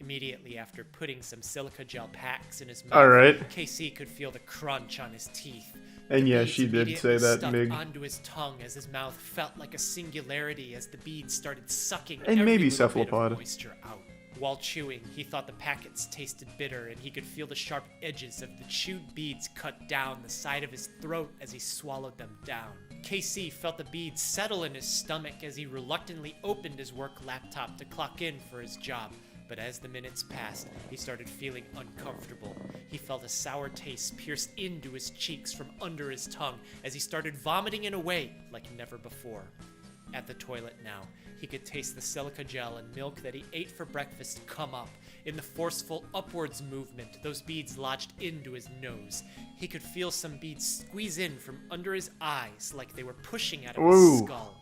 Speaker 9: Immediately after putting some silica gel packs in his mouth,
Speaker 1: Alright.
Speaker 9: KC could feel the crunch on his teeth.
Speaker 1: And
Speaker 9: The
Speaker 1: yeah,
Speaker 9: beads
Speaker 1: she did say
Speaker 9: immediately
Speaker 1: that,
Speaker 9: stuck
Speaker 1: Mig.
Speaker 9: onto his tongue as his mouth felt like a singularity as the beads started sucking
Speaker 1: And
Speaker 9: every
Speaker 1: maybe
Speaker 9: little bit of
Speaker 1: cephalopod.
Speaker 9: moisture out. While chewing, he thought the packets tasted bitter, and he could feel the sharp edges of the chewed beads cut down the side of his throat as he swallowed them down. KC felt the beads settle in his stomach as he reluctantly opened his work laptop to clock in for his job. But as the minutes passed, he started feeling uncomfortable. He felt a sour taste pierce into his cheeks from under his tongue as he started vomiting in a way like never before. At the toilet now, he could taste the silica gel and milk that he ate for breakfast come up. In the forceful upwards movement, those beads lodged into his nose. He could feel some beads squeeze in from under his eyes like they were pushing out of his
Speaker 1: Ooh.
Speaker 9: skull.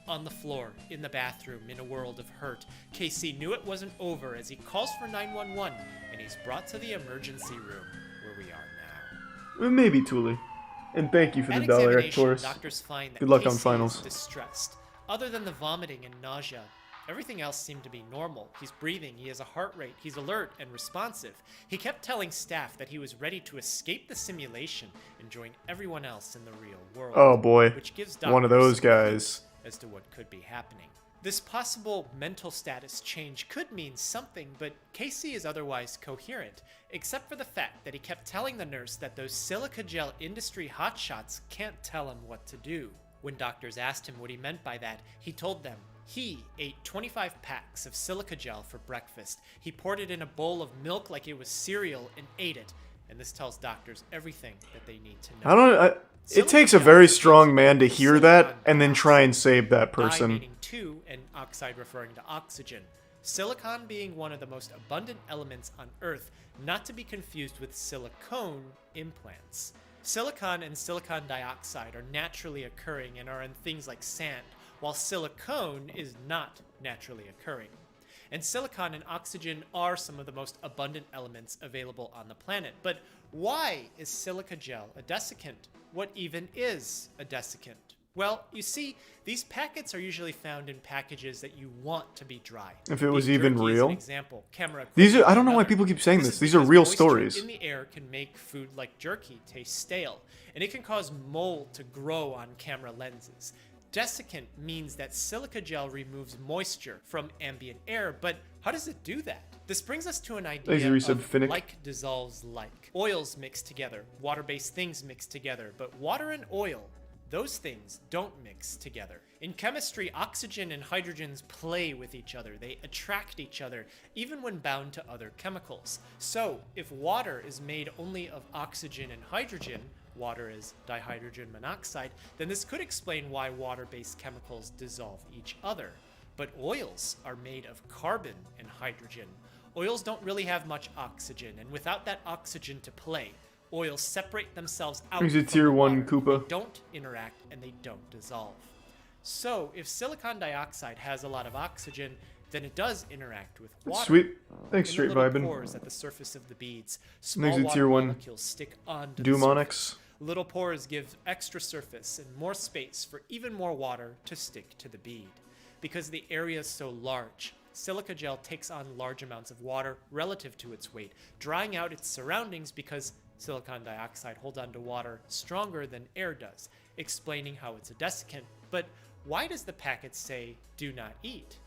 Speaker 9: On the floor, in the bathroom, in a world of hurt, KC knew it wasn't over as he calls for 911 and he's brought to the emergency room where we are now.
Speaker 1: Maybe Thule. And thank you for
Speaker 9: At
Speaker 1: the dollar,
Speaker 9: examination,
Speaker 1: Taurus.
Speaker 9: doctors find that
Speaker 1: Good luck
Speaker 9: KC
Speaker 1: on finals.
Speaker 9: is distressed. Other than the vomiting and nausea, everything else seemed to be normal. He's breathing, he has a heart rate, he's alert and responsive. He kept telling staff that he was ready to escape the simulation and join everyone else in the real world.
Speaker 1: Oh boy.
Speaker 9: Which gives
Speaker 1: One of
Speaker 9: doctors
Speaker 1: those
Speaker 9: some clue
Speaker 1: guys.
Speaker 9: as to what could be happening. This possible mental status change could mean something, but Casey is otherwise coherent, except for the fact that he kept telling the nurse that those silica gel industry hotshots can't tell him what to do. When doctors asked him what he meant by that, he told them he ate 25 packs of silica gel for breakfast. He poured it in a bowl of milk like it was cereal and ate it. And this tells doctors everything that they need to know.
Speaker 1: It takes a very strong man to hear that and then try and save that
Speaker 9: Di
Speaker 1: person.
Speaker 9: meaning two, and oxide referring to oxygen. Silicon being one of the most abundant elements on Earth, not to be confused with silicone implants. Silicon and silicon dioxide are naturally occurring and are in things like sand, while silicone is not naturally occurring. And silicon and oxygen are some of the most abundant elements available on the planet. But why is silica gel a desiccant? What even is a desiccant? Well, you see, these packets are usually found in packages that you want to be dry.
Speaker 1: If it was
Speaker 9: Beef
Speaker 1: even
Speaker 9: jerky is
Speaker 1: real.
Speaker 9: an example. Camera
Speaker 1: These are, I don't know why
Speaker 9: another.
Speaker 1: people keep saying this.
Speaker 9: is
Speaker 1: These are
Speaker 9: because
Speaker 1: real
Speaker 9: moisture
Speaker 1: stories.
Speaker 9: in the air can make food like jerky taste stale, and it can cause mold to grow on camera lenses. Desiccant means that silica gel removes moisture from ambient air, but how does it do that? This brings us to an idea
Speaker 1: Lazy resub
Speaker 9: of
Speaker 1: Finnick.
Speaker 9: like dissolves like. Oils mix together, water-based things mix together, but water and oil, those things don't mix together. In chemistry, oxygen and hydrogens play with each other. They attract each other, even when bound to other chemicals. So, if water is made only of oxygen and hydrogen, water is dihydrogen monoxide, then this could explain why water-based chemicals dissolve each other. But oils are made of carbon and hydrogen. Oils don't really have much oxygen, and without that oxygen to play, oils separate themselves out
Speaker 1: He's a
Speaker 9: from
Speaker 1: tier
Speaker 9: the
Speaker 1: 1
Speaker 9: water.
Speaker 1: Koopa.
Speaker 9: They don't interact and they don't dissolve. So, if silicon dioxide has a lot of oxygen, then it does interact with water.
Speaker 1: Sweet. Thanks,
Speaker 9: In
Speaker 1: Straight
Speaker 9: the little
Speaker 1: Vibin.
Speaker 9: pores at the surface of the beads, small
Speaker 1: Next to
Speaker 9: water
Speaker 1: tier 1
Speaker 9: molecules stick onto the
Speaker 1: Doomonix.
Speaker 9: surface. Little pores give extra surface and more space for even more water to stick to the bead. Because the area is so large, silica gel takes on large amounts of water relative to its weight, drying out its surroundings because silicon dioxide holds onto water stronger than air does, explaining how it's a desiccant. But why does the packet say, do not eat?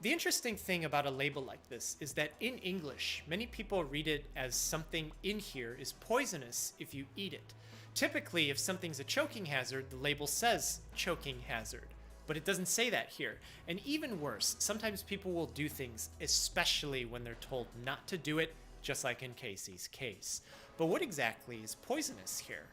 Speaker 9: The interesting thing about a label like this is that in English, many people read it as something in here is poisonous if you eat it. Typically, if something's a choking hazard, the label says choking hazard, but it doesn't say that here. And even worse, sometimes people will do things, especially when they're told not to do it, just like in Casey's case. But what exactly is poisonous here?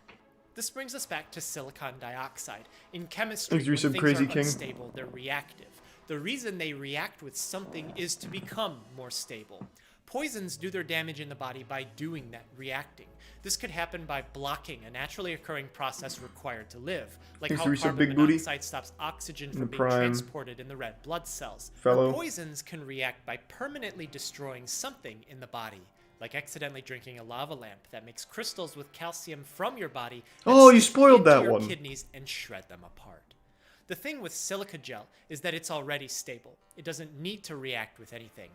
Speaker 9: This brings us back to silicon dioxide. In chemistry, when things are unstable, they're reactive. The reason they react with something is to become more stable. Poisons do their damage in the body by doing that, reacting. This could happen by blocking a naturally occurring process required to live, like how carbon monoxide stops oxygen from being transported in the red blood cells. Or poisons can react by permanently destroying something in the body, like accidentally drinking a lava lamp that makes crystals with calcium from your body.
Speaker 1: Oh, you spoiled that
Speaker 9: your
Speaker 1: one.
Speaker 9: Kidneys and shred them apart. The thing with silica gel is that it's already stable. It doesn't need to react with anything.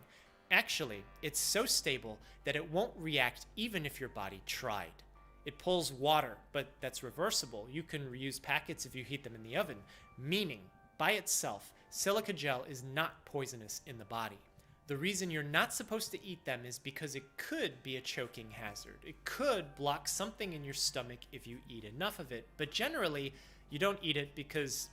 Speaker 9: Actually, it's so stable that it won't react even if your body tried. It pulls water, but that's reversible. You can reuse packets if you heat them in the oven, meaning, by itself, silica gel is not poisonous in the body. The reason you're not supposed to eat them is because it could be a choking hazard. It could block something in your stomach if you eat enough of it, but generally, you don't eat it because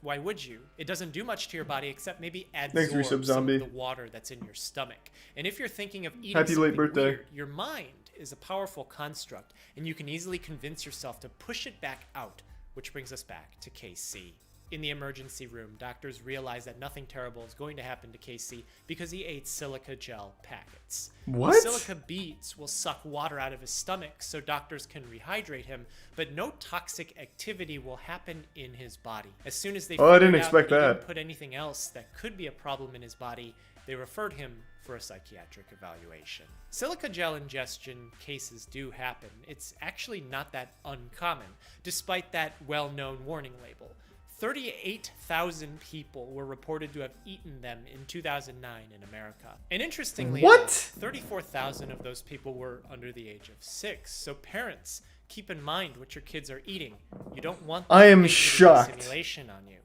Speaker 9: why would you? It doesn't do much to your body except maybe absorb some of the water that's in your stomach. And if you're thinking of eating something weird, your mind is a powerful construct, and you can easily convince yourself to push it back out, which brings us back to KC. In the emergency room, doctors realize that nothing terrible is going to happen to Casey because he ate silica gel packets.
Speaker 1: What?
Speaker 9: The silica beads will suck water out of his stomach so doctors can rehydrate him, but no toxic activity will happen in his body. As soon as they figured out that he didn't put anything else that could be a problem in his body, they referred him for a psychiatric evaluation. Silica gel ingestion cases do happen. It's actually not that uncommon, despite that well-known warning label. 38,000 people were reported to have eaten them in 2009 in America. And interestingly, 34,000 of those people were under the age of 6. So parents, keep in mind what your kids are eating. You don't want them to simulation on you.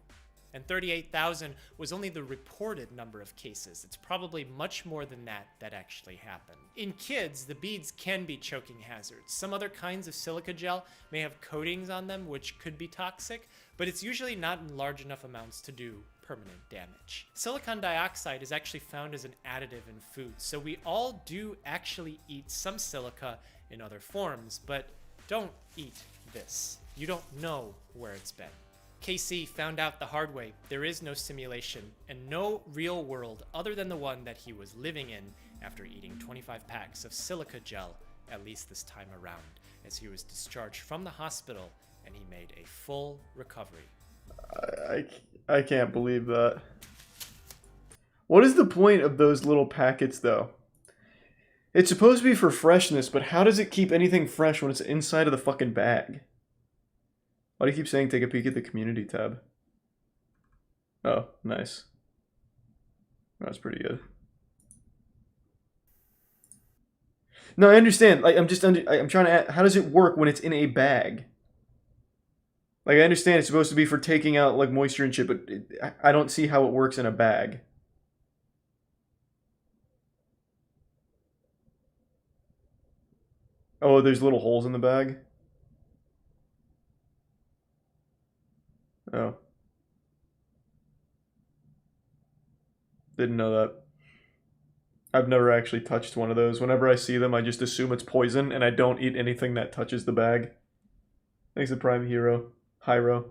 Speaker 9: And 38,000 was only the reported number of cases. It's probably much more than that actually happened. In kids, the beads can be choking hazards. Some other kinds of silica gel may have coatings on them which could be toxic, but it's usually not in large enough amounts to do permanent damage. Silicon dioxide is actually found as an additive in food, so we all do actually eat some silica in other forms, but don't eat this. You don't know where it's been. KC found out the hard way there is no simulation and no real world other than the one that he was living in after eating 25 packs of silica gel, at least this time around, as he was discharged from the hospital and he made a full recovery.
Speaker 1: I can't believe that. What is the point of those little packets, though? It's supposed to be for freshness, but how does it keep anything fresh when it's inside of the fucking bag? Why do you keep saying take a peek at the community tab? Oh, nice. That's pretty good. No, I understand. Like, I'm trying to add, how does it work when it's in a bag? Like, I understand it's supposed to be for taking out, like, moisture and shit, but I don't see how it works in a bag. Oh, there's little holes in the bag? Oh. Didn't know that. I've never actually touched one of those. Whenever I see them, I just assume it's poison, and I don't eat anything that touches the bag. Thanks to Prime Hero. Hyro.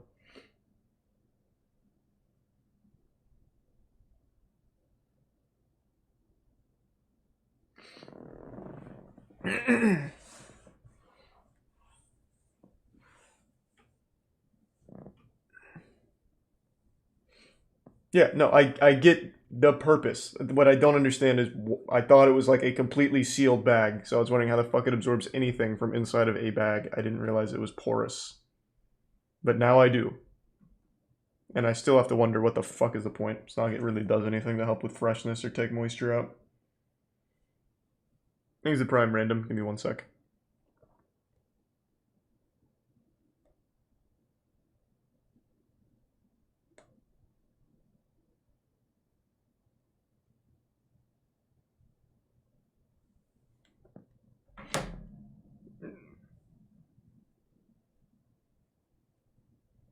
Speaker 1: Yeah, no, I get the purpose. What I don't understand is, I thought it was like a completely sealed bag, so I was wondering how the fuck it absorbs anything from inside of a bag. I didn't realize it was porous. But now I do. And I still have to wonder what the fuck is the point. It's not like it really does anything to help with freshness or take moisture out. Thanks to Prime Random. Give me 1 sec.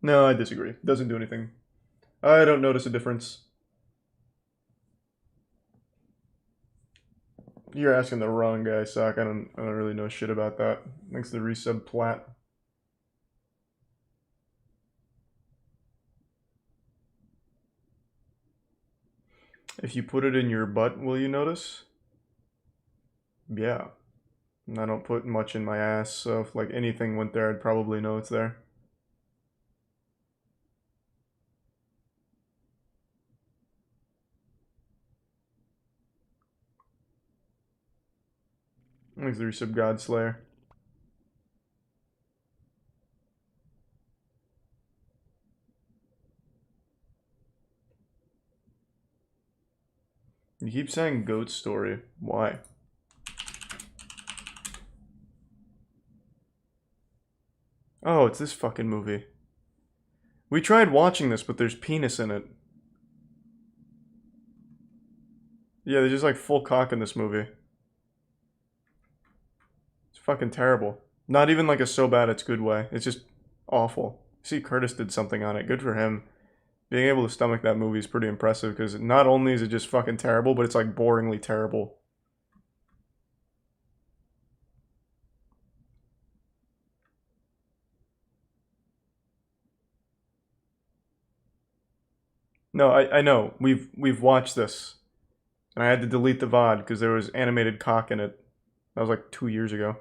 Speaker 1: No, I disagree. Doesn't do anything. I don't notice a difference. You're asking the wrong guy, Sock. I don't really know shit about that. Thanks to the resub plat. If you put it in your butt, will you notice? Yeah. I don't put much in my ass, so if like anything went there, I'd probably know it's there. Thanks to the resub Godslayer. You keep saying goat story. Why? Oh, it's this fucking movie. We tried watching this, but there's penis in it. Yeah, there's just like full cock in this movie. It's fucking terrible. Not even like a so bad it's good way. It's just awful. See, Curtis did something on it. Good for him. Being able to stomach that movie is pretty impressive because not only is it just fucking terrible, but it's like boringly terrible. No, I know. We've watched this. And I had to delete the VOD because there was animated cock in it. That was like 2 years ago.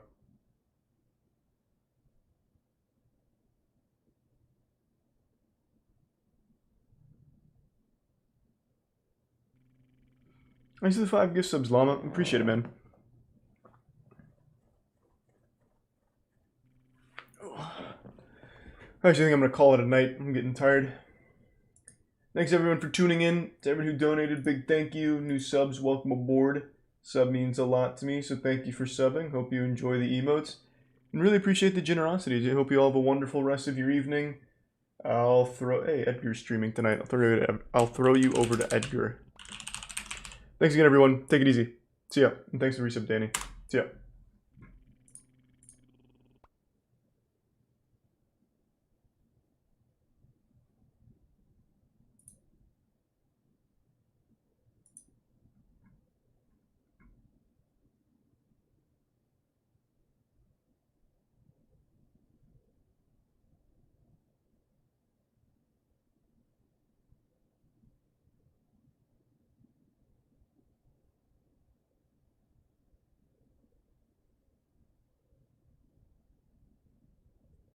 Speaker 1: Thanks for the 5 gift subs, Llama. Appreciate it, man. I actually think I'm going to call it a night. I'm getting tired. Thanks everyone for tuning in. To everyone who donated, big thank you. New subs, welcome aboard. Sub means a lot to me, so thank you for subbing. Hope you enjoy the emotes. And really appreciate the generosity. I hope you all have a wonderful rest of your evening. Hey, Edgar's streaming tonight. I'll throw you over to Edgar. Thanks again, everyone. Take it easy. See ya. And thanks for resub, Danny. See ya.